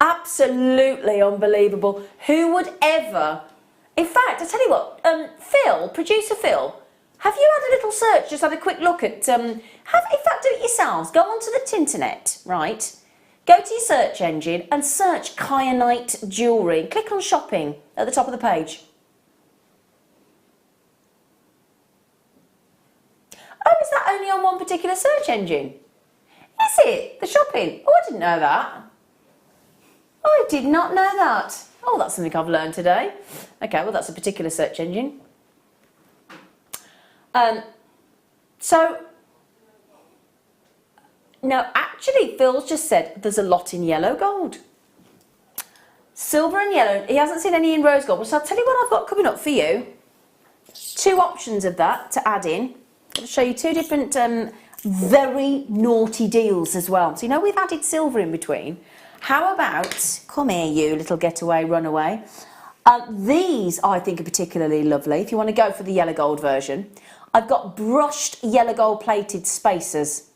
Absolutely unbelievable. Who would ever... In fact, I tell you what, producer Phil, have you had a little search, just had a quick look at... in fact, do it yourselves. Go onto the Tinternet, right? Go to your search engine and search kyanite jewellery. Click on shopping at the top of the page. Oh, is that only on one particular search engine? Is it? The shopping? Oh, I didn't know that. I did not know that. Oh, that's something I've learned today. Okay, well, that's a particular search engine. No, actually, Phil's just said there's a lot in yellow gold. Silver and yellow. He hasn't seen any in rose gold. So I'll tell you what I've got coming up for you. 2 options of that to add in. I'll show you 2 different very naughty deals as well. So, you know, we've added silver in between. How about, come here, you little getaway, runaway. These I think are particularly lovely. If you want to go for the yellow gold version, I've got brushed yellow gold plated spacers.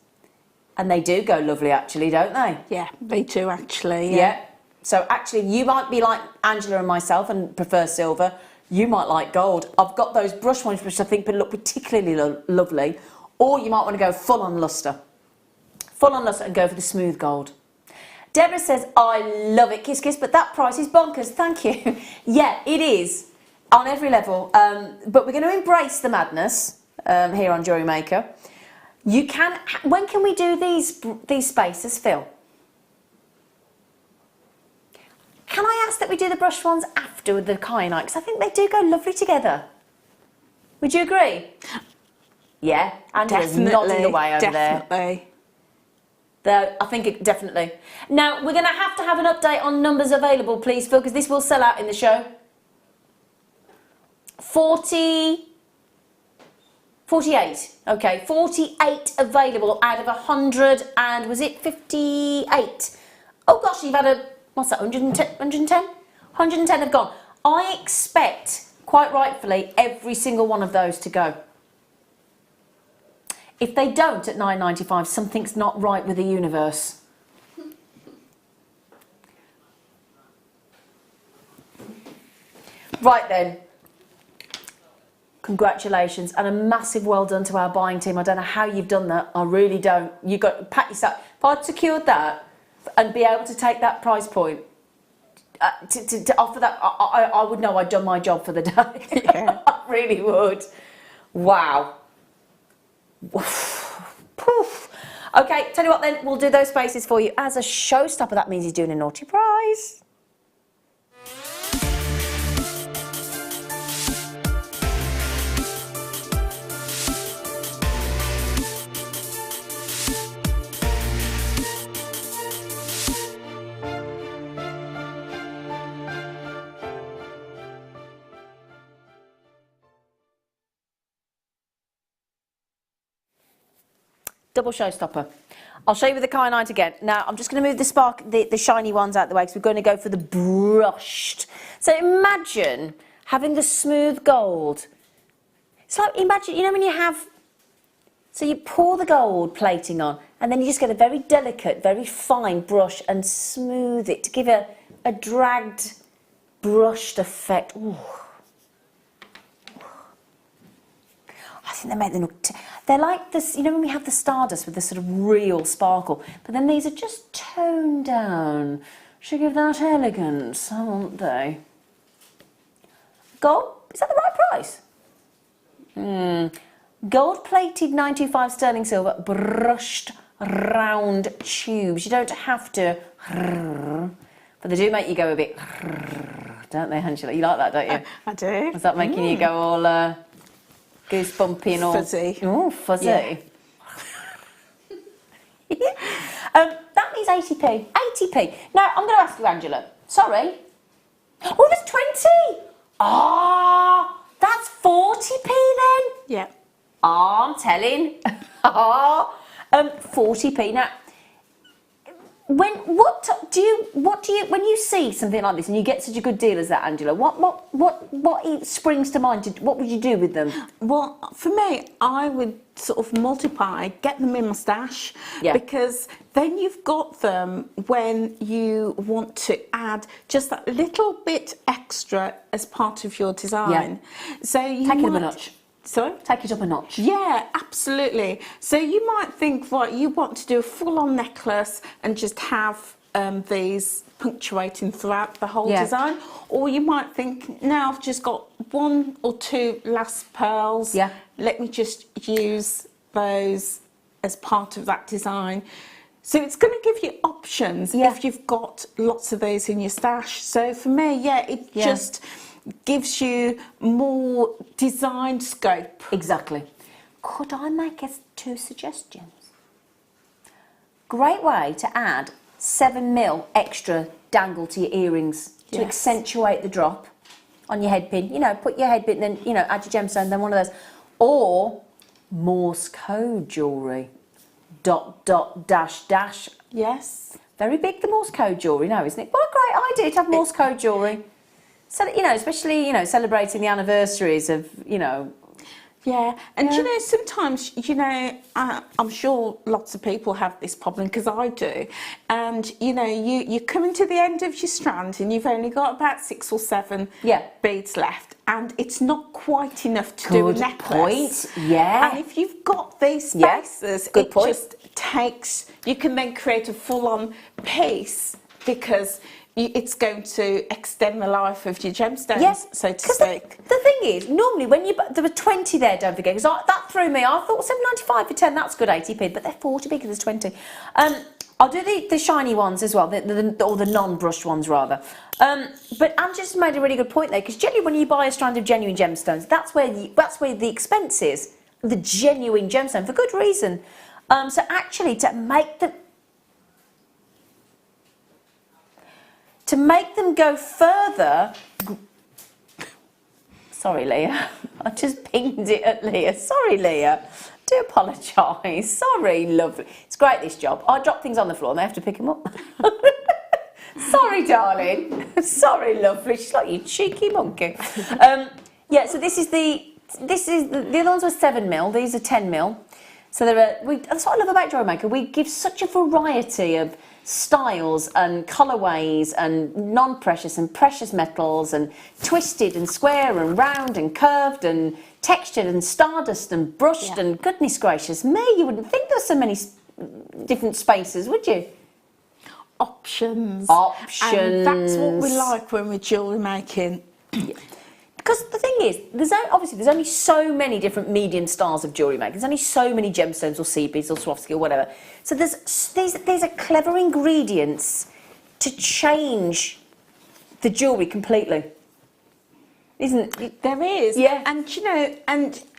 And they do go lovely, actually, don't they? Yeah, they do, actually. Yeah. So, actually, you might be like Angela and myself and prefer silver. You might like gold. I've got those brush ones, which I think would look particularly lovely. Or you might want to go full on lustre. Full on lustre and go for the smooth gold. Deborah says, I love it, kiss, kiss, but that price is bonkers. Thank you. Yeah, it is on every level. But we're going to embrace the madness here on Jewellery Maker. You can. When can we do these spaces, Phil? Can I ask that we do the brush ones after the kyanite? Because I think they do go lovely together. Would you agree? Yeah, Angela's nodding away over there. Definitely. I think it definitely. Now, we're going to have an update on numbers available, please, Phil, because this will sell out in the show. 48. Okay, 48 available out of 100, and was it 58? Oh gosh, you've had what's that, 110? 110 have gone. I expect, quite rightfully, every single one of those to go. If they don't at $9.95, something's not right with the universe. Right then. Congratulations and a massive well done to our buying team. I don't know how you've done that. I really don't. You got to pat yourself. If I'd secured that and be able to take that price point to offer that, I would know I'd done my job for the day. Yeah. I really would. Wow. Poof. Okay, tell you what then, we'll do those spaces for you as a showstopper. That means he's doing a naughty prize. Double showstopper. I'll show you with the kyanite again. Now, I'm just going to move the shiny ones out of the way because we're going to go for the brushed. So imagine having the smooth gold. It's like, imagine, you know when you have So you pour the gold plating on, and then you just get a very delicate, very fine brush and smooth it to give a dragged, brushed effect. Ooh. I think they make them look... They're like this, you know when we have the Stardust with the sort of real sparkle, but then these are just toned down. Should give that elegance, aren't they? Gold, is that the right price? Gold-plated 925 sterling silver, brushed round tubes. You don't have to, but they do make you go a bit, don't they, Angela? You like that, don't you? I do. Is that making you go all goosebumpy and all fuzzy? Oh, fuzzy. Yeah. That means 80p. 80p. Now, I'm going to ask you, Angela. Sorry. Oh, there's 20. Ah, that's 40p then. Yeah. I'm telling. 40p. Now, what do you when you see something like this and you get such a good deal as that, Angela? What springs to mind? What would you do with them? Well, for me, I would sort of multiply, get them in my stash, because then you've got them when you want to add just that little bit extra as part of your design. Yeah. So you Take it might... up a notch. Sorry? Take it up a notch. Yeah, absolutely. So you might think, right, you want to do a full-on necklace and just have these punctuating throughout the whole design, or you might think, now I've just got 1 or 2 last pearls. Yeah. Let me just use those as part of that design. So it's going to give you options if you've got lots of those in your stash. So for me, it just gives you more design scope. Exactly. Could I make 2 suggestions? Great way to add 7mm extra dangle to your earrings to accentuate the drop on your head pin. You know, put your head pin, then, you know, add your gemstone, then one of those. Or Morse code jewellery. ... dash. Yes. Very big, the Morse code jewellery now, isn't it? What a great idea to have Morse code jewellery. So, you know, especially, you know, celebrating the anniversaries of, you know... Yeah, and you know, sometimes, you know, I'm sure lots of people have this problem, because I do, and, you know, you're coming to the end of your strand and you've only got about 6 or 7 beads left, and it's not quite enough to do a necklace. Good point, yeah. And if you've got these spaces, just takes, you can then create a full-on piece, because it's going to extend the life of your gemstones, so to speak. The thing is, normally when there were 20 there, don't forget, because that threw me. I thought £7.95 for 10, that's good 80p, but they're 40p because there's 20. I'll do the shiny ones as well, or the non-brushed ones rather. But Anne just made a really good point there, because generally when you buy a strand of genuine gemstones, that's where the expense is, the genuine gemstone, for good reason. So actually, to make them go further... Sorry, Leah. I just pinged it at Leah. Sorry, Leah. Do apologise. Sorry, lovely. It's great, this job. I drop things on the floor and they have to pick them up. Sorry, darling. Sorry, lovely. She's like, you cheeky monkey. So the other ones were 7mm. These are 10mm. So that's what I love about Jewellery Maker. We give such a variety of styles and colourways and non-precious and precious metals and twisted and square and round and curved and textured and stardust and brushed and goodness gracious me, you wouldn't think there's so many different spaces, would you? Options. And that's what we like when we're jewellery making. Because the thing is, there's only so many different medium styles of jewellery making. There's only so many gemstones or seed beads or Swarovski or whatever. So these are clever ingredients to change the jewellery completely, isn't it? There is. Yeah. And, you know,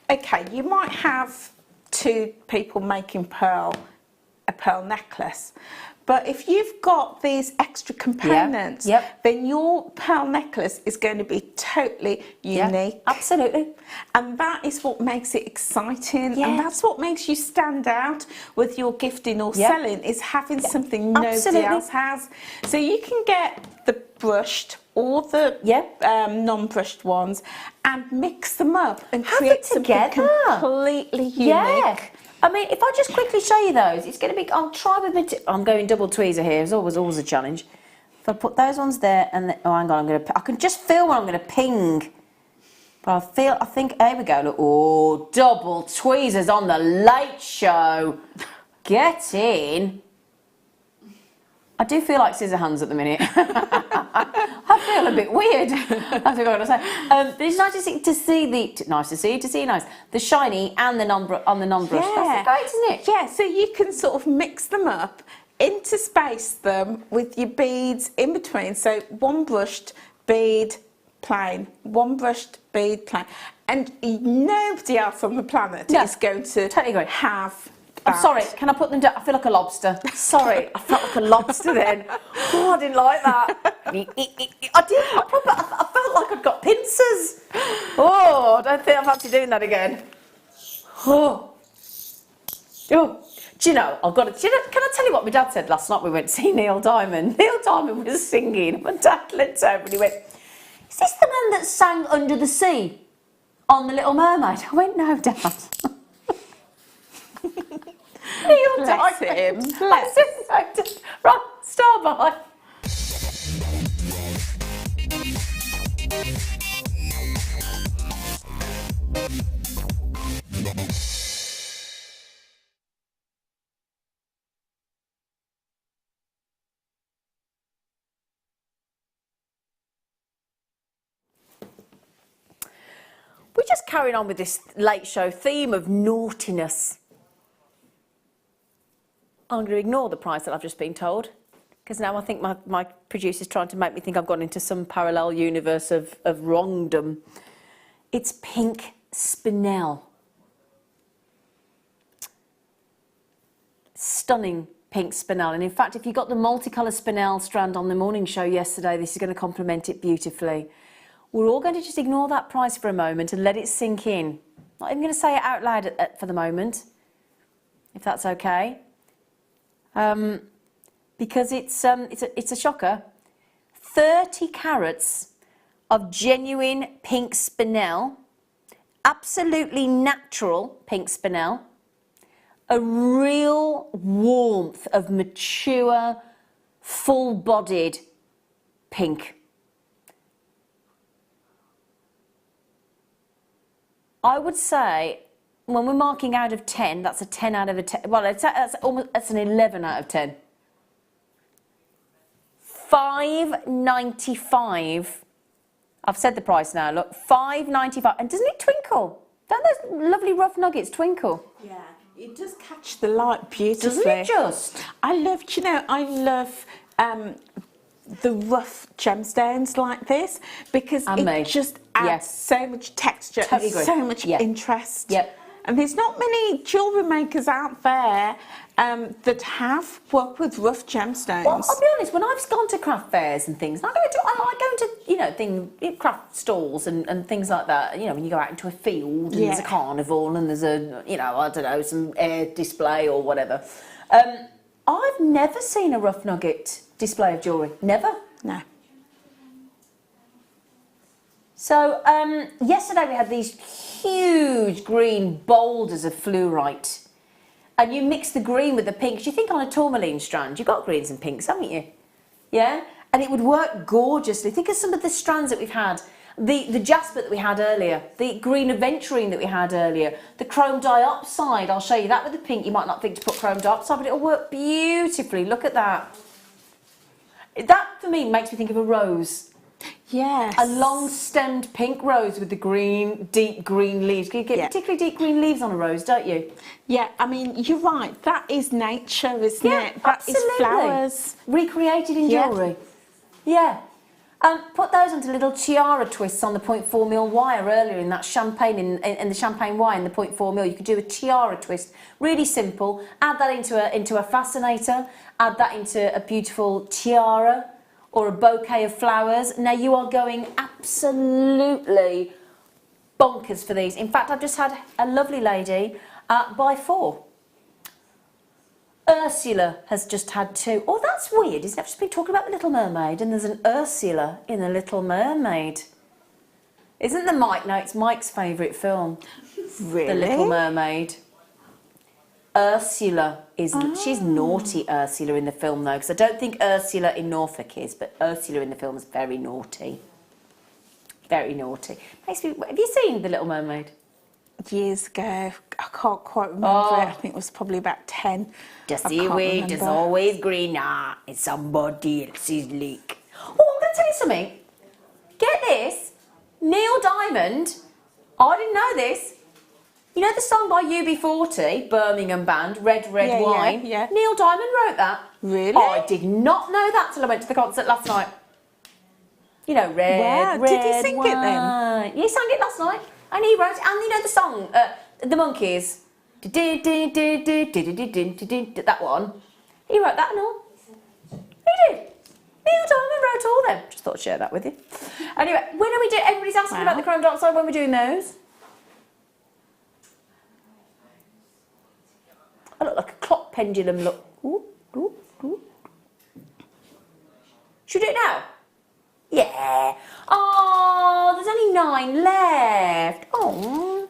okay, you might have 2 people making a pearl necklace. But if you've got these extra components, then your pearl necklace is going to be totally unique. Absolutely. And that is what makes it exciting. And that's what makes you stand out with your gifting or selling, is having something nobody else has. So you can get the brushed or the non-brushed ones and mix them up and create something completely unique. I mean, if I just quickly show you those, it's going to be, I'll try with it. I'm going double tweezer here, it's always a challenge. If I put those ones there and then, oh hang on, I can just feel when I'm going to ping. But I think, here we go, look, oh, double tweezers on the Late Show. Get in. I do feel like scissor hands at the minute. I feel a bit weird. That's what I'm going to say. But it's nice to see the shiny and the non-brush. Yeah. That's great, isn't it? Yeah, so you can sort of mix them up, interspace them with your beads in between. So one brushed bead, plain. One brushed bead, plain. And nobody else on the planet is going to have. I'm sorry, can I put them down? I feel like a lobster. Sorry, I felt like a lobster then. Oh, I didn't like that. I felt like I'd got pincers. Oh, I don't think I'm actually doing that again. Oh. Do you know, can I tell you what my dad said last night? We went to see Neil Diamond. Neil Diamond was singing. My dad looked over and he went, is this the man that sang Under the Sea on The Little Mermaid? I went, no, Dad. Neil Bless him. Bless him. Right, star by. We're just carrying on with this Late Show theme of naughtiness. I'm going to ignore the price that I've just been told, because now I think my producer's trying to make me think I've gone into some parallel universe of wrongdom. It's pink spinel. Stunning pink spinel. And in fact, if you got the multicolour spinel strand on the morning show yesterday, this is going to complement it beautifully. We're all going to just ignore that price for a moment and let it sink in. Not even going to say it out loud for the moment, if that's okay. Because it's a shocker. 30 carats of genuine pink spinel, absolutely natural pink spinel, a real warmth of mature, full-bodied pink. I would say, when we're marking out of 10, that's a 10 out of a 10. Well, that's an 11 out of 10. $5.95. I've said the price now. Look, $5.95. And doesn't it twinkle? Don't those lovely rough nuggets twinkle? Yeah, it does catch the light beautifully. Doesn't it just? I love the rough gemstones like this, because it just adds so much texture and so much interest. Yep. And there's not many jewellery makers out there that have worked with rough gemstones. Well, I'll be honest, when I've gone to craft fairs and things, I like going to, craft stalls and things like that. You know, when you go out into a field and there's a carnival and there's some air display or whatever. I've never seen a rough nugget display of jewellery. Never. No. So yesterday we had these huge green boulders of fluorite, and you mix the green with the pinks. You think on a tourmaline strand, you've got greens and pinks, haven't you? Yeah? And it would work gorgeously. Think of some of the strands that we've had. The jasper that we had earlier, the green aventurine that we had earlier, the chrome diopside, I'll show you that with the pink. You might not think to put chrome diopside, but it'll work beautifully. Look at that. That, for me, makes me think of a rose. Yes. A long-stemmed pink rose with the green, deep green leaves. You get particularly deep green leaves on a rose, don't you? Yeah, I mean, you're right. That is nature, isn't it? That is flowers. Recreated in jewellery. Yeah. Put those onto little tiara twists on the 0.4mm wire earlier in that champagne, in the champagne wire in the 0.4mm. You could do a tiara twist, really simple. Add that into a fascinator, add that into a beautiful tiara or a bouquet of flowers. Now you are going absolutely bonkers for these. In fact, I've just had a lovely lady buy 4. Ursula has just had 2. Oh, that's weird, isn't it? I've just been talking about The Little Mermaid and there's an Ursula in The Little Mermaid. Isn't the Mike? No, it's Mike's favourite film. Really? The Little Mermaid. Ursula is, she's naughty Ursula in the film though, because I don't think Ursula in Norfolk is, but Ursula in the film is very naughty. Very naughty. Makes me, have you seen The Little Mermaid? Years ago, I can't quite remember it. I think it was probably about 10. The seaweed is always greener in somebody else's lake. Oh, I'm going to tell you something. Get this. Neil Diamond, I didn't know this. You know the song by UB40, Birmingham band, Red Red Wine? Yeah. Neil Diamond wrote that. Really? I did not know that till I went to the concert last night. You know, Red Red Did he sing it then? Wine. Yeah, he sang it last night. And he wrote it. And you know the song, The Monkeys? That one. He wrote that and all. He did. Neil Diamond wrote all them. Just thought I'd share that with you. Anyway, when are we doing? Everybody's asking about the chrome dioxide. When we're doing those? I look like a clock pendulum. Look. Ooh, ooh, ooh. Should we do it now? Yeah. Oh, there's only 9 left. Oh.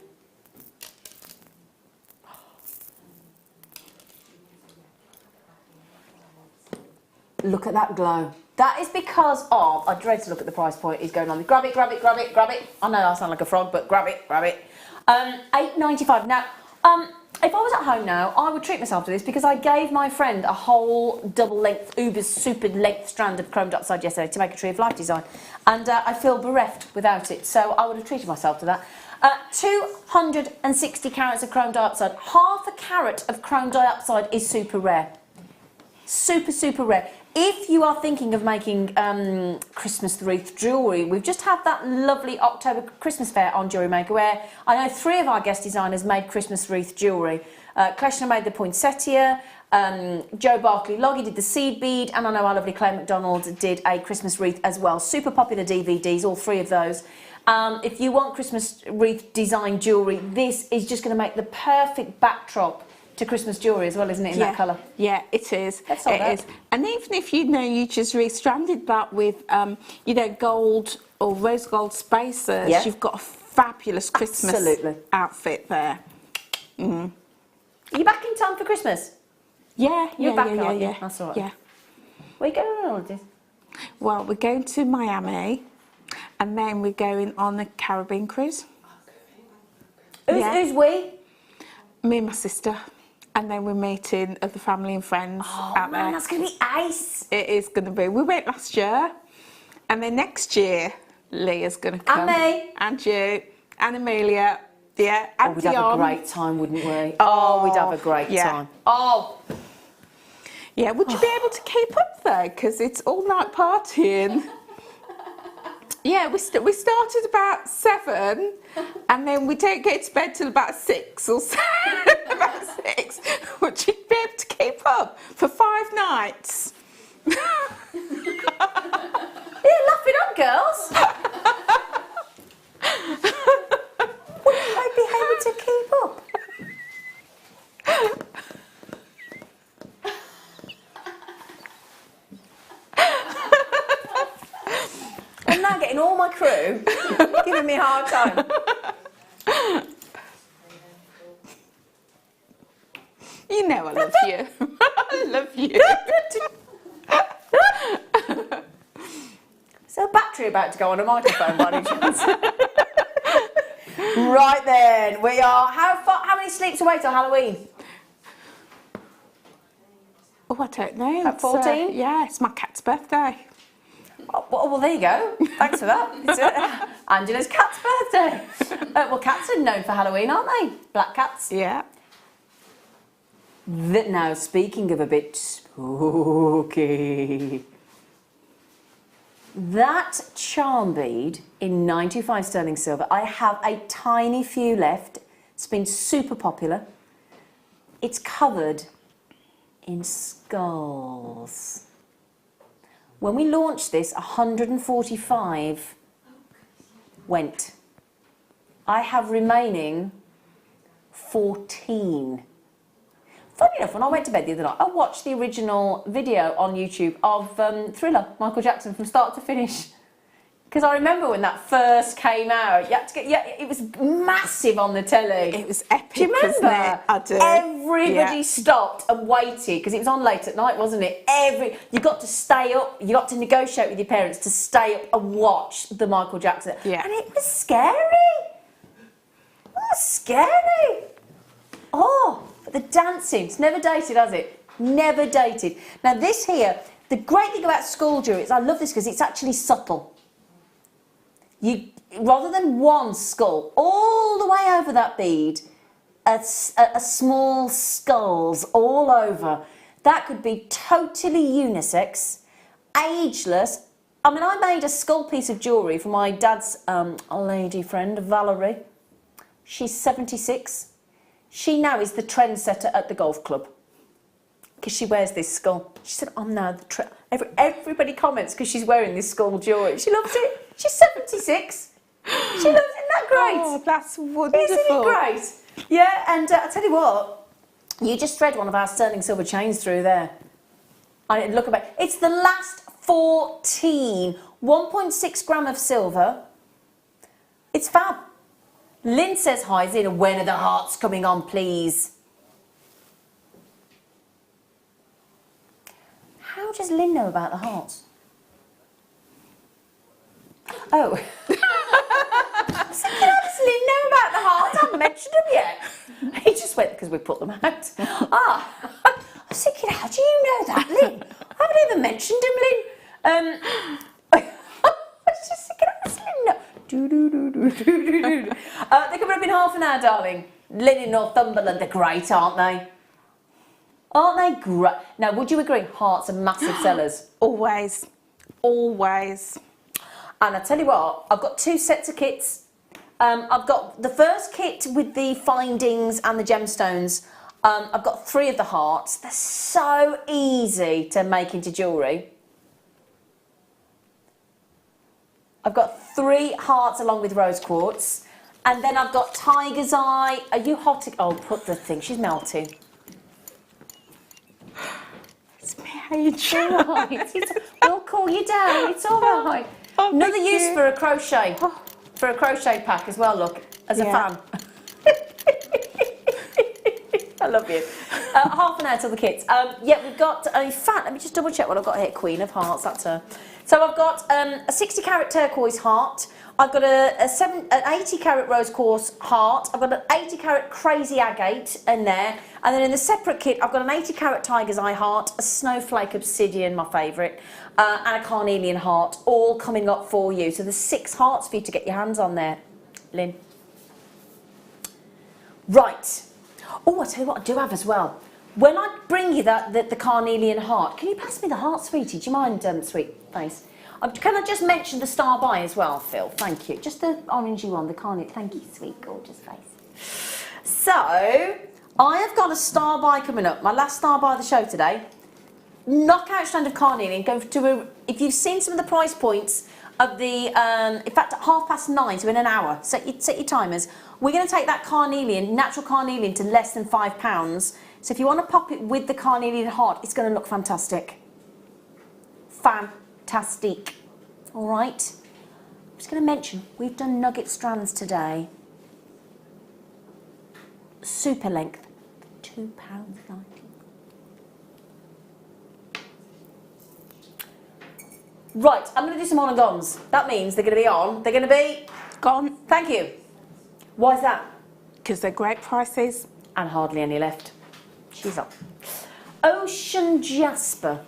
Look at that glow. That is because of, I dread to look at the price point is going on. Grab it, grab it, grab it, grab it. I know I sound like a frog, but grab it, grab it. £8.95. Now, if I was at home now, I would treat myself to this because I gave my friend a whole double length, uber super length strand of chrome dioxide yesterday to make a Tree of Life design. And I feel bereft without it, so I would have treated myself to that. 260 carats of chrome dioxide. Half a carat of chrome dioxide is super rare. Super, super rare. If you are thinking of making Christmas wreath jewellery, we've just had that lovely October Christmas fair on Jewellery Maker where I know 3 of our guest designers made Christmas wreath jewellery. Kleshner made the poinsettia, Joe Barclay-Logie did the seed bead, and I know our lovely Claire McDonald did a Christmas wreath as well. Super popular DVDs, all 3 of those. If you want Christmas wreath design jewellery, this is just going to make the perfect backdrop to Christmas jewellery as well, isn't it, in that colour? Yeah, it is. It is. And even if you just restranded that with, gold or rose gold spacers, you've got a fabulous Christmas outfit there. Are you back in time for Christmas? Yeah, You're back, aren't you? yeah. That's all right. Yeah. Where are you going on holidays? Well, we're going to Miami, and then we're going on a Caribbean cruise. Who's we? Me and my sister. And then we're meeting other family and friends out there. That's going to be ice. It is going to be. We went last year. And then next year, Leah's going to come. And me. And you. And Amelia. Yeah. And we'd have a great time, wouldn't we? Oh, we'd have a great time. Oh. Yeah, would you be able to keep up though? Because it's all night partying. Yeah, we started about 7, and then we don't get to bed till about 6 or 7. About 6. Would you be able to keep up for 5 nights? Yeah, laugh it up, girls. Would I be able to keep up? I'm now getting all my crew giving me a hard time. You know I love you. I love you. Is there a battery about to go on a microphone by any chance? Right then, we are. How many sleeps away till Halloween? Oh, I don't know. About 14? Yeah, it's my cat's birthday. Oh, well, there you go. Thanks for that. It's Angela's cat's birthday. Well, cats are known for Halloween, aren't they? Black cats. Yeah. Now, speaking of a bit spooky, that charm bead in 925 sterling silver, I have a tiny few left. It's been super popular. It's covered in skulls. When we launched this, 145 went. I have remaining 14. Funny enough, when I went to bed the other night, I watched the original video on YouTube of Thriller, Michael Jackson, from start to finish. Because I remember when that first came out, you had to get, yeah, it was massive on the telly. It was epic, Do you remember? wasn't it? I do. Everybody stopped and waited because it was on late at night, wasn't it? You got to stay up, you got to negotiate with your parents to stay up and watch the Michael Jackson. Yeah. And it was scary. It was scary. Oh, but the dancing, it's never dated, has it? Never dated. Now this here, the great thing about skull jewellery is I love this because it's actually subtle. Rather than one skull, all the way over that bead, a small skulls all over. That could be totally unisex, ageless. I mean, I made a skull piece of jewellery for my dad's lady friend, Valerie. She's 76. She now is the trendsetter at the golf club because she wears this skull. She said, I'm now the trend. Everybody comments because she's wearing this skull jewellery. She loves it. She's 76. She loves it. Isn't that great? Oh, that's wonderful. Isn't it great? Yeah, and I tell you what, you just thread one of our sterling silver chains through there. I look about. It's the last 14, 1.6 gram of silver. It's fab. Lynn says hi, Zena. When are the hearts coming on, please? How does Lynn know about the hearts? Oh. So how does Lynn know about the hearts? I haven't mentioned them yet. He just went because we put them out. I was thinking, how do you know that, Lynn? I haven't even mentioned them, Lynn. I was just thinking, how does Lynn know? They're coming up in half an hour, darling. Lynn in Northumberland, they're great, aren't they? Aren't they great? Now, would you agree, hearts are massive sellers? Always. Always. And I tell you what, I've got 2 sets of kits. I've got the first kit with the findings and the gemstones. I've got 3 of the hearts. They're so easy to make into jewellery. I've got 3 hearts along with rose quartz. And then I've got tiger's eye. Are you hot? Oh, put the thing. She's melting. It's my age. We'll call you down. It's all right. Oh, another use for a crochet. For a crochet pack as well, look, as a fan. I love you. Half an hour till the kits. Yeah, we've got, in fact, let me just double check what I've got here. Queen of Hearts, that's her. So I've got a 60 carat turquoise heart. I've got an 80 carat rose quartz heart. I've got an 80 carat crazy agate in there. And then in the separate kit, I've got an 80 carat tiger's eye heart, a snowflake obsidian, my favourite, and a carnelian heart, all coming up for you. So there's 6 hearts for you to get your hands on there, Lynn. Right. Oh, I tell you what I do have as well. When I bring you the carnelian heart, can you pass me the heart, sweetie? Do you mind, sweet face? Can I just mention the star by as well, Phil? Thank you. Just the orangey one, the carnelian. Thank you, sweet, gorgeous face. So, I have got a star by coming up. My last star by of the show today. Knockout strand of carnelian. Go to if you've seen some of the price points of the, in fact, at 9:30, so in an hour. Set your timers. We're going to take that carnelian, natural carnelian, to less than £5. So if you want to pop it with the carnelian heart, it's going to look fantastic. Fantastic. All right. I'm just going to mention, we've done nugget strands today. Super length, £2.90. Right, I'm going to do some on and gons. That means they're going to be on. They're going to be Gone. Thank you. Why is that? Because they're great prices. And hardly any left. She's up. Ocean Jasper.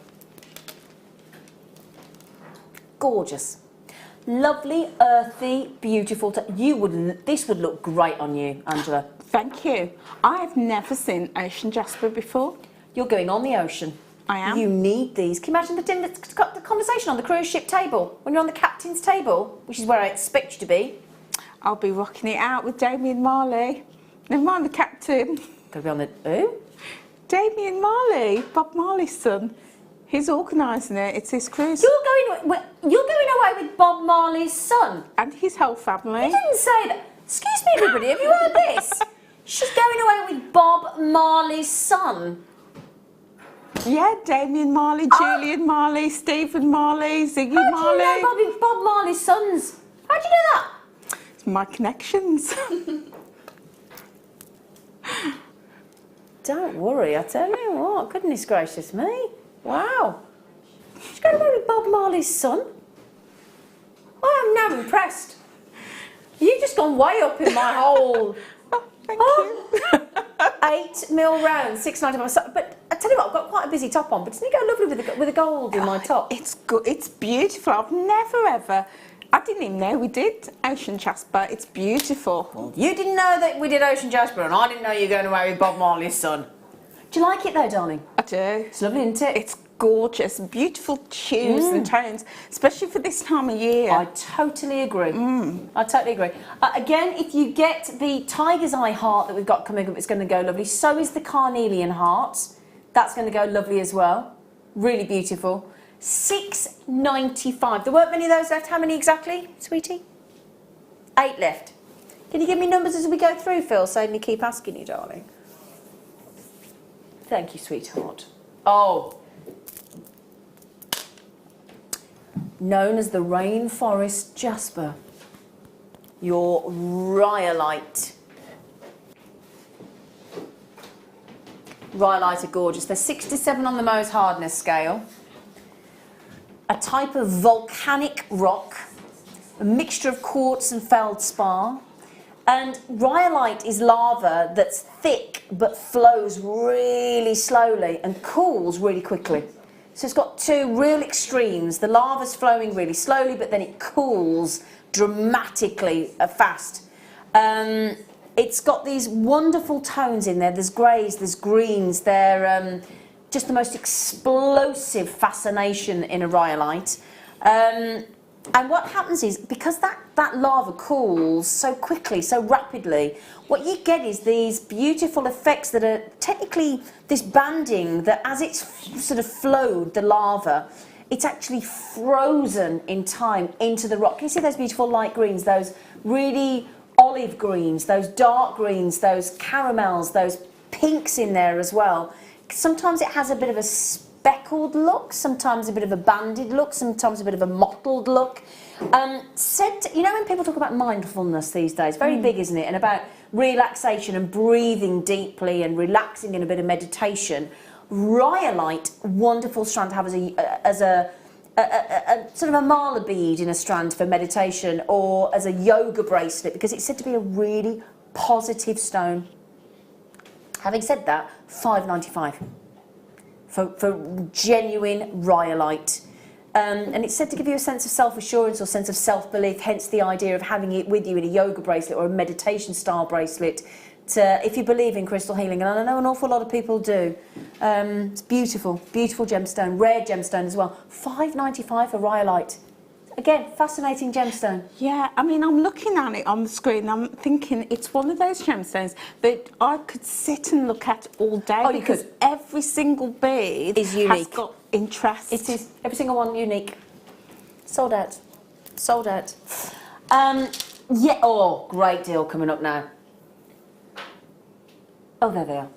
Gorgeous. Lovely, earthy, beautiful. This would look great on you, Angela. Thank you. I have never seen ocean jasper before. You're going on the ocean. I am. You need these. Can you imagine the conversation on the cruise ship table? When you're on the captain's table, which is where I expect you to be. I'll be rocking it out with Damien Marley. Never mind the captain. Going to be on the... Who? Damien Marley, Bob Marley's son. He's organising it. It's his cruise. You're going away with Bob Marley's son? And his whole family. You didn't say that. Excuse me, everybody. Have you heard this? She's going away with Bob Marley's son. Yeah, Damien Marley, Julian Marley, Stephen Marley, Ziggy Marley. How do you know Bob Marley's sons? How do you know that? It's my connections. Don't worry, I tell you what. Goodness gracious me. Wow. She's going away with Bob Marley's son. I am now impressed. You've just gone way up in my whole... Thank you. 8 mil round, £6.95. But I tell you what, I've got quite a busy top on, but doesn't it go lovely with the gold in my top? It's good. It's beautiful. I've never ever. I didn't even know we did Ocean Jasper. It's beautiful. You didn't know that we did Ocean Jasper, and I didn't know you were going away with Bob Marley's son. Do you like it though, darling? I do. It's lovely, isn't it? It's gorgeous, beautiful hues and tones, especially for this time of year. I totally agree. I totally agree. Again, if you get the tiger's eye heart that we've got coming up, it's going to go lovely. So is the carnelian heart. That's going to go lovely as well. Really beautiful. £6.95. There weren't many of those left. How many exactly, sweetie? 8 left. Can you give me numbers as we go through, Phil? Save me keep asking you, darling. Thank you, sweetheart. Oh. Known as the Rainforest Jasper. Your Rhyolite. Rhyolite are gorgeous. They're 67 on the Mohs hardness scale. A type of volcanic rock, a mixture of quartz and feldspar. And rhyolite is lava that's thick but flows really slowly and cools really quickly. So it's got two real extremes. The lava's flowing really slowly, but then it cools dramatically fast. It's got these wonderful tones in there. There's greys, there's greens. They're just the most explosive fascination in a rhyolite. And what happens is, because that lava cools so quickly, so rapidly, what you get is these beautiful effects that are technically this banding that as it's sort of flowed, the lava, it's actually frozen in time into the rock. Can you see those beautiful light greens, those really olive greens, those dark greens, those caramels, those pinks in there as well? Sometimes it has a bit of a speckled look, sometimes a bit of a banded look, sometimes a bit of a mottled look. You know when people talk about mindfulness these days, very big, isn't it? And about relaxation and breathing deeply and relaxing in a bit of meditation. Rhyolite, wonderful strand to have as a sort of a mala bead in a strand for meditation, or as a yoga bracelet, because it's said to be a really positive stone. Having said that, £5.95 for genuine rhyolite. And it's said to give you a sense of self-assurance or sense of self-belief, hence the idea of having it with you in a yoga bracelet or a meditation-style bracelet, if you believe in crystal healing, and I know an awful lot of people do. It's beautiful, beautiful gemstone, rare gemstone as well. £5.95 for rhyolite. Again, fascinating gemstone. Yeah, I mean, I'm looking at it on the screen, I'm thinking it's one of those gemstones that I could sit and look at all day, because every single bead is unique. Has got interest. It is. Every single one unique. Sold out. Sold out. Yeah, oh, great deal coming up now. Oh, there they are.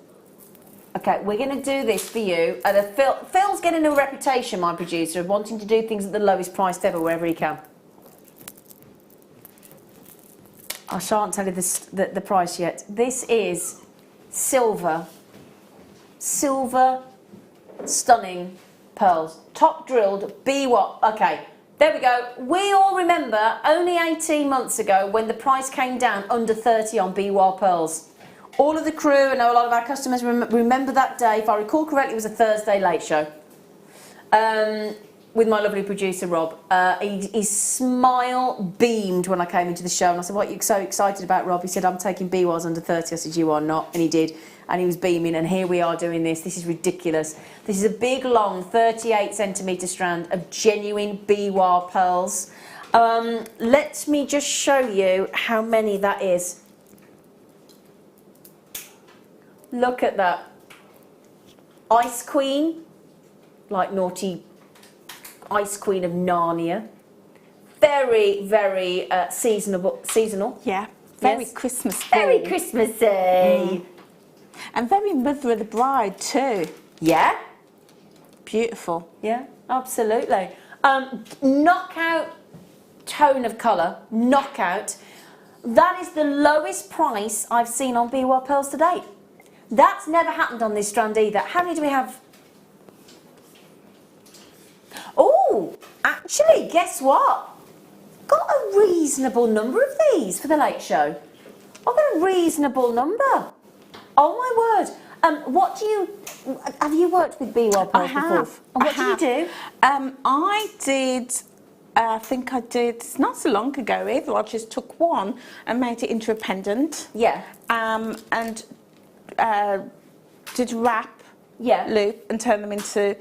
Okay, we're going to do this for you. Phil's getting a reputation, my producer, of wanting to do things at the lowest price ever, wherever he can. I shan't tell you the price yet. This is silver, stunning pearls. Top drilled, BWAP. Okay, there we go. We all remember only 18 months ago when the price came down under 30 on BWAP pearls. All of the crew, I know a lot of our customers remember that day. If I recall correctly, it was a Thursday late show with my lovely producer, Rob. His smile beamed when I came into the show, and I said, what are you so excited about, Rob? He said, I'm taking BWAPs under 30. I said, you are not. And he did. And he was beaming, and here we are doing this. This is ridiculous. This is a big, long, 38cm strand of genuine BWAP pearls. Let me just show you how many that is. Look at that. Ice Queen, like naughty Ice Queen of Narnia. Very, very seasonal. Yeah, very yes. Christmas. Very Christmassy. And very Mother of the Bride too. Yeah, beautiful. Yeah, absolutely. Knockout tone of colour, knockout. That is the lowest price I've seen on BY Pearls to date. That's never happened on this strand either. How many do we have? Oh, actually, guess what? Got a reasonable number of these for the late show. I've got a reasonable number. Oh my word. What do you, have you worked with BY Pearls before? I have. And what did you do? I did, I think I did, not so long ago either, I just took one and made it into a pendant. Yeah. And did wrap, Yeah. loop, and turn them into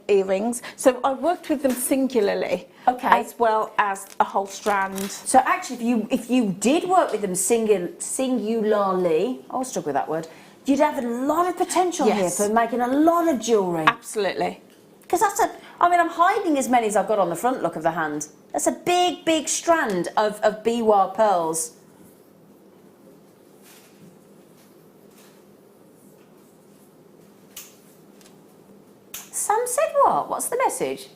earrings. So I worked with them singularly, Okay. as well as a whole strand. So actually, if you did work with them singularly, I'll struggle with that word, you'd have a lot of potential here Yes. for making a lot of jewellery. Absolutely. Because that's I mean, I'm hiding as many as I've got on the front look of the hand. That's a big, big strand of BY pearls. Sam said what? What's the message?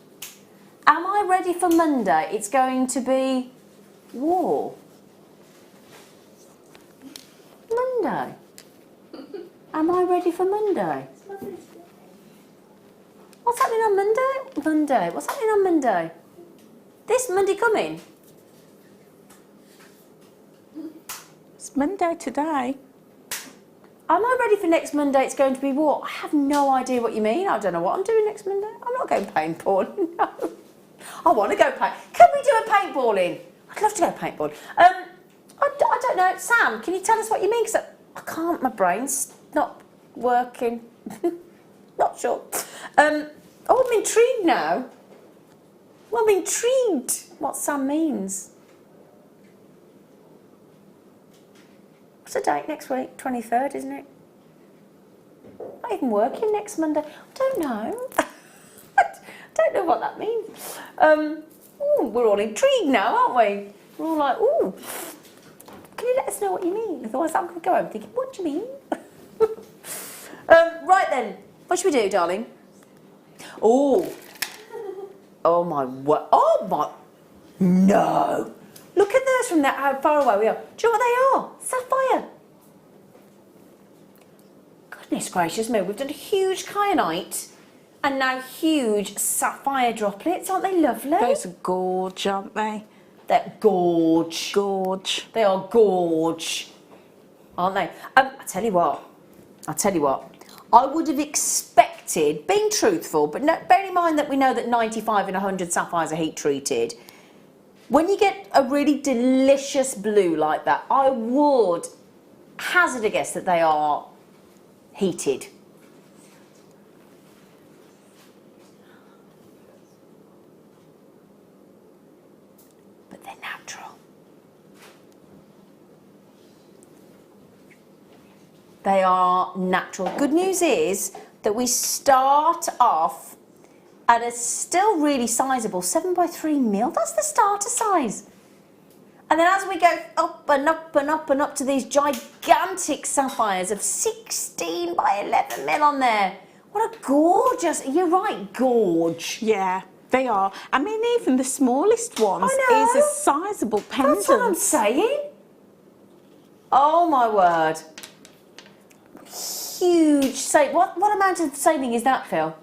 Am I ready for Monday? It's going to be war. Monday. Am I ready for Monday? What's happening on Monday? Monday. What's happening on Monday? This Monday coming? It's Monday today. Am I ready for next Monday? It's going to be what? I have no idea what you mean. I don't know what I'm doing next Monday. I'm not going paintballing. No. I want to go paint. Can we do a paintballing? I'd love to go paintballing. I don't know. Sam, can you tell us what you mean? Because I can't. My brain's not working. Not sure. Oh, I'm intrigued now. Well, I'm intrigued what Sam means. What's the date next week? 23rd, isn't it? Not even working next Monday. I don't know. I don't know what that means. Ooh, we're all intrigued now, aren't we? We're all like, ooh, can you let us know what you mean? Otherwise I'm going to go home thinking, what do you mean? Right then, what should we do, darling? Oh. Oh my word. Oh my. No. Look at those from that, how far away we are. Do you know what they are? Sapphire. Goodness gracious me, we've done a huge kyanite and now huge sapphire droplets. Aren't they lovely? Those are gorge, aren't they? They're gorge. Gorge. They are gorge. Aren't they? I tell you what. I would have expected, being truthful, but no, bear in mind that we know that 95 and 100 sapphires are heat treated. When you get a really delicious blue like that, I would hazard a guess that they are heated. But they're natural. They are natural. Good news is that we start off at a still really sizable 7x3mm. That's the starter size. And then as we go up and up and up and up to these gigantic sapphires of 16x11mm on there. What a gorgeous, you're right, gorge. Yeah, they are. I mean, even the smallest ones is a sizable pendant. That's what I'm saying. Oh my word. Huge save. What amount of saving is that, Phil?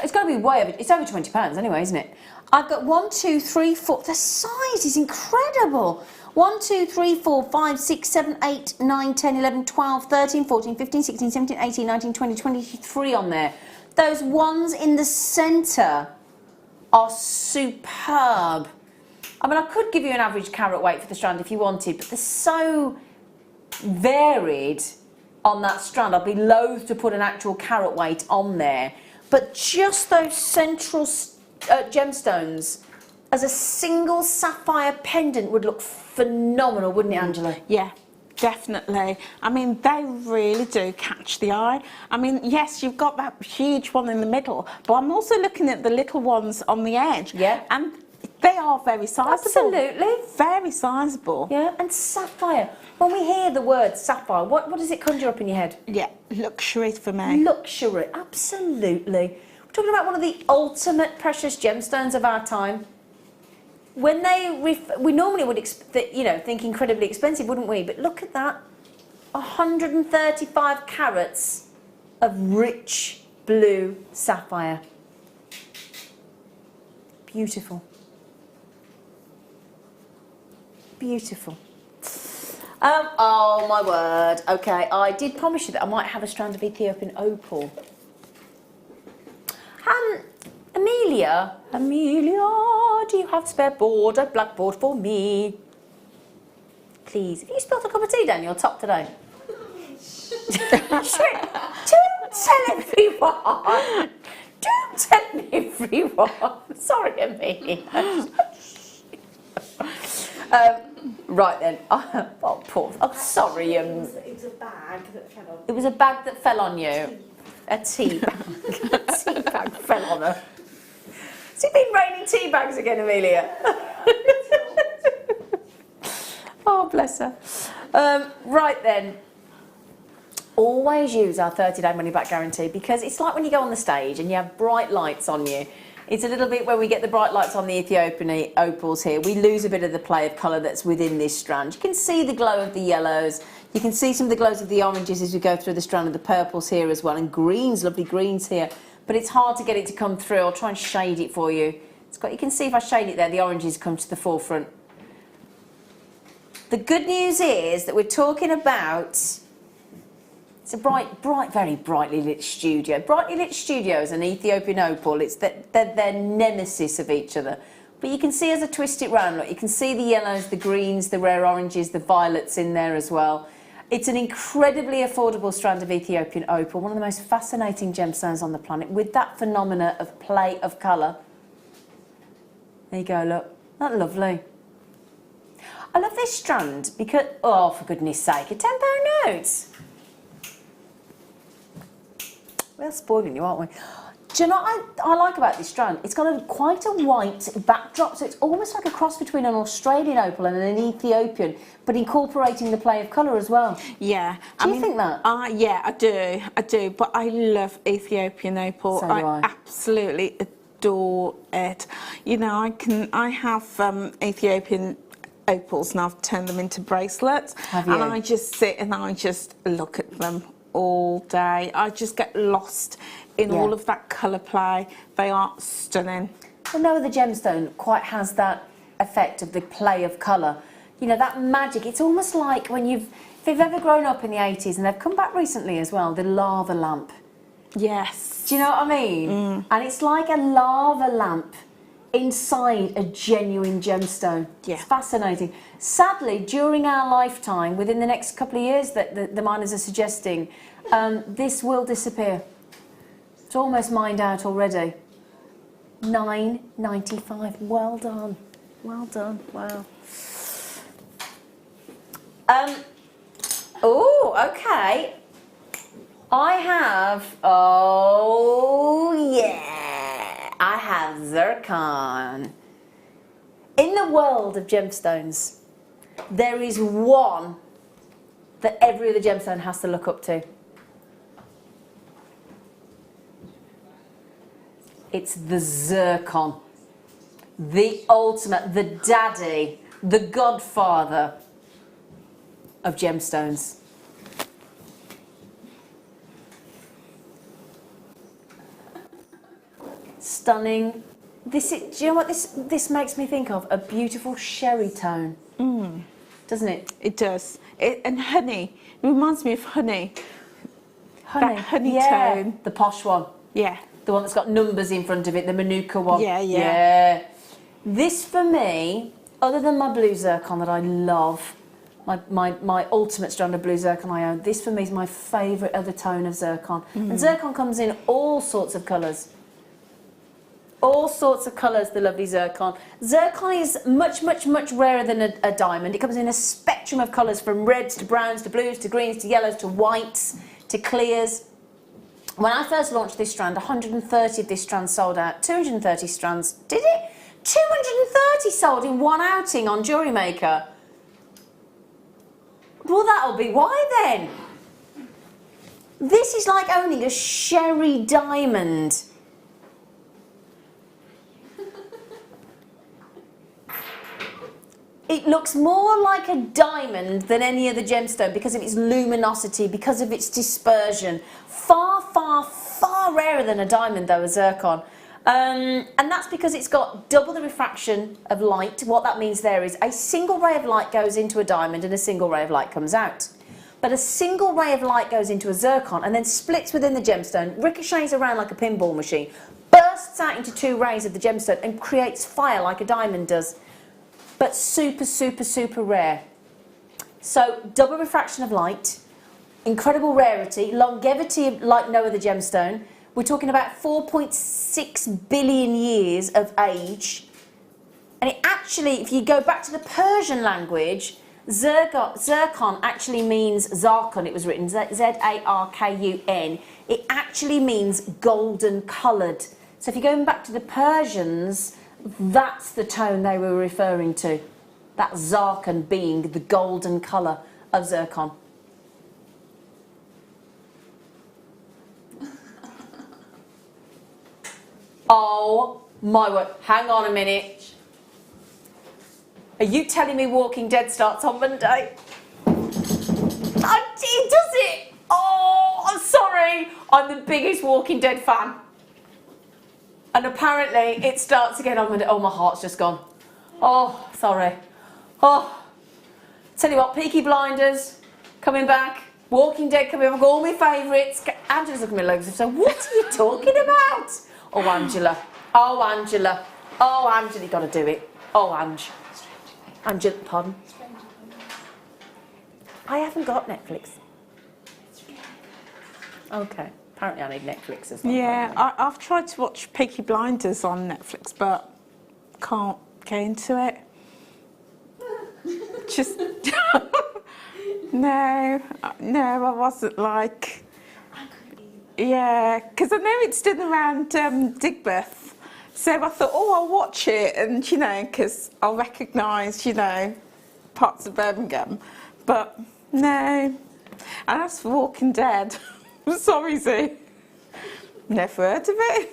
It's got to be way over. It's over £20 anyway, isn't it? I've got 1, 2, 3, 4. The size is incredible. 1, 2, 3, 4, 5, 6, 7, 8, 9, 10, 11, 12, 13, 14, 15, 16, 17, 18, 19, 20, 23 on there. Those ones in the centre are superb. I mean, I could give you an average carat weight for the strand if you wanted, but they're so varied on that strand. I'd be loath to put an actual carat weight on there. But just those central gemstones as a single sapphire pendant would look phenomenal, wouldn't it, Angela? Yeah, definitely. I mean, they really do catch the eye. I mean, yes, you've got that huge one in the middle, but I'm also looking at the little ones on the edge. Yeah. And They are very sizable. Absolutely. Very sizable. Yeah, and sapphire. When we hear the word sapphire, what does it conjure up in your head? Yeah, luxury for me. Luxury, absolutely. We're talking about one of the ultimate precious gemstones of our time. When we normally would think incredibly expensive, wouldn't we? But look at that, 135 carats of rich blue sapphire. Beautiful. Beautiful. Oh my word. Okay, I did promise you that I might have a strand of Ethiopian opal. Amelia, do you have spare blackboard for me? Please. Have you spilled a cup of tea down your top today? Don't tell everyone. Don't tell everyone. Sorry, Amelia. Right then. Oh, poor. I'm sorry. It was a bag that fell on. It was a bag that fell on you. A tea bag. A tea bag fell on her. Has it been raining tea bags again, Amelia? Oh, bless her. Right then. Always use our 30-day money-back guarantee, because it's like when you go on the stage and you have bright lights on you. It's a little bit where we get the bright lights on the Ethiopian opals here. We lose a bit of the play of colour that's within this strand. You can see the glow of the yellows. You can see some of the glows of the oranges as we go through the strand of the purples here as well, and greens, lovely greens here. But it's hard to get it to come through. I'll try and shade it for you. You can see if I shade it there, the oranges come to the forefront. The good news is that we're talking about, it's a very brightly lit studio. Brightly lit studios and Ethiopian opal, they're nemesis of each other. But you can see as I twist it round, look, you can see the yellows, the greens, the rare oranges, the violets in there as well. It's an incredibly affordable strand of Ethiopian opal, one of the most fascinating gemstones on the planet, with that phenomena of play of colour. There you go, look. Isn't that lovely? I love this strand because, oh, for goodness sake, a £10 note. We're spoiling you, aren't we? Do you know what I like about this strand? It's got quite a white backdrop, so it's almost like a cross between an Australian opal and an Ethiopian, but incorporating the play of colour as well. Yeah. Do you think that? Yeah, I do. But I love Ethiopian opal. So do I. Absolutely adore it. You know, I have Ethiopian opals and I've turned them into bracelets. Have you? And I just sit and I just look at them all day. I just get lost in all of that colour play. They are stunning. Well, no other gemstone quite has that effect of the play of colour. You know, that magic. It's almost like when if you've ever grown up in the 80s, and they've come back recently as well, the lava lamp. Yes. Do you know what I mean? And it's like a lava lamp inside a genuine gemstone. Yeah. It's fascinating. Sadly, during our lifetime, within the next couple of years that the miners are suggesting, this will disappear. It's almost mined out already. $9.95. Well done. Well done. Wow. Oh, okay. I have, oh yeah, I have zircon. In the world of gemstones, there is one that every other gemstone has to look up to. It's the zircon, the ultimate, the daddy, the godfather of gemstones. Stunning. Do you know what this makes me think of? A beautiful sherry tone. Doesn't it? It does. And honey. It reminds me of honey. Honey. That honey yeah. tone. The posh one. Yeah. The one that's got numbers in front of it, the Manuka one. Yeah. This for me, other than my blue zircon that I love, my ultimate strand of blue zircon I own, this for me is my favourite other tone of zircon. And zircon comes in all sorts of colours. All sorts of colours, the lovely zircon. Zircon is much, much, much rarer than a diamond. It comes in a spectrum of colours, from reds to browns to blues to greens to yellows to whites to clears. When I first launched this strand, 130 of this strand sold out. 230 strands, did it? 230 sold in one outing on Jewellery Maker. Well, that'll be why then. This is like owning a sherry diamond. It looks more like a diamond than any other gemstone because of its luminosity, because of its dispersion. Far, far, far rarer than a diamond though, a zircon. And that's because it's got double the refraction of light. What that means there is a single ray of light goes into a diamond and a single ray of light comes out. But a single ray of light goes into a zircon and then splits within the gemstone, ricochets around like a pinball machine, bursts out into two rays of the gemstone and creates fire like a diamond does. But super, super, super rare. So double refraction of light, incredible rarity, longevity like no other gemstone. We're talking about 4.6 billion years of age. And it actually, if you go back to the Persian language, zircon actually means zarkun. It was written Z-A-R-K-U-N. It actually means golden coloured. So if you're going back to the Persians, that's the tone they were referring to. That zarkun being the golden colour of zircon. Oh my word, hang on a minute. Are you telling me Walking Dead starts on Monday? It does it? Oh, I'm sorry. I'm the biggest Walking Dead fan. And apparently it starts again on Monday. Oh, my heart's just gone. Oh, sorry. Oh, tell you what, Peaky Blinders coming back. Walking Dead coming back. All my favourites. Angela's looking at me like, so what are you talking about? Oh, Angela. Oh, Angela. Oh, Angela, you got to do it. Oh, Ange. Angela, pardon? I haven't got Netflix. Okay. Apparently I need Netflix as well. Yeah, I've tried to watch Peaky Blinders on Netflix, but can't get into it. Just no, I wasn't like. Yeah, because I know it's done around Digbeth, so I thought, oh, I'll watch it, and you know, because I'll recognise, you know, parts of Birmingham, but no. And as for Walking Dead. I'm sorry, Z. Never heard of it.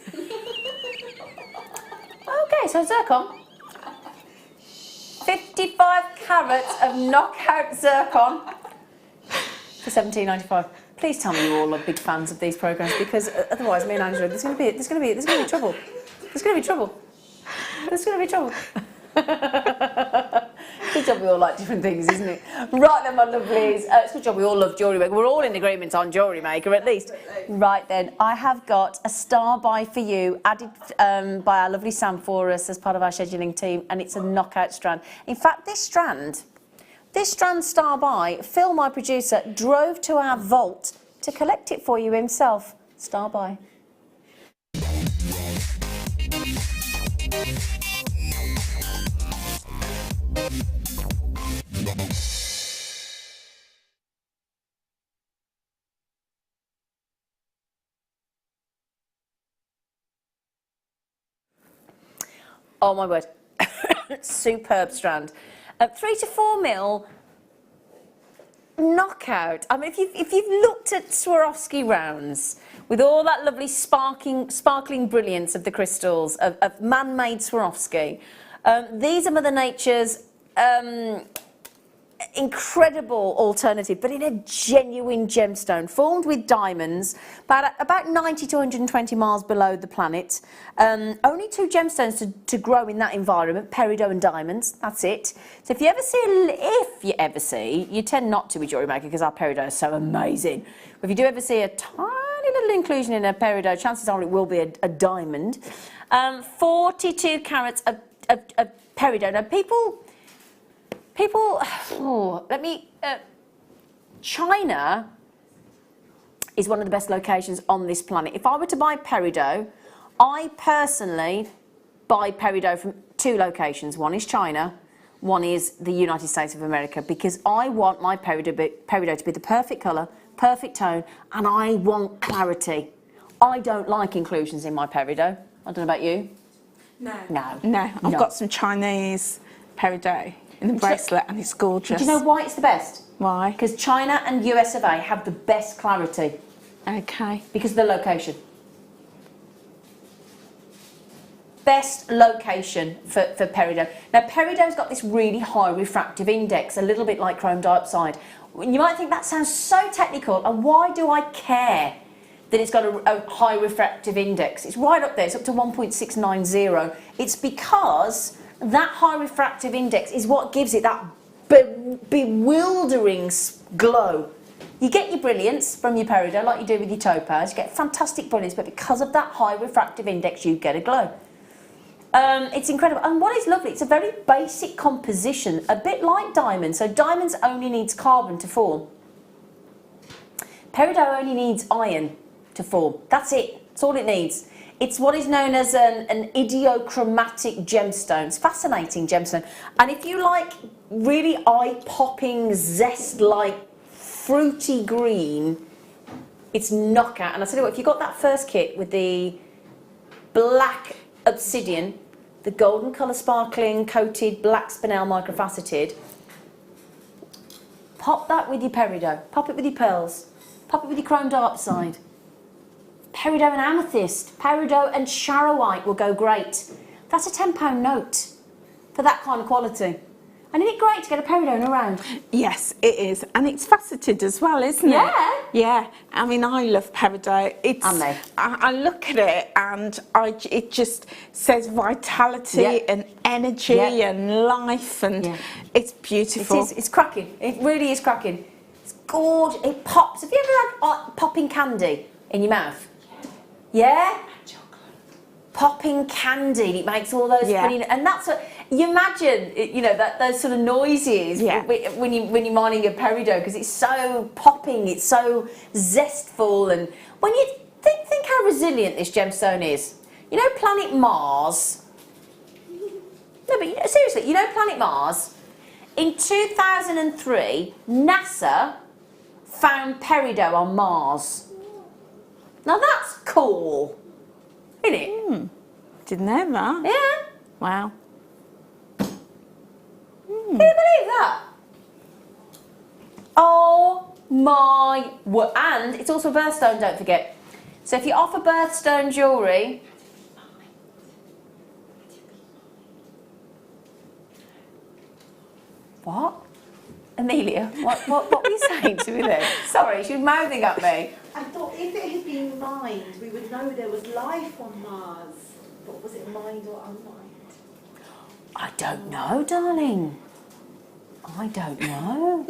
Okay, so zircon. 55 carats of knockout zircon for £17.95. Please tell me you all are big fans of these programmes, because otherwise, me and Angela, there's going to be trouble. There's going to be trouble. There's going to be trouble. Good job we all like different things, isn't it? Right then, my lovelies. It's a good job we all love Jewellery Maker. We're all in agreement on Jewellery Maker, at least. Right then, I have got a star buy for you, added by our lovely Sam for us as part of our scheduling team, and it's a knockout strand. In fact, this strand star buy, Phil, my producer, drove to our vault to collect it for you himself. Star buy. Oh my word, superb strand. 3 to 4 mil knockout. I mean, if you've looked at Swarovski rounds with all that lovely sparkling brilliance of the crystals of man-made Swarovski, these are Mother Nature's incredible alternative, but in a genuine gemstone, formed with diamonds, about 90 to 120 miles below the planet. Only 2 gemstones to grow in that environment, peridot and diamonds, that's it. So if you ever see, you tend not to with Jewellery Maker because our peridot is so amazing. But if you do ever see a tiny little inclusion in a peridot, chances are it will be a diamond. 42 carats of peridot. Now China is one of the best locations on this planet. If I were to buy peridot, I personally buy peridot from 2 locations. One is China, one is the United States of America, because I want my peridot to be the perfect colour, perfect tone, and I want clarity. I don't like inclusions in my peridot. I don't know about you. No. No. No, I've No. got some Chinese peridot in the bracelet and it's gorgeous. Do you know why it's the best? Why? Because China and US of A have the best clarity Okay. because of the location. Best location for peridot. Now, peridot's got this really high refractive index, a little bit like chrome dioxide. You might think that sounds so technical, and why do I care that it's got a high refractive index? It's right up there, it's up to 1.690. It's because that high refractive index is what gives it that bewildering glow. You get your brilliance from your peridot like you do with your topaz, you get fantastic brilliance, but because of that high refractive index you get a glow. It's incredible, and what is lovely, it's a very basic composition, a bit like diamonds. So diamonds only needs carbon to form. Peridot only needs iron to form. That's it. That's all it needs. It's what is known as an idiochromatic gemstone. It's a fascinating gemstone. And if you like really eye-popping, zest-like, fruity green, it's knockout. And I tell you what, if you got that first kit with the black obsidian, the golden colour sparkling coated black spinel microfaceted, pop that with your peridot, pop it with your pearls, pop it with your chrome dioxide. Peridot and amethyst, peridot and charoite will go great. That's a £10 note for that kind of quality. And isn't it great to get a peridot in a round? Yes, it is. And it's faceted as well, isn't it? Yeah. Yeah. I mean, I love peridot. It's, And me. I look at it and it just says vitality Yeah. and energy Yeah. and life, and Yeah. it's beautiful. It is, it's cracking. It really is cracking. It's gorgeous. It pops. Have you ever had popping candy in your mouth? Yeah? Popping candy. It makes all those Yeah. funny... And that's what... You imagine, you know, those sort of noises Yeah. when you're mining a peridot, because it's so popping, it's so zestful, and when you think how resilient this gemstone is. You know, planet Mars. No, but seriously, you know, planet Mars. In 2003, NASA found peridot on Mars. Now that's cool, isn't it? Didn't know that. Yeah. Wow. Can you believe that? Oh my word. And it's also a birthstone, don't forget. So if you offer birthstone jewellery... What? Amelia, what were you saying to me there? Sorry, she was mouthing at me. I thought if it had been mined, we would know there was life on Mars. But was it mined or unmined? I don't know, darling. I don't know.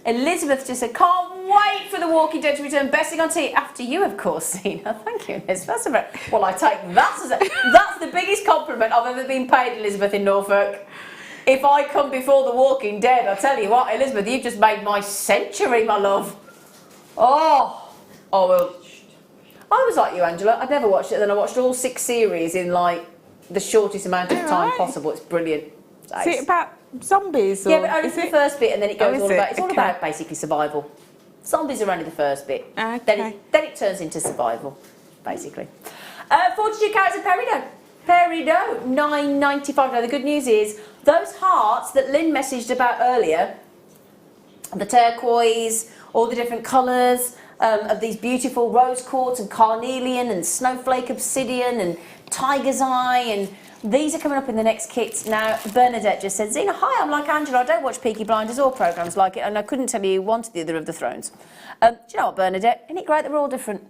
Elizabeth just said, can't wait for the Walking Dead to return. Besting on tea after you, of course, Zena. Thank you, Elizabeth. Well, I take that as that's the biggest compliment I've ever been paid, Elizabeth, in Norfolk. If I come before the Walking Dead, I'll tell you what, Elizabeth, you've just made my century, my love. Oh, well. I was like you, Angela. I'd never watched it. Then I watched all 6 series in like the shortest amount of time possible. It's brilliant. Is it about zombies? Or yeah, but only for the first bit, and then it goes all about. It's all Okay. about basically survival. Zombies are only the first bit. Okay. Then it turns into survival, basically. 42 carats of peridot. Peridot, $9.95. Now the good news is those hearts that Lynn messaged about earlier, the turquoise, all the different colours of these beautiful rose quartz and carnelian and snowflake obsidian and tiger's eye, and these are coming up in the next kits. Now, Bernadette just said, Zena, hi, I'm like Angela, I don't watch Peaky Blinders or programmes like it, and I couldn't tell you who wanted the other of the Thrones. Do you know what, Bernadette? Isn't it great that we're all different?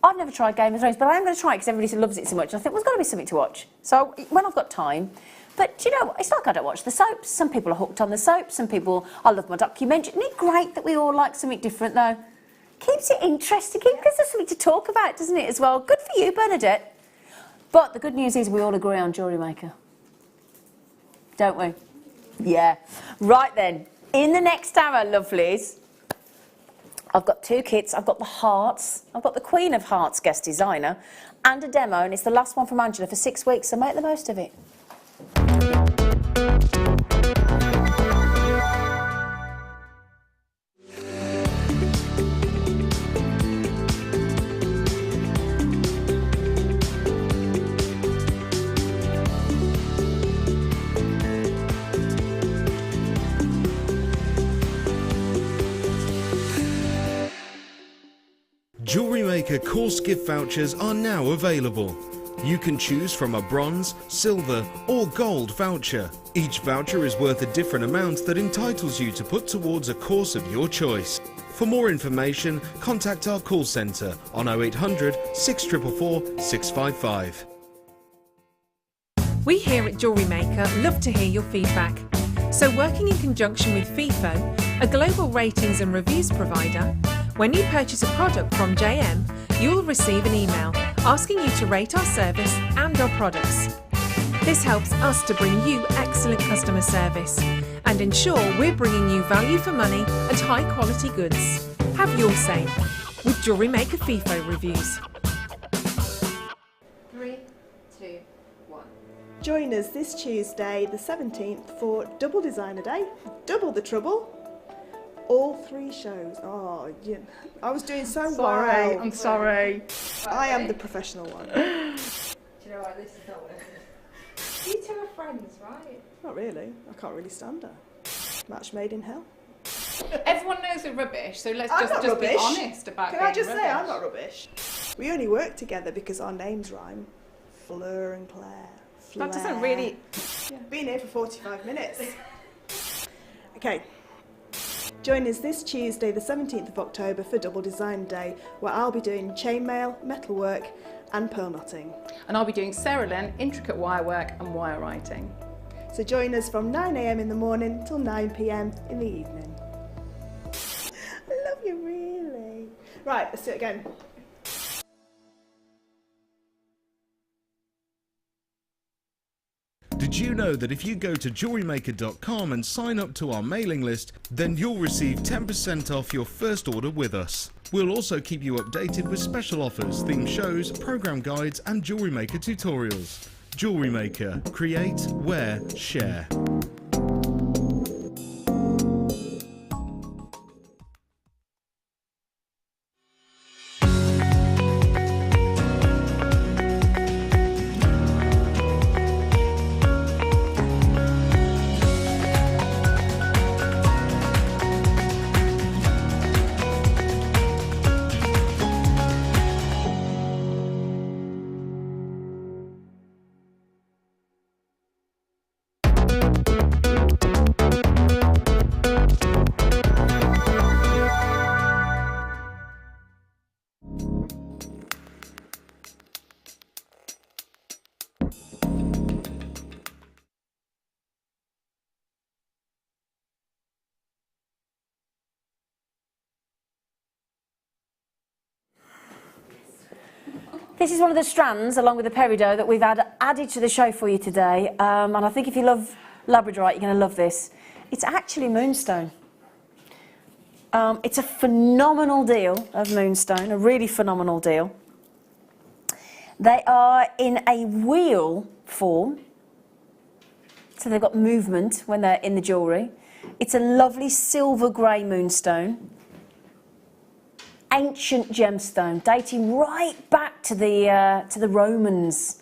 I've never tried Game of Thrones, but I am going to try it because everybody loves it so much. And I think, well, there's got to be something to watch. So, when I've got time. But, do you know, it's like I don't watch the soaps. Some people are hooked on the soaps. Some people, I love my documentary. Isn't it great that we all like something different, though? Keeps it interesting. Gives us something to talk about, doesn't it, as well? Good for you, Bernadette. But the good news is we all agree on Jewellery Maker. Don't we? Yeah. Right then. In the next hour, lovelies, I've got 2 kits. I've got the hearts. I've got the Queen of Hearts guest designer and a demo, and it's the last one from Angela for 6 weeks, so make the most of it. Jewellery Maker course gift vouchers are now available. You can choose from a bronze, silver or gold voucher. Each voucher is worth a different amount that entitles you to put towards a course of your choice. For more information, contact our call centre on 0800 644 655. We here at Jewellery Maker love to hear your feedback. So working in conjunction with FIFO, a global ratings and reviews provider, when you purchase a product from JM, you will receive an email asking you to rate our service and our products. This helps us to bring you excellent customer service and ensure we're bringing you value for money and high quality goods. Have your say with Jewellery Maker FIFO reviews. 3, 2, 1. Join us this Tuesday, the 17th, for Double Designer Day. Double the trouble. All 3 shows. Oh, yeah. I was doing so well. I'm sorry. I am the professional one. Do you know what? This is not worth it. You two are friends, right? Not really. I can't really stand her. Match made in hell. Everyone knows we're rubbish, so let's I'm just not be rubbish. honest about Can being I just rubbish. say I'm not rubbish? We only work together because our names rhyme. Fleur and Claire. That doesn't really... Been here for 45 minutes. Okay. Join us this Tuesday, the 17th of October for Double Design Day, where I'll be doing chainmail, metalwork and pearl knotting. And I'll be doing Cerulean, intricate wirework and wire writing. So join us from 9 AM in the morning till 9 PM in the evening. I love you, really. Right, let's do it again. Did you know that if you go to JewelleryMaker.com and sign up to our mailing list, then you'll receive 10% off your first order with us. We'll also keep you updated with special offers, themed shows, program guides and Jewellery Maker tutorials. Jewellery Maker. Create, wear, share. This is one of the strands, along with the peridot, that we've added to the show for you today. And I think if you love Labradorite, you're going to love this. It's actually moonstone. It's a phenomenal deal of moonstone, a really phenomenal deal. They are in a wheel form, so they've got movement when they're in the jewellery. It's a lovely silver grey moonstone. Ancient gemstone dating right back to the Romans,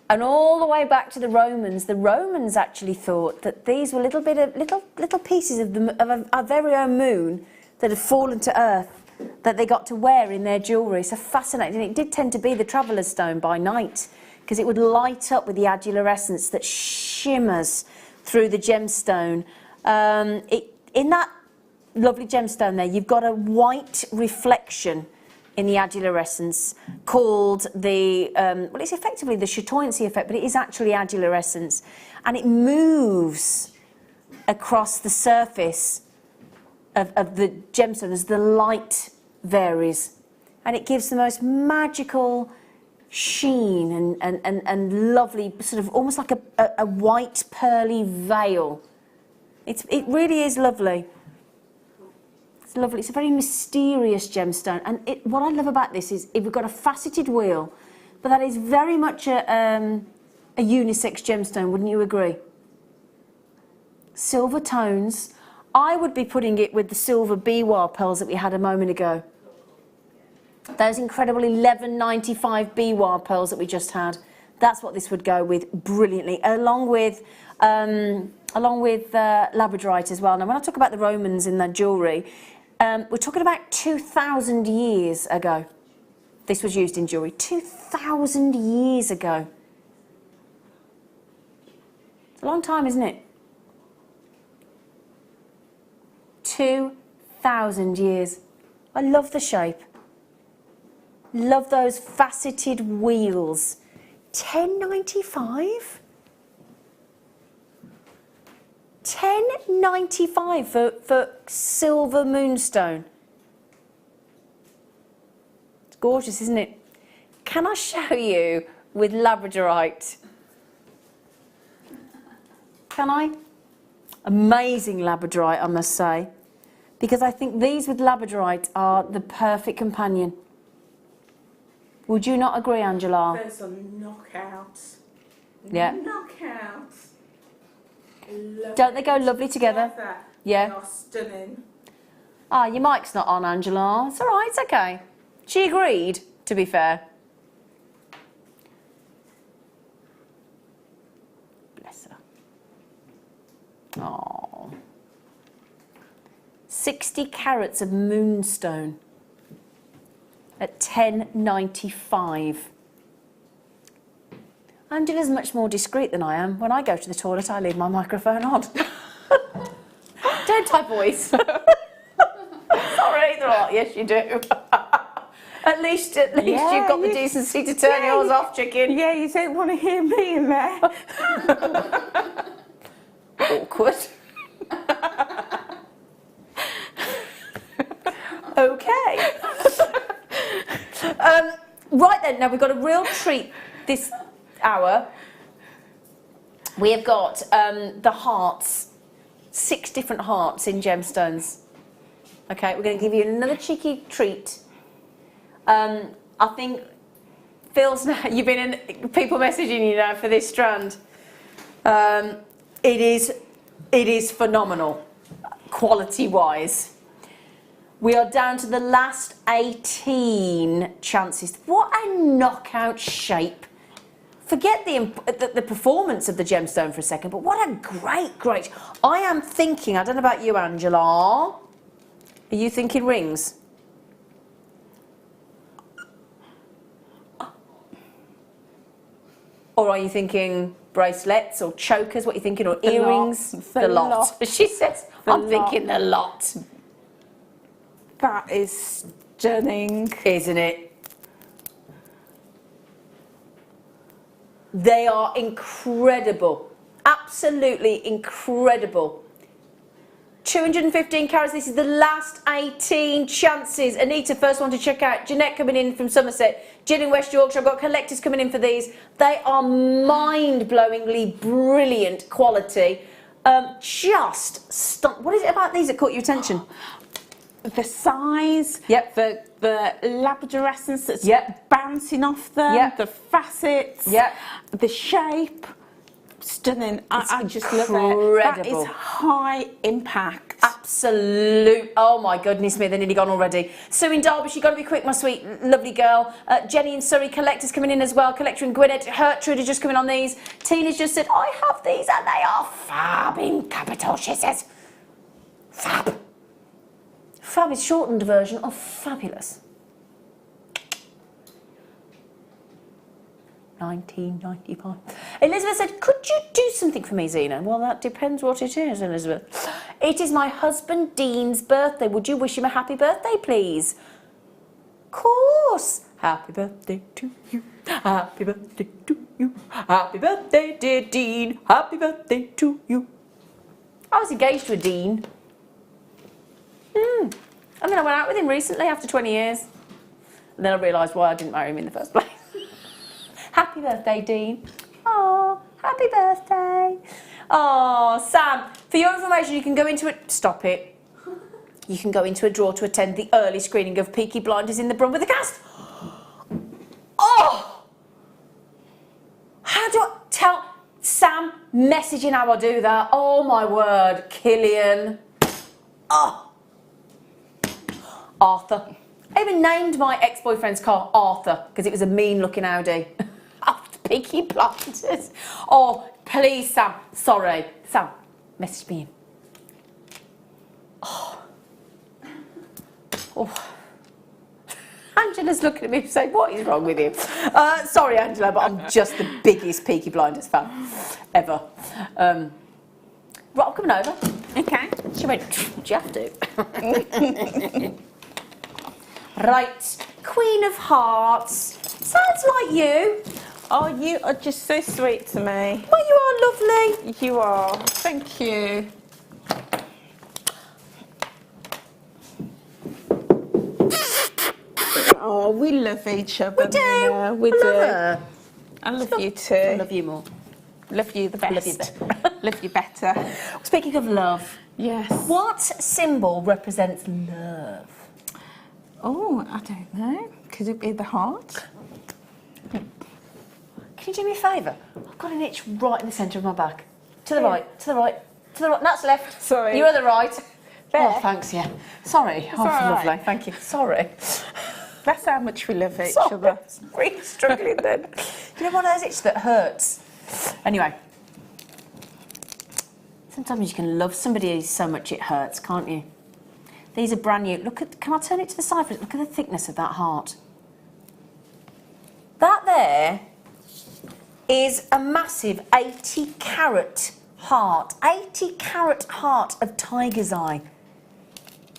and all the way back to the Romans. The Romans actually thought that these were little pieces of our very own moon that had fallen to earth that they got to wear in their jewellery. So fascinating. It did tend to be the traveller's stone by night because it would light up with the adular that shimmers through the gemstone. In that lovely gemstone there, you've got a white reflection in the adular called the, well, it's effectively the chatoyancy effect, but it is actually adular, and it moves across the surface of the gemstone as the light varies, and it gives the most magical sheen and lovely, sort of almost like a white pearly veil. It really is lovely. It's lovely. It's a very mysterious gemstone, and what I love about this is we've got a faceted wheel, but that is very much a unisex gemstone, wouldn't you agree? Silver tones. I would be putting it with the silver biwa pearls that we had a moment ago. Those incredible 11.95 biwa pearls that we just had. That's what this would go with brilliantly, along with Labradorite as well. Now, when I talk about the Romans in their jewellery, We're talking about 2,000 years ago. This was used in jewellery. 2,000 years ago. It's a long time, isn't it? 2,000 years. I love the shape. Love those faceted wheels. 10.95? 10.95 for silver moonstone. It's gorgeous, isn't it? Can I show you with Labradorite? Can I? Amazing Labradorite, I must say. Because I think these with Labradorite are the perfect companion. Would you not agree, Angela? Those are knockouts. Yeah. Knockouts. Don't they go lovely together? Yeah. They are stunning. Ah, your mic's not on, Angela. It's all right, it's okay. She agreed, to be fair. Bless her. Oh. 60 carats of moonstone at 10.95. Angela's much more discreet than I am. When I go to the toilet, I leave my microphone on. Don't I, boys? Sorry, they're all, yes, you do. At least you've got the decency to turn yours off, chicken. Yeah, you don't want to hear me in there. Awkward. Okay. Right then, now we've got a real treat this hour. We have got the hearts, 6 different hearts in gemstones. Okay, we're going to give you another cheeky treat. I think Phil's now, you've been in, people messaging you now for this strand. It is phenomenal, quality-wise. We are down to the last 18 chances. What a knockout shape. Forget the performance of the gemstone for a second, but what a great. I am thinking, I don't know about you, Angela. Are you thinking rings? Or are you thinking bracelets or chokers? What are you thinking? Or earrings? The lot. She says, I'm thinking the lot. That is stunning. Isn't it? They are incredible. Absolutely incredible. 215 carats. This is the last 18 chances. Anita, first one to check out. Jeanette coming in from Somerset. Jill in West Yorkshire. I've got collectors coming in for these. They are mind-blowingly brilliant quality. Just stunning. What is it about these that caught your attention? The size, Yep. the labradorescence that's Yep. bouncing off them, Yep. the facets, Yep. the shape, stunning. I just love it. That incredible. is high impact. Absolute. Oh my goodness me, they're nearly gone already. Sue in Derbyshire, you've got to be quick, my sweet, lovely girl. Jenny in Surrey, collectors coming in as well. Collector in Gwynedd, Hertrude is just coming on these. Tina's just said, I have these and they are fab in capital, she says. Fab. Fab is shortened version of fabulous. 1995. Elizabeth said, could you do something for me, Zena? Well, that depends what it is, Elizabeth. It is my husband Dean's birthday. Would you wish him a happy birthday, please? Of course. Happy birthday to you. Happy birthday to you. Happy birthday, dear Dean. Happy birthday to you. I was engaged to a Dean. I mean, I went out with him recently after 20 years. And then I realised why I didn't marry him in the first place. Happy birthday, Dean. Oh, happy birthday. Oh, Sam, for your information, you can go into it. Stop it. You can go into a draw to attend the early screening of Peaky Blinders in the Brum with the cast. Oh! How do I tell Sam messaging how I do that? Oh, my word. Killian. Oh. Arthur. I even named my ex-boyfriend's car Arthur because it was a mean-looking Audi. After Peaky Blinders. Oh, please, Sam. Sorry. Sam, message me in. Oh. Oh. Angela's looking at me saying, what is wrong with you? Sorry, Angela, but I'm just the biggest Peaky Blinders fan ever. Right, I'm coming over. Okay. She went, do you have to? Right, Queen of Hearts. Sounds like you. Oh, you are just so sweet to me. Well, you are lovely. You are. Thank you. Oh, we love each other. We do. Mina. We I do. love her. I love you too. I love you more. Love you the best. Love you better. Love you better. Speaking of love, Yes. what symbol represents love? Oh, I don't know. Could it be the heart? Can you do me a favour? I've got an itch right in the centre of my back. To the right, to the right, to the right. That's left. Sorry. You're on the right. There. Oh, thanks, yeah. Sorry. Oh, all right. lovely. Thank you. Sorry. That's how much we love each Sorry. other. Really struggling then. You know one of those itches that hurts? Anyway. Sometimes you can love somebody so much it hurts, can't you? These are brand new. Look at, can I turn it to the side for it? Look at the thickness of that heart. That there is a massive 80 carat heart. 80 carat heart of tiger's eye.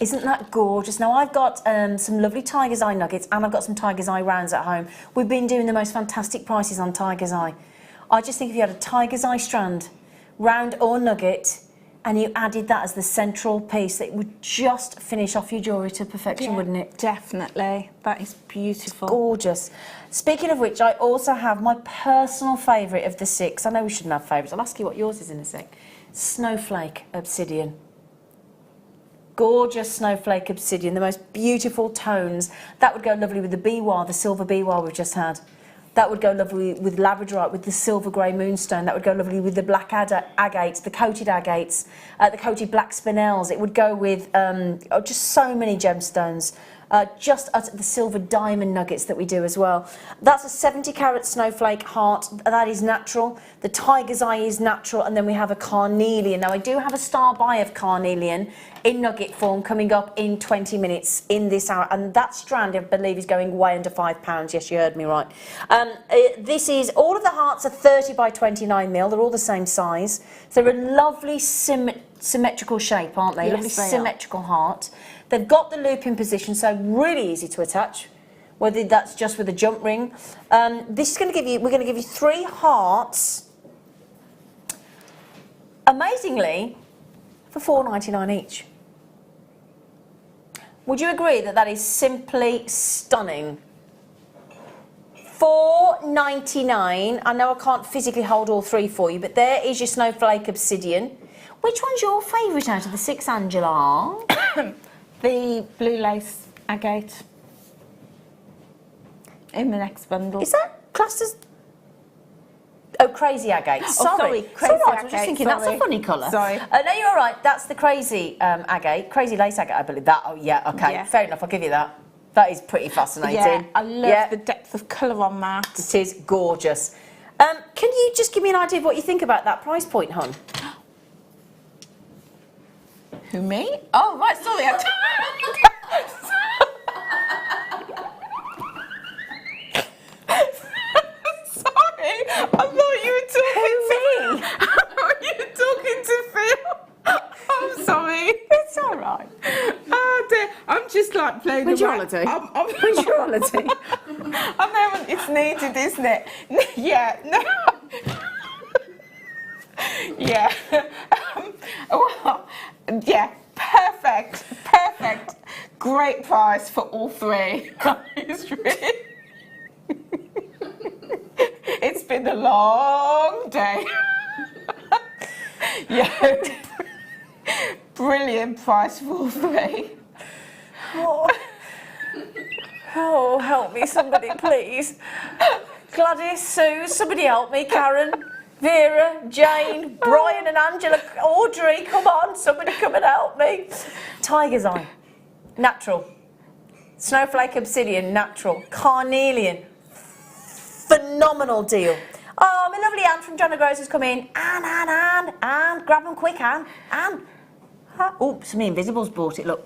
Isn't that gorgeous? Now I've got some lovely tiger's eye nuggets and I've got some tiger's eye rounds at home. We've been doing the most fantastic prices on tiger's eye. I just think if you had a tiger's eye strand, round or nugget, and you added that as the central piece, it would just finish off your jewellery to perfection, wouldn't it? Definitely. That is beautiful. Gorgeous. Speaking of which, I also have my personal favourite of the 6. I know we shouldn't have favourites. I'll ask you what yours is in a sec. Snowflake obsidian. Gorgeous snowflake obsidian, the most beautiful tones. That would go lovely with the biwa, the silver biwa we've just had. That would go lovely with Labradorite, with the silver grey moonstone. That would go lovely with the black agates, the coated agates, the coated black spinels. It would go with just so many gemstones. Just the silver diamond nuggets that we do as well. That's a 70 carat snowflake heart. That is natural. The tiger's eye is natural. And then we have a carnelian. Now I do have a star buy of carnelian in nugget form coming up in 20 minutes in this hour. And that strand, I believe, is going way under £5. Yes, you heard me right. This is, all of the hearts are 30 by 29 mil. They're all the same size. So they're a lovely symmetrical shape, aren't they? Yes, Lovely they symmetrical heart. They've got the loop in position, so really easy to attach, whether that's just with a jump ring. This is going to give you, we're going to give you 3 hearts, amazingly, for $4.99 each. Would you agree that that is simply stunning? $4.99. I know I can't physically hold all 3 for you, but there is your snowflake obsidian. Which one's your favourite out of the 6, Angela? The blue lace agate in the next bundle. Is that classed as... Oh, crazy agate. Sorry. Crazy it's all right. I was agate, just thinking, that's a sorry. funny colour. Sorry. No, you're all right. That's the crazy agate. Crazy lace agate, I believe. That, oh, yeah, OK. Yeah. Fair enough, I'll give you that. That is pretty fascinating. Yeah, I love the depth of colour on that. It is gorgeous. Can you just give me an idea of what you think about that price point, hon? Who, me? Oh, right, sorry. Sorry, I thought you were talking to me. I thought you were talking to Phil. I'm sorry. It's all right. Oh dear, I'm just like playing When's your around. holiday? When's your holiday? I know it's needed, isn't it? Yeah, no. Yeah. Well, yeah, perfect. Great price for all 3. It's really... It's been a long day. Yeah. Brilliant price for all 3. Oh, help me, somebody, please. Gladys, Sue, somebody help me. Karen, Vera, Jane, Brian and Angela, Audrey, come on, somebody come and help me. Tiger's eye, natural. Snowflake obsidian, natural. Carnelian, phenomenal deal. Oh, my lovely Anne from John O'Groats has come in. Anne, grab them quick, Anne. Oh, some Invisibles bought it, look.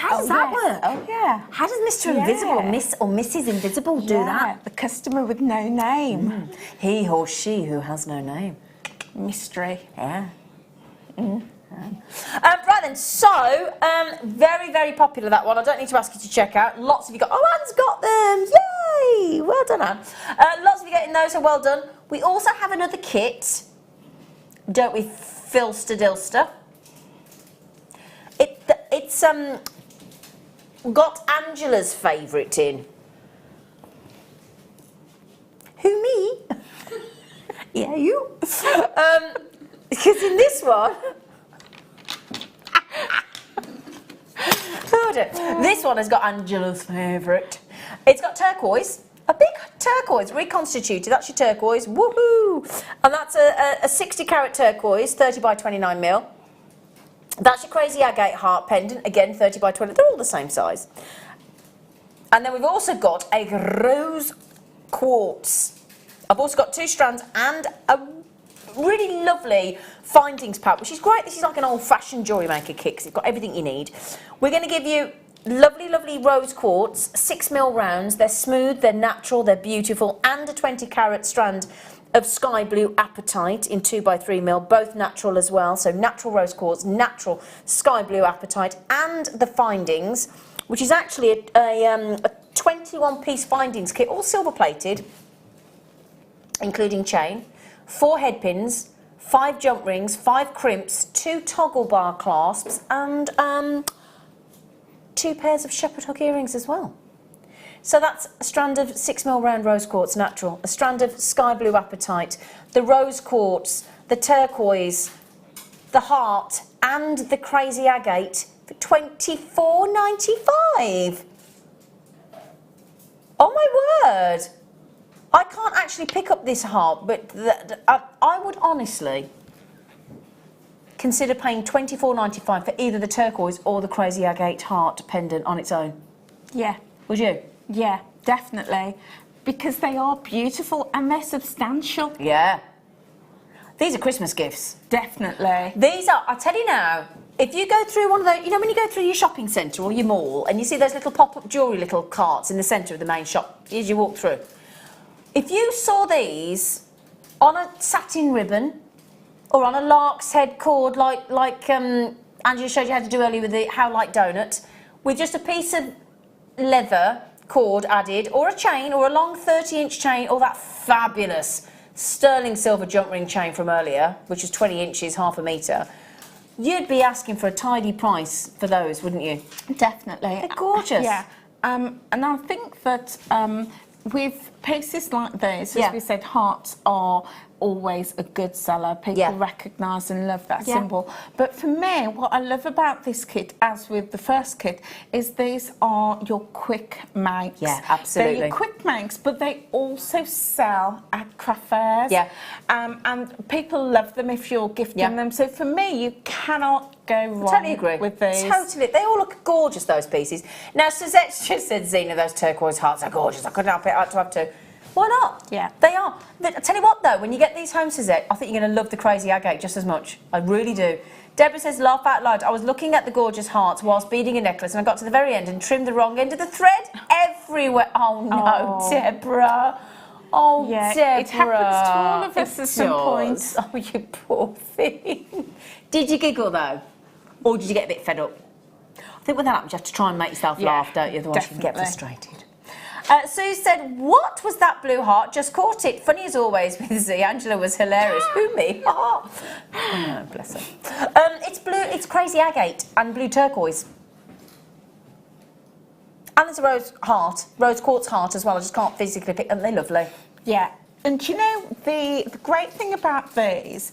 How does that work? Oh, yeah. How does Mr. Invisible or Miss or Mrs. Invisible do that? The customer with no name. He or she who has no name. Mystery. Yeah. Right then, so very, very popular, that one. I don't need to ask you to check out. Lots of you got, oh, Anne's got them. Yay! Well done, Anne. Lots of you getting those, so well done. We also have another kit, don't we, Filster Dilster? It's got Angela's favourite in. Who, me? Yeah, you. Because in this one, this one has got Angela's favourite. It's got turquoise, a big turquoise, reconstituted. That's your turquoise, woohoo! And that's a 60 carat turquoise, 30 by 29 mil. That's your crazy agate heart pendant, again 30 by 20. They're all the same size. And then we've also got a rose quartz. I've also got 2 strands and a really lovely findings pack, which is great. This is like an old-fashioned Jewellery Maker kit because it's got everything you need. We're going to give you lovely, lovely rose quartz, 6mm rounds. They're smooth, they're natural, they're beautiful, and a 20 carat strand of sky blue apatite in 2 by 3mm, both natural as well. So natural rose quartz, natural sky blue apatite, and the findings, which is actually a 21-piece findings kit, all silver plated, including chain, 4 head pins, 5 jump rings, 5 crimps, 2 toggle bar clasps, and 2 pairs of shepherd hook earrings as well. So that's a strand of 6mm round rose quartz natural, a strand of sky blue apatite, the rose quartz, the turquoise, the heart, and the crazy agate for $24.95. Oh my word! I can't actually pick up this heart, but I would honestly consider paying $24.95 for either the turquoise or the crazy agate heart pendant on its own. Yeah. Would you? Yeah, definitely. Because they are beautiful and they're substantial. Yeah. These are Christmas gifts. Definitely. These are, I'll tell you now, if you go through one of those, you know when you go through your shopping centre or your mall and you see those little pop-up jewellery little carts in the centre of the main shop as you walk through, if you saw these on a satin ribbon or on a lark's head cord like Angela showed you how to do earlier with the How Like Donut, with just a piece of leather cord added, or a chain, or a long 30-inch chain, or that fabulous sterling silver jump ring chain from earlier, which is 20 inches, half a metre, you'd be asking for a tidy price for those, wouldn't you? Definitely. They're gorgeous. Yeah. And I think that with pieces like these, as we said, hearts are always a good seller. People recognise and love that symbol. But for me, what I love about this kit, as with the first kit, is these are your quick makes. Yeah, absolutely. They're your quick makes, but they also sell at craft fairs. Yeah. And people love them if you're gifting them. So for me, you cannot go wrong totally agree with these. Totally. They all look gorgeous, those pieces. Now, Suzette just said, Zena, those turquoise hearts are gorgeous. I couldn't help it. I had to have 2. Why not? Yeah. They are. But I tell you what, though, when you get these home, Suzette, I think you're going to love the crazy agate just as much. I really do. Deborah says, laugh out loud. I was looking at the gorgeous hearts whilst beading a necklace and I got to the very end and trimmed the wrong end of the thread everywhere. Oh, no, Deborah. Oh, yeah, Deborah. it happens to all of us at some point. Oh, you poor thing. Did you giggle, though? Or did you get a bit fed up? I think when that happens, you have to try and make yourself laugh, don't you? Otherwise you can get frustrated. Sue said, what was that blue heart? Just caught it. Funny as always with Z. Angela was hilarious. Who, me? Oh, bless her. It's blue, it's crazy agate and blue turquoise. And there's a rose quartz heart as well. I just can't physically pick them. They're lovely. Yeah. And you know, the great thing about these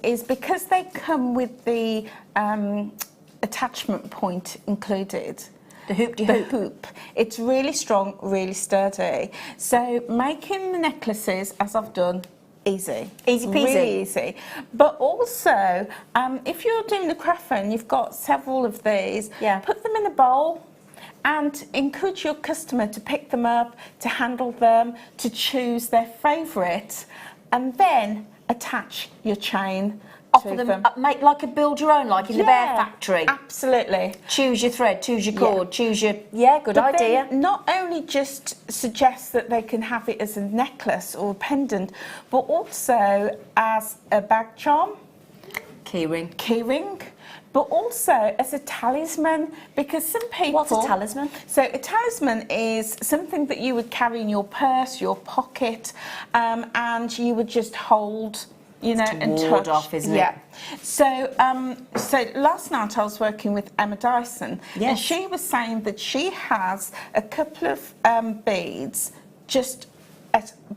is because they come with the attachment point included. The hoop. The hoop. It's really strong, really sturdy. So making the necklaces, as I've done, easy. Easy peasy. Really easy. But also, if you're doing the craft fair and you've got several of these, put them in a bowl and encourage your customer to pick them up, to handle them, to choose their favourite, and then attach your chain offer them, make like a build your own, like in the Bear Factory. Absolutely. Choose your thread, choose your cord, choose your... Yeah, good But idea. then not only just suggest that they can have it as a necklace or a pendant, but also as a bag charm. Keyring. But also as a talisman, because some people... What's a talisman? So a talisman is something that you would carry in your purse, your pocket, and you would just hold, you know, and touch. Ward off, isn't it? Yeah. So, so last night I was working with Emma Dyson, and she was saying that she has a couple of beads just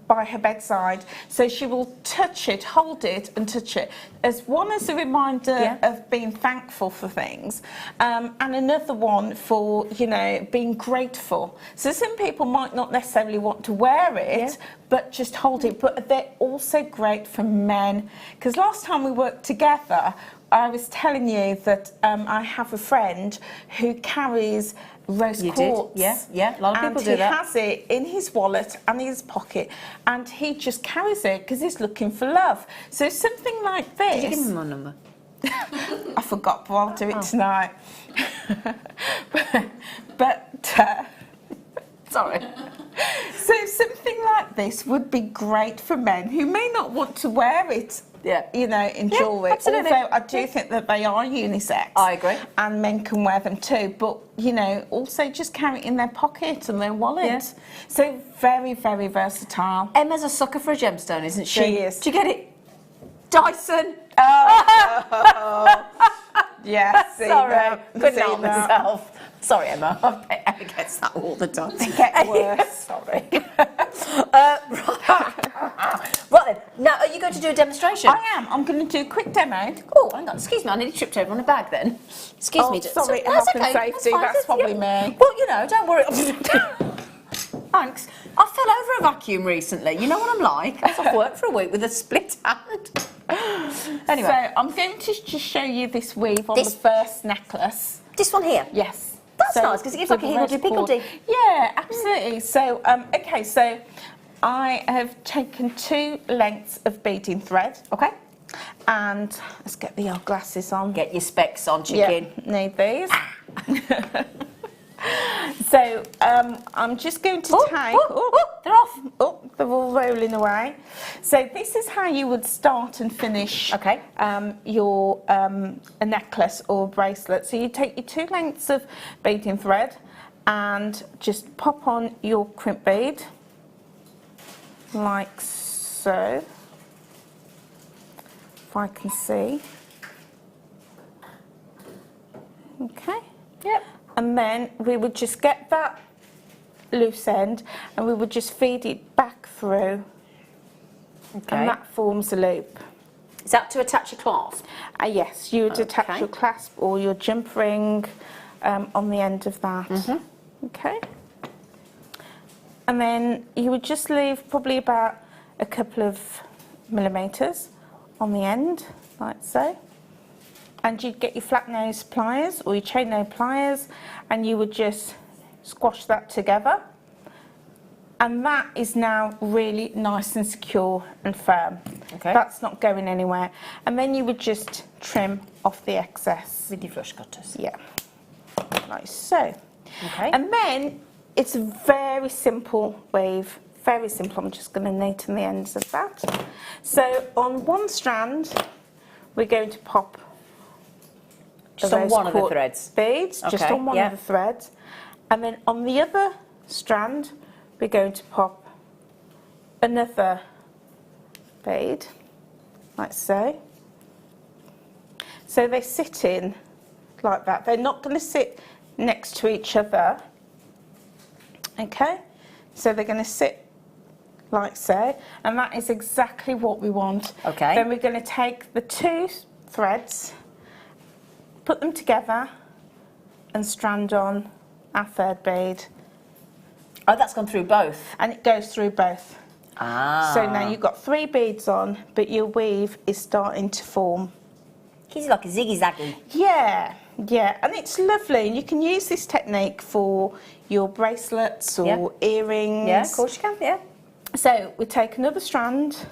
by her bedside, so she will touch it, hold it and touch it, as one as a reminder of being thankful for things, and another one for, you know, being grateful. So some people might not necessarily want to wear it, but just hold it. But they're also great for men, because last time we worked together I was telling you that I have a friend who carries rose quartz. Yeah, a lot of people do that. And he has it in his wallet and his pocket, and he just carries it because he's looking for love. So something like this... Did you give him my number? I forgot, but I'll do it tonight. but sorry. So something like this would be great for men who may not want to wear it, you know, in jewellery. Absolutely. Although I do think that they are unisex. I agree. And men can wear them too. But, you know, also just carry it in their pocket and their wallet. Yeah. So very, very versatile. Emma's a sucker for a gemstone, isn't she? She is. Do you get it? Dyson. Oh. Yeah. Sorry. Couldn't help Zena. myself. Sorry, Emma. Emma gets that all the time. They get worse. Sorry. Right then. Now, are you going to do a demonstration? I am. I'm going to do a quick demo. Oh, hang on. Excuse me. I nearly tripped over on a bag then. Excuse me. Sorry, That's health and okay. safety. Fine. That's probably me. Well, you know, don't worry. Thanks. I fell over a vacuum recently. You know what I'm like? I was off work for a week with a split hand. Anyway. So I'm going to just show you this weave on the first necklace. This one here? Yes. That's nice, because it gives like a higgledy-piggledy. Yeah, absolutely. So, okay, so I have taken 2 lengths of beading thread. Okay. And let's get the old glasses on. Get your specs on, chicken. Yeah, need these. So I'm just going to take... they're off. Oh, they're all rolling away. So this is how you would start and finish your a necklace or bracelet. So you take your 2 lengths of beading thread and just pop on your crimp bead, like so, if I can see. Okay. Yep. And then we would just get that loose end and we would just feed it back through. Okay. And that forms a loop. Is that to attach your clasp? Yes, you would attach your clasp or your jump ring on the end of that. Okay. And then you would just leave probably about a couple of millimetres on the end, like so. And you'd get your flat nose pliers or your chain nose pliers and you would just squash that together. And that is now really nice and secure and firm. Okay. That's not going anywhere. And then you would just trim off the excess. With your flush cutters. Yeah, like so. Okay. And then it's a very simple weave. Very simple. I'm just going to neaten the ends of that. So on one strand, we're going to pop just on one of the threads. Beads, just on one of the threads. And then on the other strand, we're going to pop another bead, like so. So they sit in like that. They're not going to sit next to each other. Okay? So they're going to sit like so. And that is exactly what we want. Okay. Then we're going to take the 2 threads, put them together and strand on our 3rd bead. Oh, that's gone through both? And it goes through both. Ah. So now you've got 3 beads on, but your weave is starting to form. It's like a ziggy-zaggy. Yeah, yeah, and it's lovely. And you can use this technique for your bracelets or earrings. Yeah, of course you can, yeah. So we take another strand,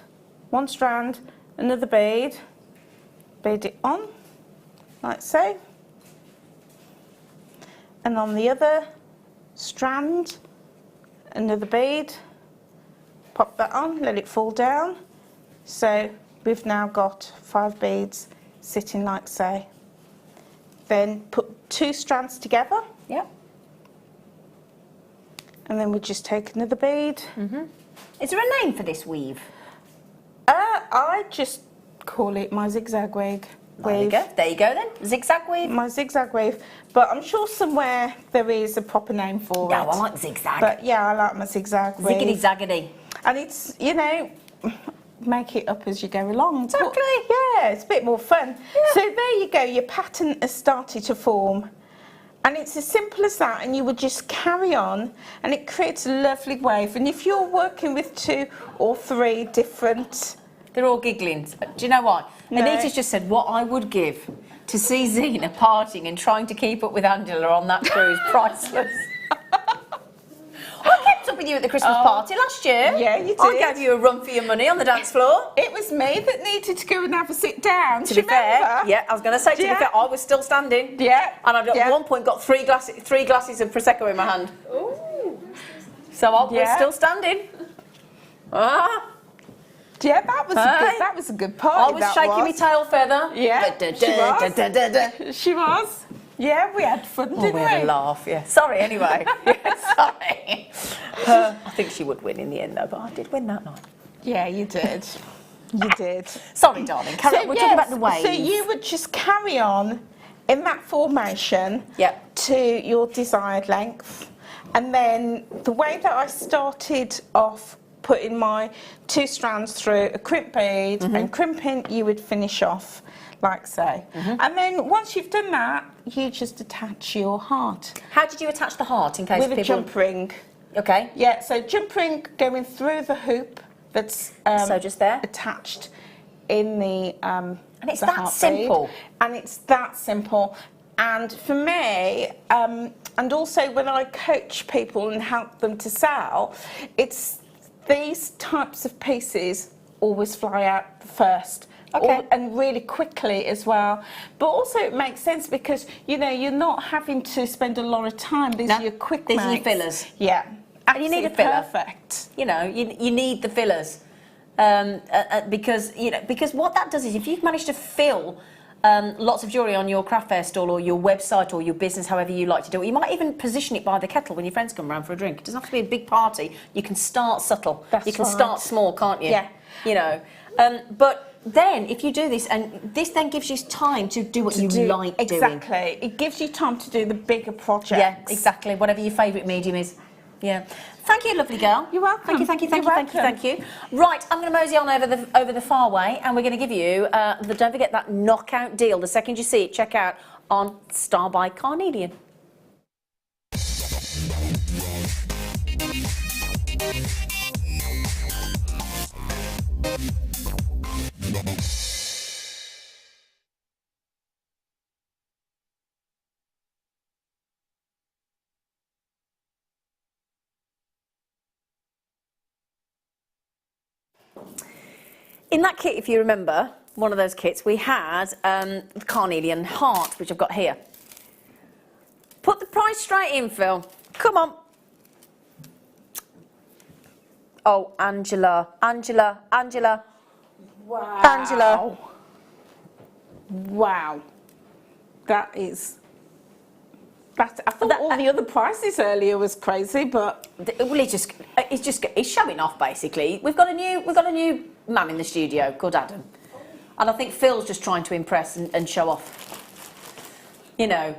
1 strand, another bead, bead it on, like so. And on the other strand, another bead, pop that on, let it fall down. So we've now got 5 beads sitting like so. Then put 2 strands together. Yep. And then we just take another bead. Is there a name for this weave? I just call it my zigzag weave. There you go. There you go then. Zigzag weave. My zigzag weave. But I'm sure somewhere there is a proper name for it. No, I like zigzag. But yeah, I like my zigzag weave. Ziggity zaggity. And it's, you know, make it up as you go along. Exactly. Yeah, it's a bit more fun. Yeah. So there you go, your pattern has started to form. And it's as simple as that, and you would just carry on, and it creates a lovely wave. And if you're working with 2 or 3 different... They're all giggling. Do you know what? No. Anita's just said what I would give to see Zena partying and trying to keep up with Angela on that cruise. Priceless. I kept up with you at the Christmas party last year. Yeah, you did. I gave you a run for your money on the dance floor. It was me that needed to go and have a sit down. To be fair, yeah, I was going to say, to be fair, I was still standing. Yeah. And I'd at one point got 3 glasses of Prosecco in my hand. Ooh. So I was still standing. Ah. Yeah, that was a good party. I was shaking my tail feather. Yeah, she was. Yeah, we had fun, didn't we? We had a laugh, yeah. Sorry, anyway. Yeah, sorry. I think she would win in the end, though, but I did win that night. Yeah, you did. You did. Sorry, darling. Carry on. We're talking about the waves. So you would just carry on in that formation to your desired length. And then the way that I started off putting my 2 strands through a crimp bead and crimping, you would finish off like so. And then once you've done that, you just attach your heart. How did you attach the heart in case with people... a jump ring. Okay. Yeah, so jump ring going through the hoop that's so just there attached in the and it's the that simple. bead. And it's that simple. And for me, and also when I coach people and help them to sell, it's these types of pieces always fly out first. Okay. And really quickly as well. But also it makes sense because, you know, you're not having to spend a lot of time. These are your quick These are your makes. fillers. Yeah. And you need a filler. Perfect. You know, you need the fillers. Because what that does is if you've managed to fill lots of jewellery on your craft fair stall or your website or your business, however you like to do it. You might even position it by the kettle when your friends come around for a drink. It doesn't have to be a big party. You can start subtle. That's you can right. start small, can't you? Yeah. You know, but then if you do this, and this then gives you time to do what you like doing. Exactly. It gives you time to do the bigger projects. Yeah, exactly. Whatever your favourite medium is. Yeah. Thank you, lovely girl. You're welcome. Thank you. Right, I'm going to mosey on over the far way, and we're going to give you don't forget that knockout deal. The second you see it, check out on Star by Carnelian. In that kit, if you remember, one of those kits, we had the Carnelian heart, which I've got here. Put the price straight in, Phil. Come on. Oh, Angela. Wow. Angela. Wow. That I thought all the other prices earlier was crazy, but well, it's showing off basically. We've got a new man in the studio called Adam, and I think Phil's just trying to impress and show off. You know,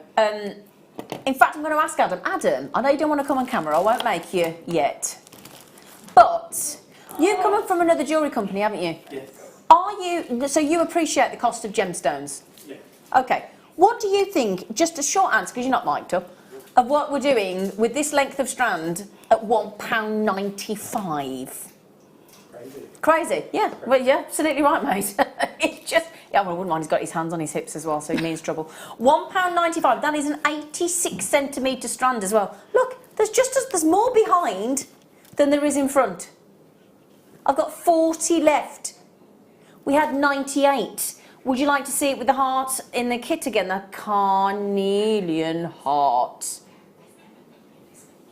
in fact, I'm going to ask Adam. Adam, I know you don't want to come on camera. I won't make you yet, but you've come up from another jewellery company, haven't you? Yes. So you appreciate the cost of gemstones? Yes. Okay. What do you think, just a short answer, because you're not mic'd up, of what we're doing with this length of strand at £1.95? Crazy, yeah. Well, yeah, absolutely right, mate. It's just, yeah, well, I wouldn't mind, he's got his hands on his hips as well, so he means trouble. £1.95, that is an 86 centimetre strand as well. Look, there's more behind than there is in front. I've got 40 left. We had 98. Would you like to see it with the heart in the kit again? The carnelian heart.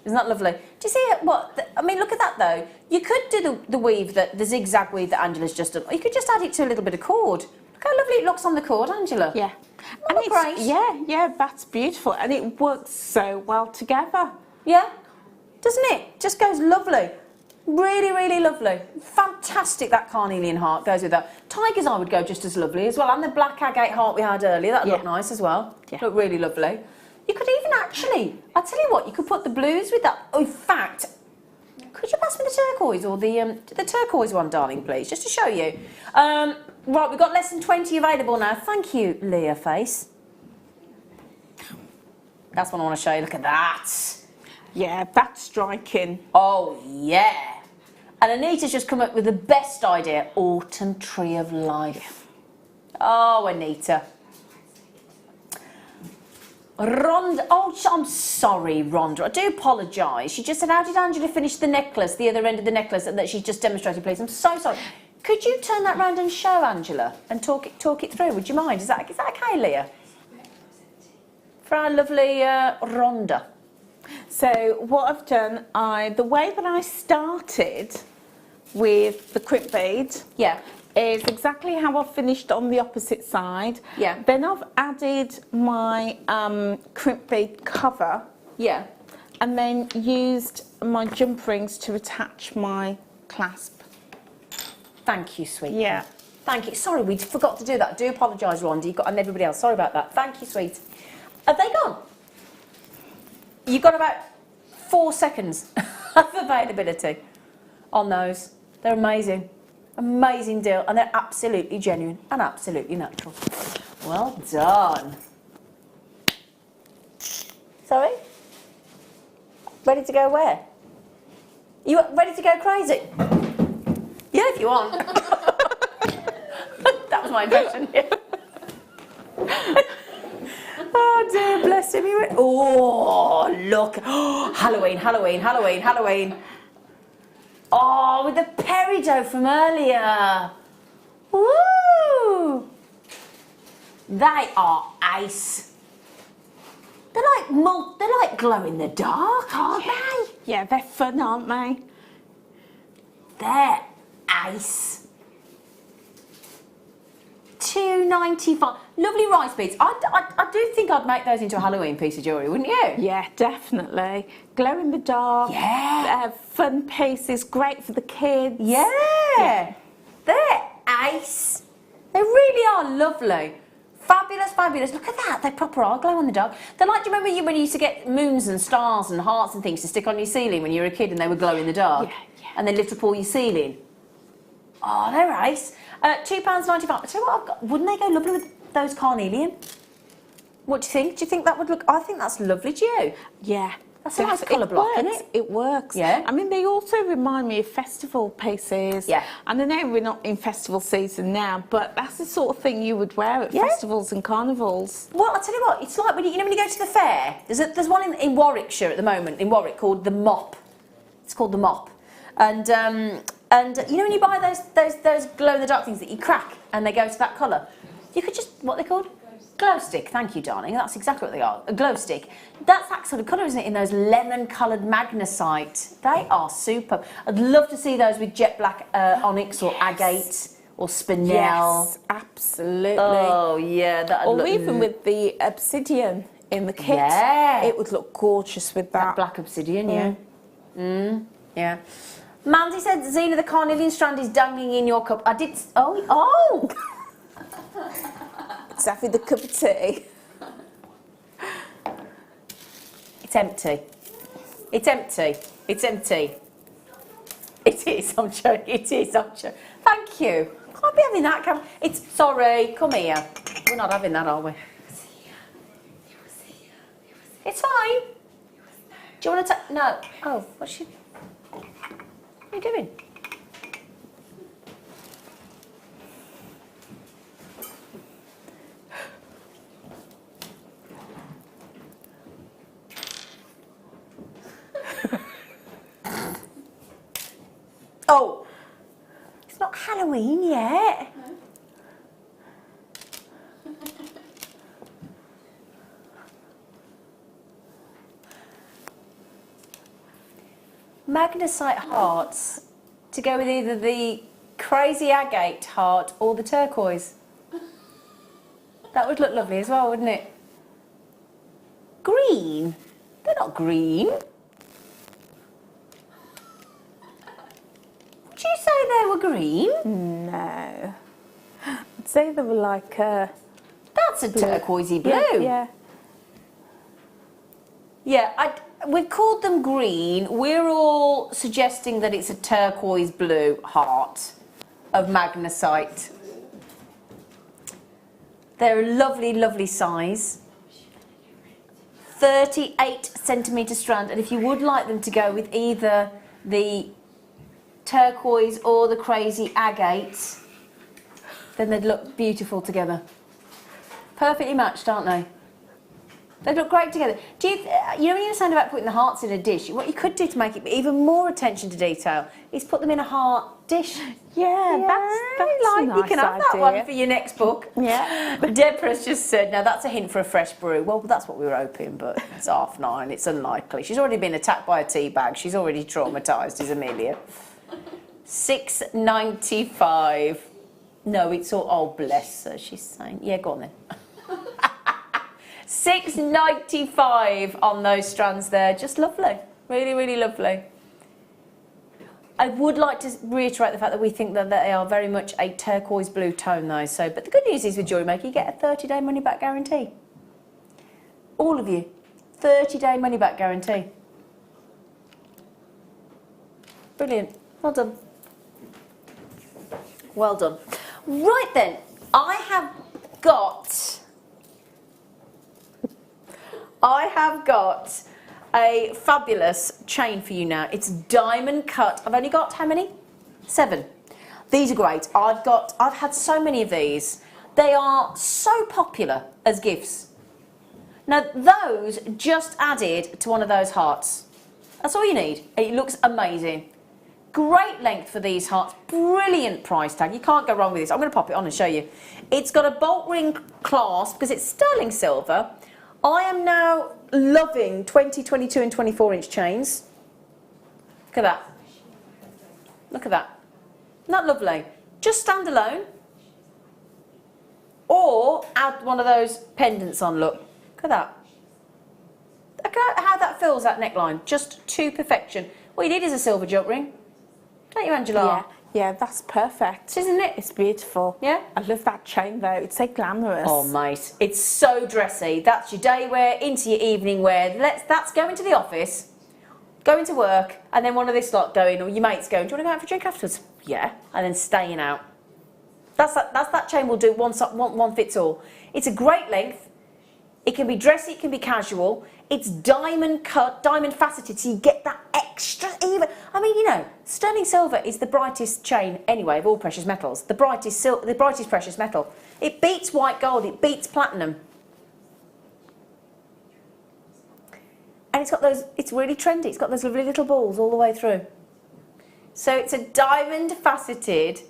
Isn't that lovely? Do you see it? I mean, look at that though. You could do the weave, the zigzag weave that Angela's just done. Or you could just add it to a little bit of cord. Look how lovely it looks on the cord, Angela. Yeah. And it's great. Yeah, that's beautiful. And it works so well together. Yeah, doesn't it? Just goes lovely. Really, really lovely. Fantastic, that carnelian heart goes with that. Tiger's eye would go just as lovely as well. And the black agate heart we had earlier, that'd look nice as well. Yeah. Look really lovely. You could even actually, I'll tell you what, you could put the blues with that. Oh, in fact, could you pass me the turquoise or the turquoise one, darling, please, just to show you. Right, we've got less than 20 available now. Thank you, Leah Face. That's what I want to show you. Look at that. Yeah, that's striking. Oh, yeah. And Anita's just come up with the best idea, Autumn Tree of Life. Oh, Anita. Rhonda, oh, I'm sorry, Rhonda. I do apologise. She just said, how did Angela finish the necklace, the other end of the necklace, and that she's just demonstrated, please? I'm so sorry. Could you turn that round and show Angela and talk it through? Would you mind? Is that okay, Leah? For our lovely Rhonda. So what I've done, the way that I started with the crimp bead, is exactly how I finished on the opposite side. Yeah. Then I've added my crimp bead cover. Yeah. And then used my jump rings to attach my clasp. Thank you, sweet. Yeah. Thank you. Sorry, we forgot to do that. I do apologise, Rhonda, and everybody else. Sorry about that. Thank you, sweet. Have they gone? You've got about 4 seconds of availability on those. They're amazing. Amazing deal. And they're absolutely genuine and absolutely natural. Well done. Sorry? Ready to go where? You ready to go crazy? Yeah, if you want. That was my impression. Yeah. Oh dear, bless him. Oh, look. Halloween, Halloween, Halloween, Halloween. Oh, with the peridot from earlier. Woo! They are ace. They're like glow in the dark, aren't they? Yeah, they're fun, aren't they? They're ace. £2.95. Lovely rice beads. I do think I'd make those into a Halloween piece of jewellery, wouldn't you? Yeah, definitely. Glow in the dark. Yeah. Fun pieces, great for the kids. Yeah. They're ace. They really are lovely. Fabulous, fabulous. Look at that. They proper are glow in the dark. They're like, do you remember when you used to get moons and stars and hearts and things to stick on your ceiling when you were a kid and they would glow in the dark? Yeah. And they lit up all your ceiling? Oh, they're ace. £2.95. I tell you what, I've got. Wouldn't they go lovely with those carnelian? What do you think? Do you think that would look? I think that's lovely. Do you? Yeah. That's a nice colour block, isn't it? It works. Yeah. I mean, they also remind me of festival pieces. Yeah. And I know we're not in festival season now, but that's the sort of thing you would wear at festivals and carnivals. Well, I'll tell you what, it's like when you know when you go to the fair. There's one in Warwickshire at the moment, in Warwick, called the Mop. It's called the Mop. And you know when you buy those glow-in-the-dark things that you crack and they go to that colour? You could just, what are they called? Glow stick. Thank you, darling. That's exactly what they are. A glow stick. That's that sort of colour, isn't it, in those lemon-coloured magnesite. They are superb. I'd love to see those with jet black onyx or agate or spinel. Yes, absolutely. Oh, yeah. That'd Or look even with the obsidian in the kit. Yeah. It would look gorgeous with that. That black obsidian, yeah. Yeah. Mandy said, Zena, the carnelian strand is dangling in your cup. I did... Oh! Is that with the cup of tea? It's empty. It's empty. It's empty. It is, I'm joking. It is, I'm joking. Thank you. Can't be having that. It's... Sorry, come here. We're not having that, are we? It's fine. Do you want to take... No. Oh, what's she... What are you doing? Oh, it's not Halloween yet. magnesite hearts to go with either the crazy agate heart or the turquoise. That would look lovely as well, wouldn't it? Green? They're not green. Would you say they were green? No. I'd say they were like That's a turquoisey blue. Yeah. Yeah, we've called them green. We're all suggesting that it's a turquoise blue heart of magnesite. They're a lovely, lovely size. 38cm strand, and if you would like them to go with either the turquoise or the crazy agate, then they'd look beautiful together. Perfectly matched, aren't they? They look great together. Do you know when you were saying about putting the hearts in a dish, what you could do to make it even more attention to detail is put them in a heart dish. Yeah, that's like, a nice you can have that idea. one for your next book. Yeah. But Deborah's just said, now that's a hint for a fresh brew. Well, that's what we were hoping, but it's 9:30. It's unlikely. She's already been attacked by a tea bag. She's already traumatised, is Amelia. $6.95. No, it's all, oh, bless her, she's saying. Yeah, go on then. $6.95 on those strands there. Just lovely. Really, really lovely. I would like to reiterate the fact that we think that they are very much a turquoise blue tone though. So, but the good news is with Jewellery Maker, you get a 30-day money-back guarantee. All of you. 30-day money-back guarantee. Brilliant. Well done. Well done. Right then, I have got a fabulous chain for you now. It's diamond cut. I've only got how many? 7. These are great. I've had so many of these. They are so popular as gifts. Now those just added to one of those hearts. That's all you need. It looks amazing. Great length for these hearts. Brilliant price tag. You can't go wrong with this. I'm going to pop it on and show you. It's got a bolt ring clasp because it's sterling silver. I am now loving 20, 22 and 24-inch chains. Look at that. Look at that. Isn't that lovely? Just stand alone. Or add one of those pendants on, look. Look at that. Look at how that fills that neckline. Just to perfection. What you need is a silver jump ring. Don't you, Angela? Yeah, that's perfect. Isn't it? It's beautiful. Yeah? I love that chain though. It's so glamorous. Oh, mate. It's so dressy. That's your day wear into your evening wear. That's going to the office, going to work, and then one of this lot going, or your mates going, do you want to go out for a drink afterwards? Yeah. And then staying out. That's that chain will do one fits all. It's a great length. It can be dressy, it can be casual. It's diamond cut, diamond faceted, so you get that extra even. I mean, you know, sterling silver is the brightest chain anyway of all precious metals. The brightest precious metal. It beats white gold, it beats platinum. And it's got those, it's really trendy, it's got those lovely little balls all the way through. So it's a diamond faceted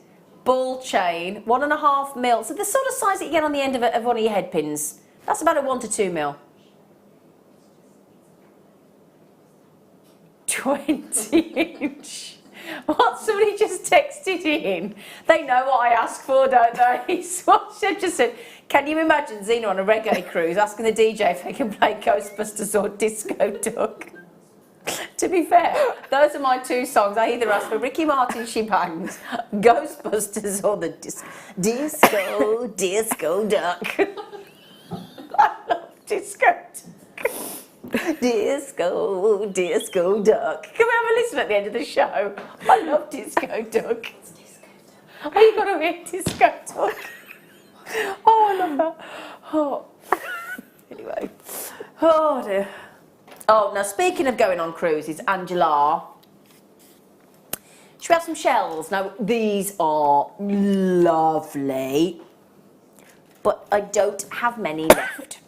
ball chain, 1.5 mil. So the sort of size that you get on the end of one of your head pins. That's about a 1 to 2 mil. 20-inch. What? Somebody just texted in. They know what I ask for, don't they? She just said, can you imagine Zena on a reggae cruise asking the DJ if they can play Ghostbusters or Disco Duck? To be fair, those are my 2 songs. I either ask for Ricky Martin She Bangs, Ghostbusters or the Disco Duck. I love Disco Duck. Disco Duck. Can we have a listen at the end of the show? I love Disco Duck. Oh, you've got to hear Disco Duck. Oh, I love that. Oh. Anyway. Oh, dear. Oh, now speaking of going on cruises, Angela, should we have some shells? Now, these are lovely, but I don't have many left.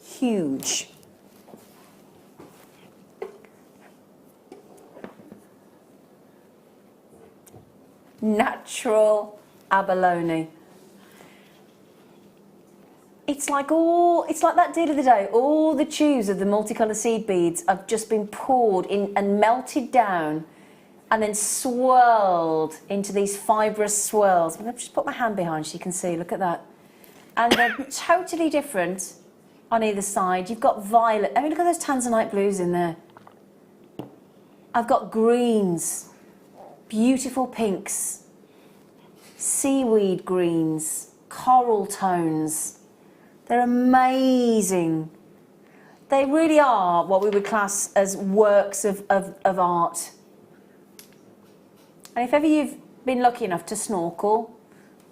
Huge. Natural abalone. it's like that deal of the day. All the tubes of the multicolour seed beads have just been poured in and melted down and then swirled into these fibrous swirls. I'm going to just put my hand behind so you can see, look at that. And they're totally different on either side. You've got violet. I mean, look at those tanzanite blues in there. I've got greens, beautiful pinks, seaweed greens, coral tones. They're amazing. They really are what we would class as works of art. And if ever you've been lucky enough to snorkel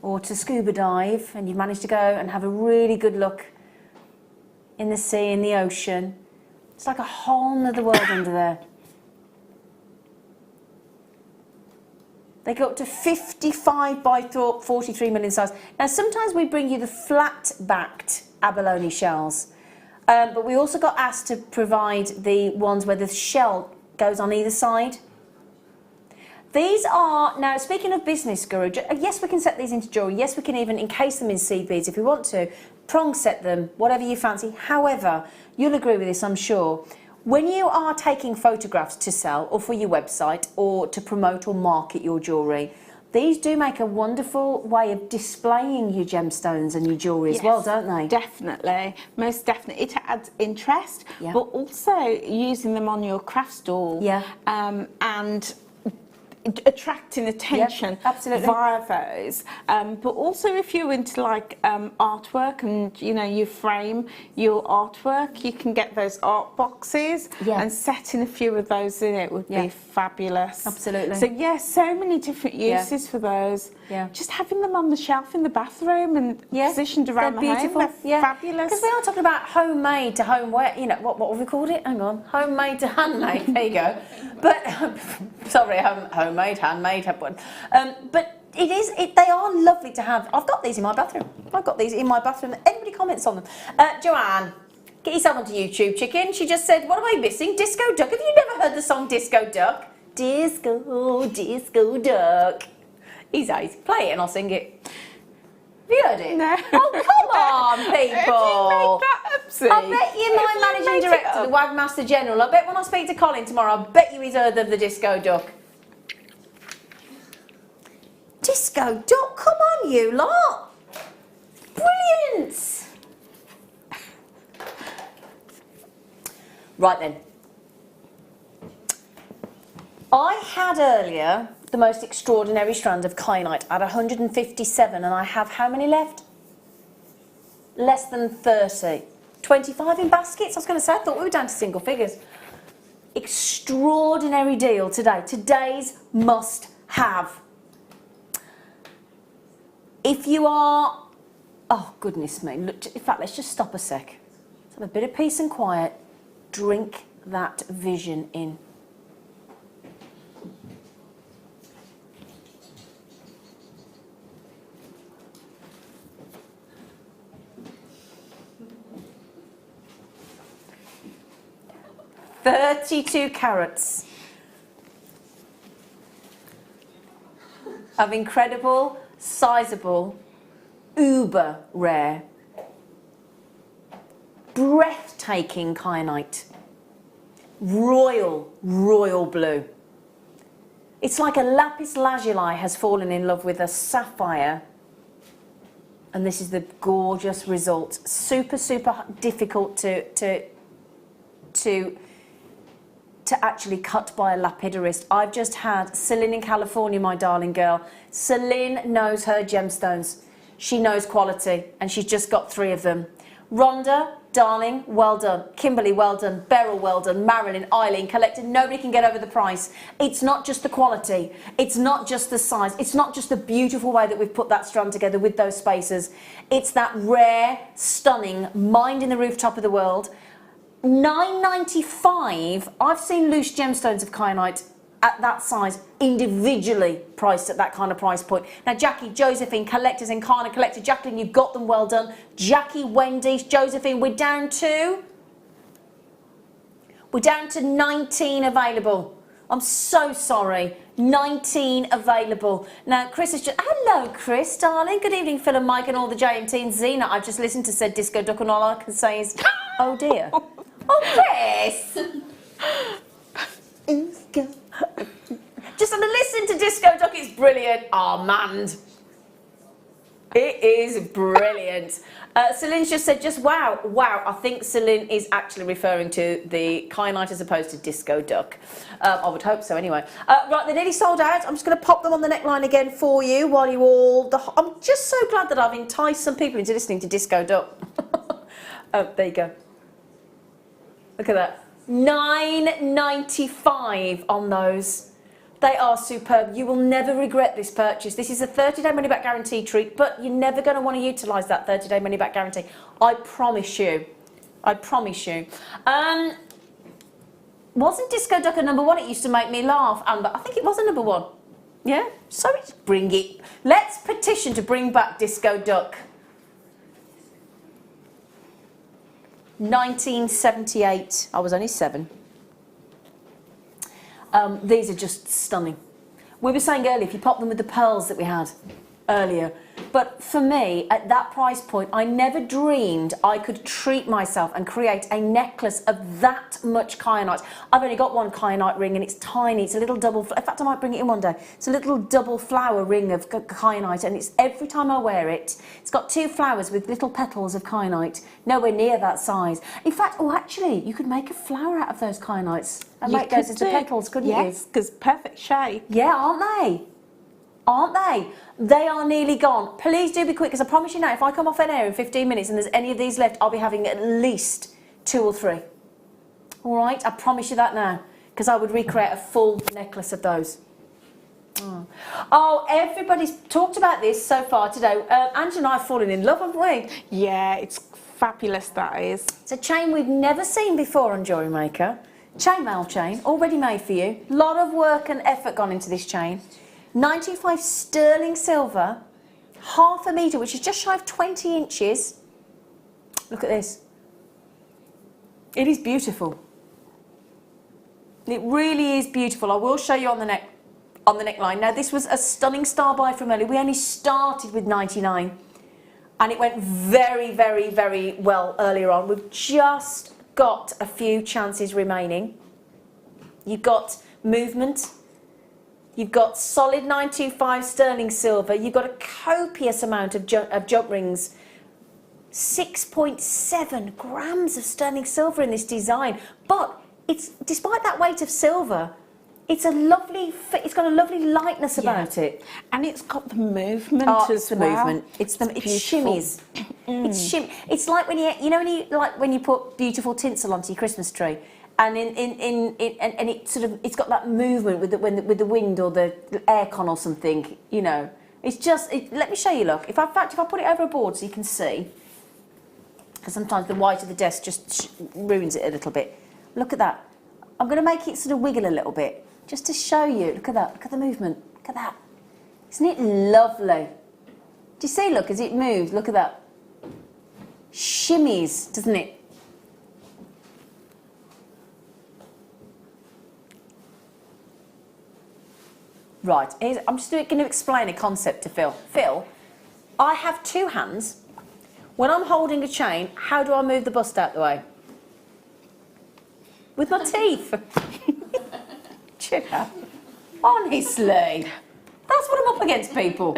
or to scuba dive and you've managed to go and have a really good look in the sea, in the ocean, it's like a whole nother world under there. They go up to 55 by 43 million size. Now, sometimes we bring you the flat-backed abalone shells, but we also got asked to provide the ones where the shell goes on either side. These are, now speaking of business guru, yes, we can set these into jewellery. Yes, we can even encase them in seed beads if we want to. Prong set them, whatever you fancy. However, you'll agree with this, I'm sure. When you are taking photographs to sell or for your website or to promote or market your jewellery, these do make a wonderful way of displaying your gemstones and your jewellery as well, don't they? Definitely, most definitely. It adds interest, but also using them on your craft stall and attracting attention via those. But also if you're into like artwork and you know you frame your artwork, you can get those art boxes and setting a few of those in it would be fabulous. Absolutely. So yes, so many different uses for those. Just having them on the shelf in the bathroom and positioned around the home, they're fabulous. Because we are talking about homemade to homeware, you know, what have we called it? Hang on, homemade to handmade, there you go. But, sorry, homemade, handmade, but they are lovely to have. I've got these in my bathroom. Everybody comments on them. Joanne, get yourself onto YouTube, chicken. She just said, what am I missing? Disco Duck. Have you never heard the song Disco Duck? Disco, Disco Duck. Easy, play it and I'll sing it. Have you heard it? No. Oh, come on, people. Did you make that up, see? I bet you my managing director, the Wagmaster General, I bet when I speak to Colin tomorrow, I bet you he's heard of the Disco Duck. Disco Duck, come on you lot. Brilliant. Right then. I had earlier the most extraordinary strand of kyanite at 157, and I have how many left? Less than 30. 25 in baskets, I was going to say, I thought we were down to single figures. Extraordinary deal today. Today's must have. If you are, oh goodness me, look, in fact, let's just stop a sec. Let's have a bit of peace and quiet. Drink that vision in. $32 carats of incredible, sizable, uber rare, breathtaking kyanite, royal blue. It's like a lapis lazuli has fallen in love with a sapphire, and this is the gorgeous result. Super difficult to actually cut by a lapidarist. I've just had Celine in California, my darling girl. Celine knows her gemstones. She knows quality, and she's just got 3 of them. Rhonda, darling, well done. Kimberly, well done. Beryl, well done. Marilyn, Eileen, collected. Nobody can get over the price. It's not just the quality. It's not just the size. It's not just the beautiful way that we've put that strand together with those spacers. It's that rare, stunning, mind in the rooftop of the world. $9.95. I've seen loose gemstones of kyanite at that size individually priced at that kind of price point. Now Jackie, Josephine, collectors, Encarna collector, Jacqueline, you've got them, well done. Jackie, Wendy, Josephine, we're down to 19 available. I'm so sorry. 19 available. Now, Chris has just... Hello, Chris, darling. Good evening, Phil and Mike and all the JMT and Zena. I've just listened to said Disco Duck and all I can say is, oh, dear. Oh, Chris! Just listen to Disco Duck. It's brilliant. Oh, man. It is brilliant. Celine's just said, just wow. Wow, I think Celine is actually referring to the kyanite as opposed to Disco Duck. I would hope so anyway. Right, they're nearly sold out. I'm just going to pop them on the neckline again for you while you all... I'm just so glad that I've enticed some people into listening to Disco Duck. Oh, there you go. Look at that. $9.95 on those. They are superb. You will never regret this purchase. This is a 30-day money-back guarantee treat, but you're never going to want to utilise that 30-day money-back guarantee. I promise you. I promise you. Wasn't Disco Duck a #1? It used to make me laugh, Amber. I think it was a #1. Yeah? So bring it. Let's petition to bring back Disco Duck. 1978. I was only 7. These are just stunning. We were saying earlier, if you pop them with the pearls that we had earlier, but for me, at that price point, I never dreamed I could treat myself and create a necklace of that much kyanite. I've only got one kyanite ring and it's tiny. It's a little double, in fact, I might bring it in one day. It's a little double flower ring of kyanite, and it's every time I wear it, it's got 2 flowers with little petals of kyanite, nowhere near that size. In fact, oh, actually, you could make a flower out of those kyanites and make those into petals, couldn't you? Yes, because perfect shape. Yeah, aren't they? Aren't they? They are nearly gone. Please do be quick, because I promise you now, if I come off an air in 15 minutes and there's any of these left, I'll be having at least 2 or 3. All right? I promise you that now, because I would recreate a full necklace of those. Oh, everybody's talked about this so far today. Angela and I have fallen in love, haven't we? Yeah, it's fabulous, that is. It's a chain we've never seen before on Jewellery Maker. Chainmail chain, already made for you. Lot of work and effort gone into this chain. 925 sterling silver, ½ a metre, which is just shy of 20 inches. Look at this. It is beautiful. It really is beautiful. I will show you on the neckline. Now, this was a stunning star buy from earlier. We only started with 99, and it went very, very, very well earlier on. We've just got a few chances remaining. You've got movement. You've got solid 925 sterling silver. You've got a copious amount of jump rings. 6.7 grams of sterling silver in this design. But it's, despite that weight of silver, it's a lovely fit. It's got a lovely lightness about it. And it's got the movement as well. Movement. It shimmies. It's like when when you put beautiful tinsel onto your Christmas tree. And it's got that movement with the wind or the aircon or something, you know. It's just, let me show you, look. If I put it over a board so you can see, because sometimes the white of the desk just ruins it a little bit. Look at that. I'm going to make it sort of wiggle a little bit, just to show you. Look at that. Look at the movement. Look at that. Isn't it lovely? Do you see, look, as it moves? Look at that. Shimmies, doesn't it? Right, I'm just going to explain a concept to Phil. Phil, I have 2 hands. When I'm holding a chain, how do I move the bust out the way? With my teeth. Chipper. Honestly, that's what I'm up against, people.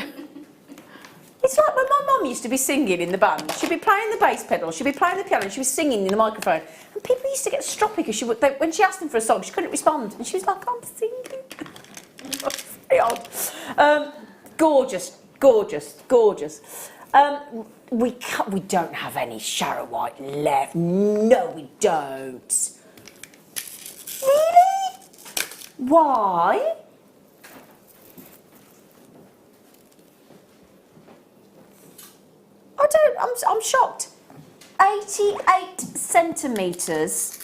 It's like when my mum used to be singing in the band. She'd be playing the bass pedal, she'd be playing the piano, and she was singing in the microphone. And people used to get stroppy because when she asked them for a song, she couldn't respond. And she was like, I'm singing. Very odd. Gorgeous, gorgeous, gorgeous. We don't have any Sharrow White left. No, we don't. Really? Why? I'm shocked. 88 centimetres.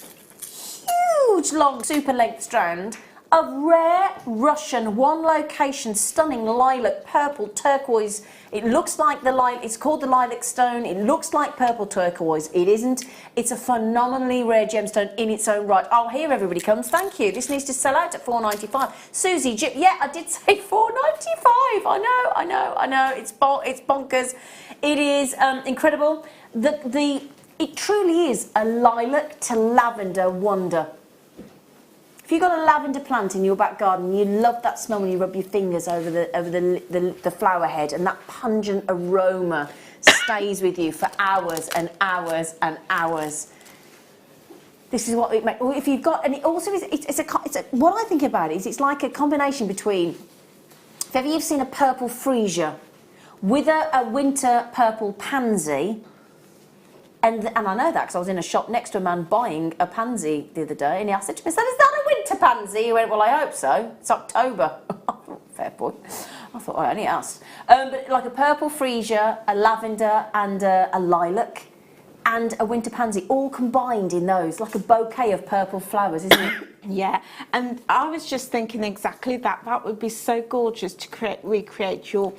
Huge long super length strand. of rare Russian, one location, stunning lilac, purple, turquoise. It looks like the lilac, it's called the lilac stone. It looks like purple turquoise. It isn't. It's a phenomenally rare gemstone in its own right. Oh, here everybody comes. Thank you. This needs to sell out at $4.95. Susie, yeah, I did say $4.95. I know. It's bonkers. It is incredible. It truly is a lilac to lavender wonder. If you've got a lavender plant in your back garden, you love that smell when you rub your fingers over the flower head, and that pungent aroma stays with you for hours and hours and hours. This is what it makes. If you've got, and it also is. What I think about it is, it's like a combination between. If ever you've seen a purple freesia with a winter purple pansy. And I know that because I was in a shop next to a man buying a pansy the other day, and he said to me, "Is that a winter pansy?" He went, "Well, I hope so. It's October." Fair point. I thought, I only asked. But like a purple freesia, a lavender, and a lilac, and a winter pansy, all combined in those, like a bouquet of purple flowers, isn't it? Yeah, and I was just thinking exactly that. That would be so gorgeous to recreate your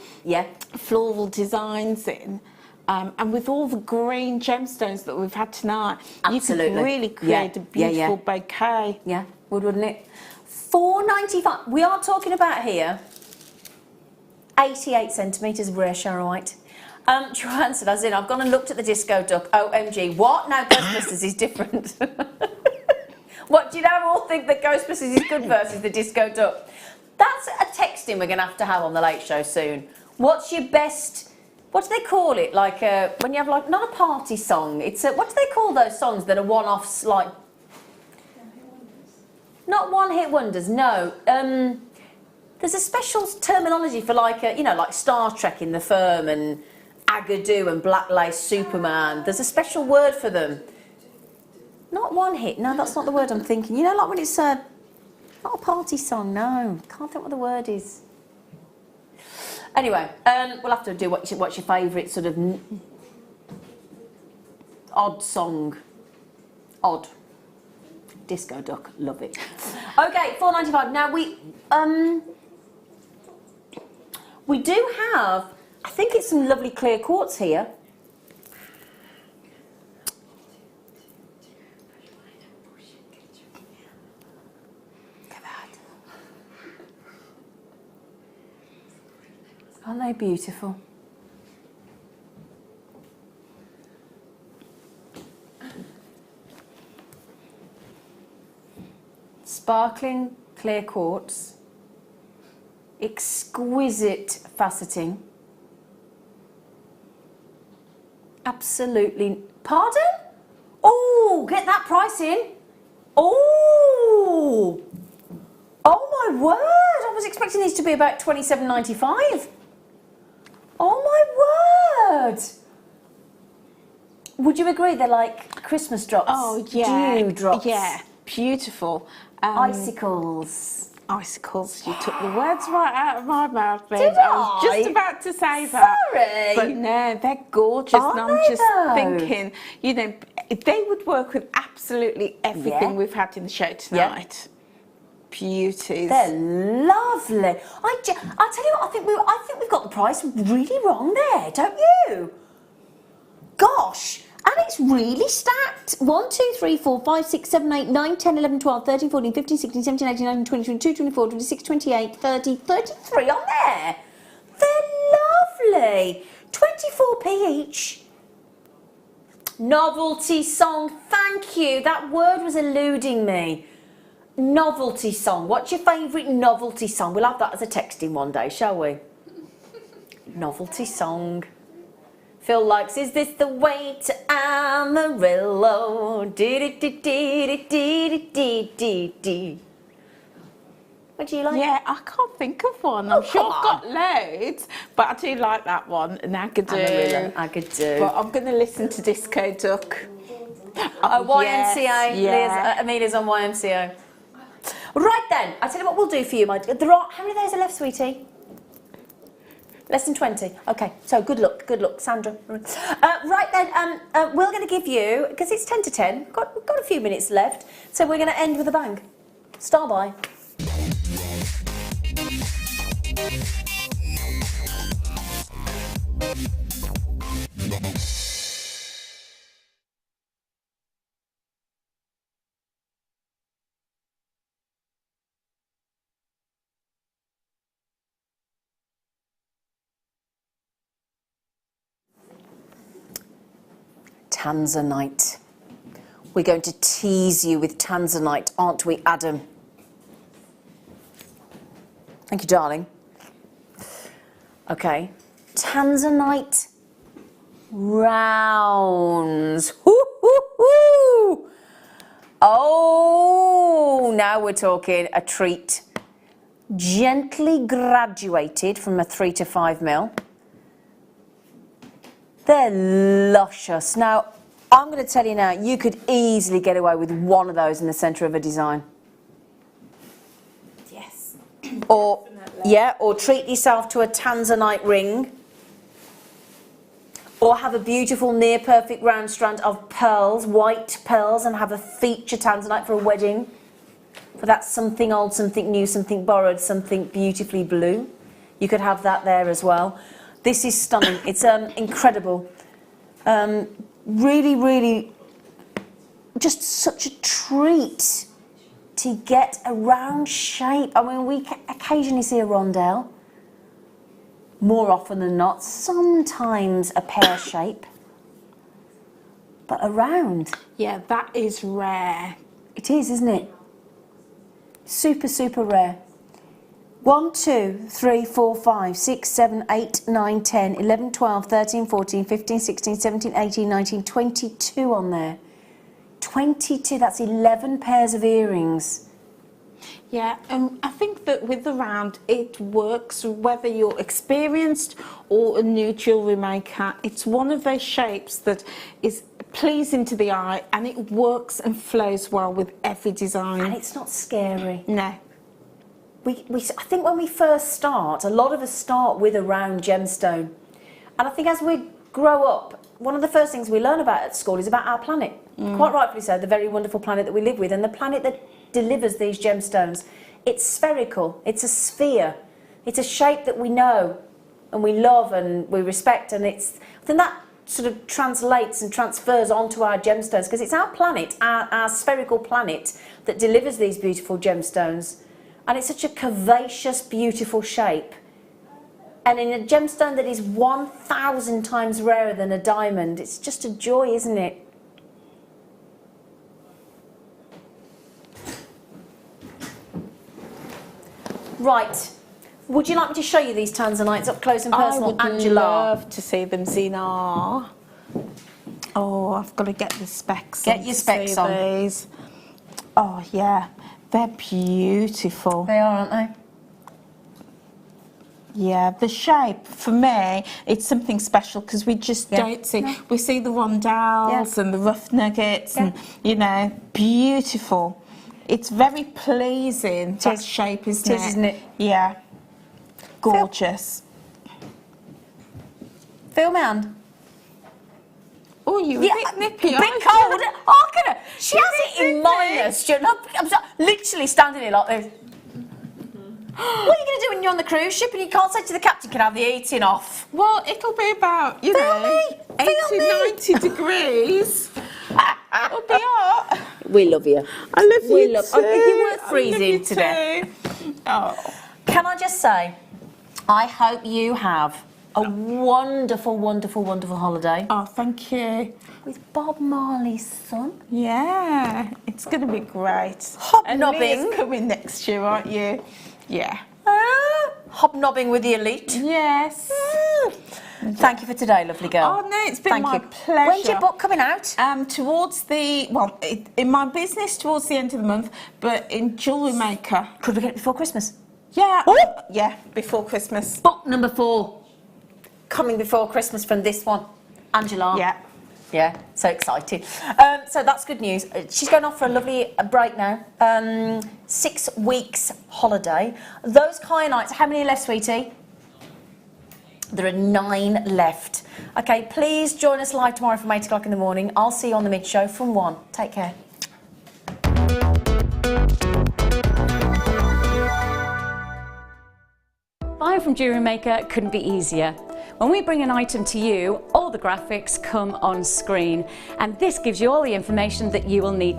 floral designs in. And with all the green gemstones that we've had tonight, absolutely, you could really create a beautiful bouquet. Yeah, wouldn't it? $4.95. We are talking about here 88 centimetres of rare Charoite. Joanne said, as in, I've gone and looked at the disco duck. OMG, what? No, Ghostbusters is different. What, do you now all think that Ghostbusters is good versus the disco duck? That's a texting we're going to have on the Late Show soon. What's your best... What do they call it? Like when you have like not a party song. It's what do they call those songs that are one-offs? Like not one-hit wonders. No. There's a special terminology for like like Star Trek in the Firm and Agadoo and Black Lace Superman. There's a special word for them. Not one hit. No, that's not the word I'm thinking. You know, like when it's not a party song. No, can't think what the word is. Anyway, we'll have to do what's your favourite sort of odd song. Odd. Disco duck, love it. Okay, $4.95. Now we do have, I think it's some lovely clear quartz here. Aren't they beautiful? Sparkling clear quartz, exquisite faceting. Absolutely. Pardon? Oh, get that price in. Oh, oh my word! I was expecting these to be about $27.95. Oh my word! Would you agree they're like Christmas drops? Oh yeah, dew drops. Yeah, beautiful. Icicles. Icicles. You took the words right out of my mouth, babe. Did I was just about to say that. Sorry. But no, they're gorgeous. And I'm just thinking, you know, they would work with absolutely everything we've had in the show tonight. Yeah. Beauties. They're lovely. I tell you what, I think we've got the price really wrong there, don't you? Gosh, and it's really stacked. 1, 2, 3, 4, 5, 6, 7, 8, 9, 10, 11, 12, 13, 14, 15, 16, 17, 18, 19, 20, 22, 24, 26, 28, 30, 33 on there. They're lovely. 24p each. Novelty song, thank you. That word was eluding me. Novelty song. What's your favourite novelty song? We'll have that as a texting one day, shall we? Novelty song. Phil likes, is this the way to Amarillo? Dee-dee-dee-dee-dee-dee-dee-dee. What do you like? Yeah, I can't think of one. I'm sure I've got loads, but I do like that one. And Agadoo. Agadoo. But I'm going to listen to Disco Duck. YMCA. Yes. Amelia's on YMCA. Right then, I tell you what we'll do for you, how many days are left, sweetie? Less than 20. Okay, so good luck, Sandra. Right then, we're going to give you, because it's 10 to 10, we've got a few minutes left, so we're going to end with a bang. Star by. Tanzanite. We're going to tease you with Tanzanite, aren't we, Adam? Thank you, darling. Okay. Tanzanite rounds. Woo-hoo-hoo! Oh, now we're talking a treat. Gently graduated from a 3 to 5 mil. They're luscious. Now, I'm going to tell you now, you could easily get away with one of those in the centre of a design. Yes. Or, yeah, or treat yourself to a Tanzanite ring. Or have a beautiful near perfect round strand of pearls, white pearls, and have a feature Tanzanite for a wedding. For that something old, something new, something borrowed, something beautifully blue. You could have that there as well. This is stunning. It's incredible. Really, really, just such a treat to get a round shape. I mean, we occasionally see a rondelle. More often than not, sometimes a pear shape. But a round. Yeah, that is rare. It is, isn't it? Super, super rare. 1, 2, 3, 4, 5, 6, 7, 8, 9, 10, 11, 12, 13, 14, 15, 16, 17, 18, 19, 22 on there. 22, that's 11 pairs of earrings. Yeah, I think that with the round, it works whether you're experienced or a new jewellery maker. It's one of those shapes that is pleasing to the eye, and it works and flows well with every design. And it's not scary. No. I think when we first start, a lot of us start with a round gemstone. And I think as we grow up, one of the first things we learn about at school is about our planet. Quite rightfully so, the very wonderful planet that we live with, and the planet that delivers these gemstones. It's spherical, it's a sphere, it's a shape that we know and we love and we respect, and I think that sort of translates and transfers onto our gemstones, because it's our planet, our spherical planet, that delivers these beautiful gemstones. And it's such a curvaceous, beautiful shape. And in a gemstone that is 1,000 times rarer than a diamond, it's just a joy, isn't it? Right. Would you like me to show you these Tanzanites up close and personal, Angela? I would love to see them, Zena. Oh, I've got to get the specs on. Get your specs on. These. Oh, yeah. They're beautiful. They are, aren't they? Yeah, the shape, for me, it's something special, because we just don't see... No. We see the rondelles and the rough nuggets and, you know, beautiful. It's very pleasing, that shape, isn't it? It is, isn't it? Yeah. Gorgeous. Feel my hand. Oh, you're a bit nippy, a bit cold. Look at her. She has it in minus. I'm literally standing here like this. What are you going to do when you're on the cruise ship and you can't say to the captain, can I have the heating off? Well, it'll be about, you know, 80, 90 degrees. It'll be hot. We love you. I love you too. You're worth freezing today. Oh. Can I just say, I hope you have a wonderful, wonderful, wonderful holiday. Oh, thank you. With Bob Marley's son. Yeah, it's going to be great. Hobnobbing. And Leah's coming next year, aren't you? Yeah. Hobnobbing with the elite. Yes. Thank you for today, lovely girl. Oh, no, it's been my pleasure. When's your book coming out? Towards the, well, in my business towards the end of the month, but in Jewellery Maker. Could we get it before Christmas? Yeah. Yeah, before Christmas. Book number 4. Coming before Christmas from this one. Angela. Yeah. Yeah, so excited. So that's good news. She's going off for a lovely break now. 6 weeks holiday. Those kyanites, how many left, sweetie? There are 9 left. Okay, please join us live tomorrow from 8 o'clock in the morning. I'll see you on the mid-show from 1. Take care. Buying from Jewellery Maker couldn't be easier. When we bring an item to you, all the graphics come on screen, and this gives you all the information that you will need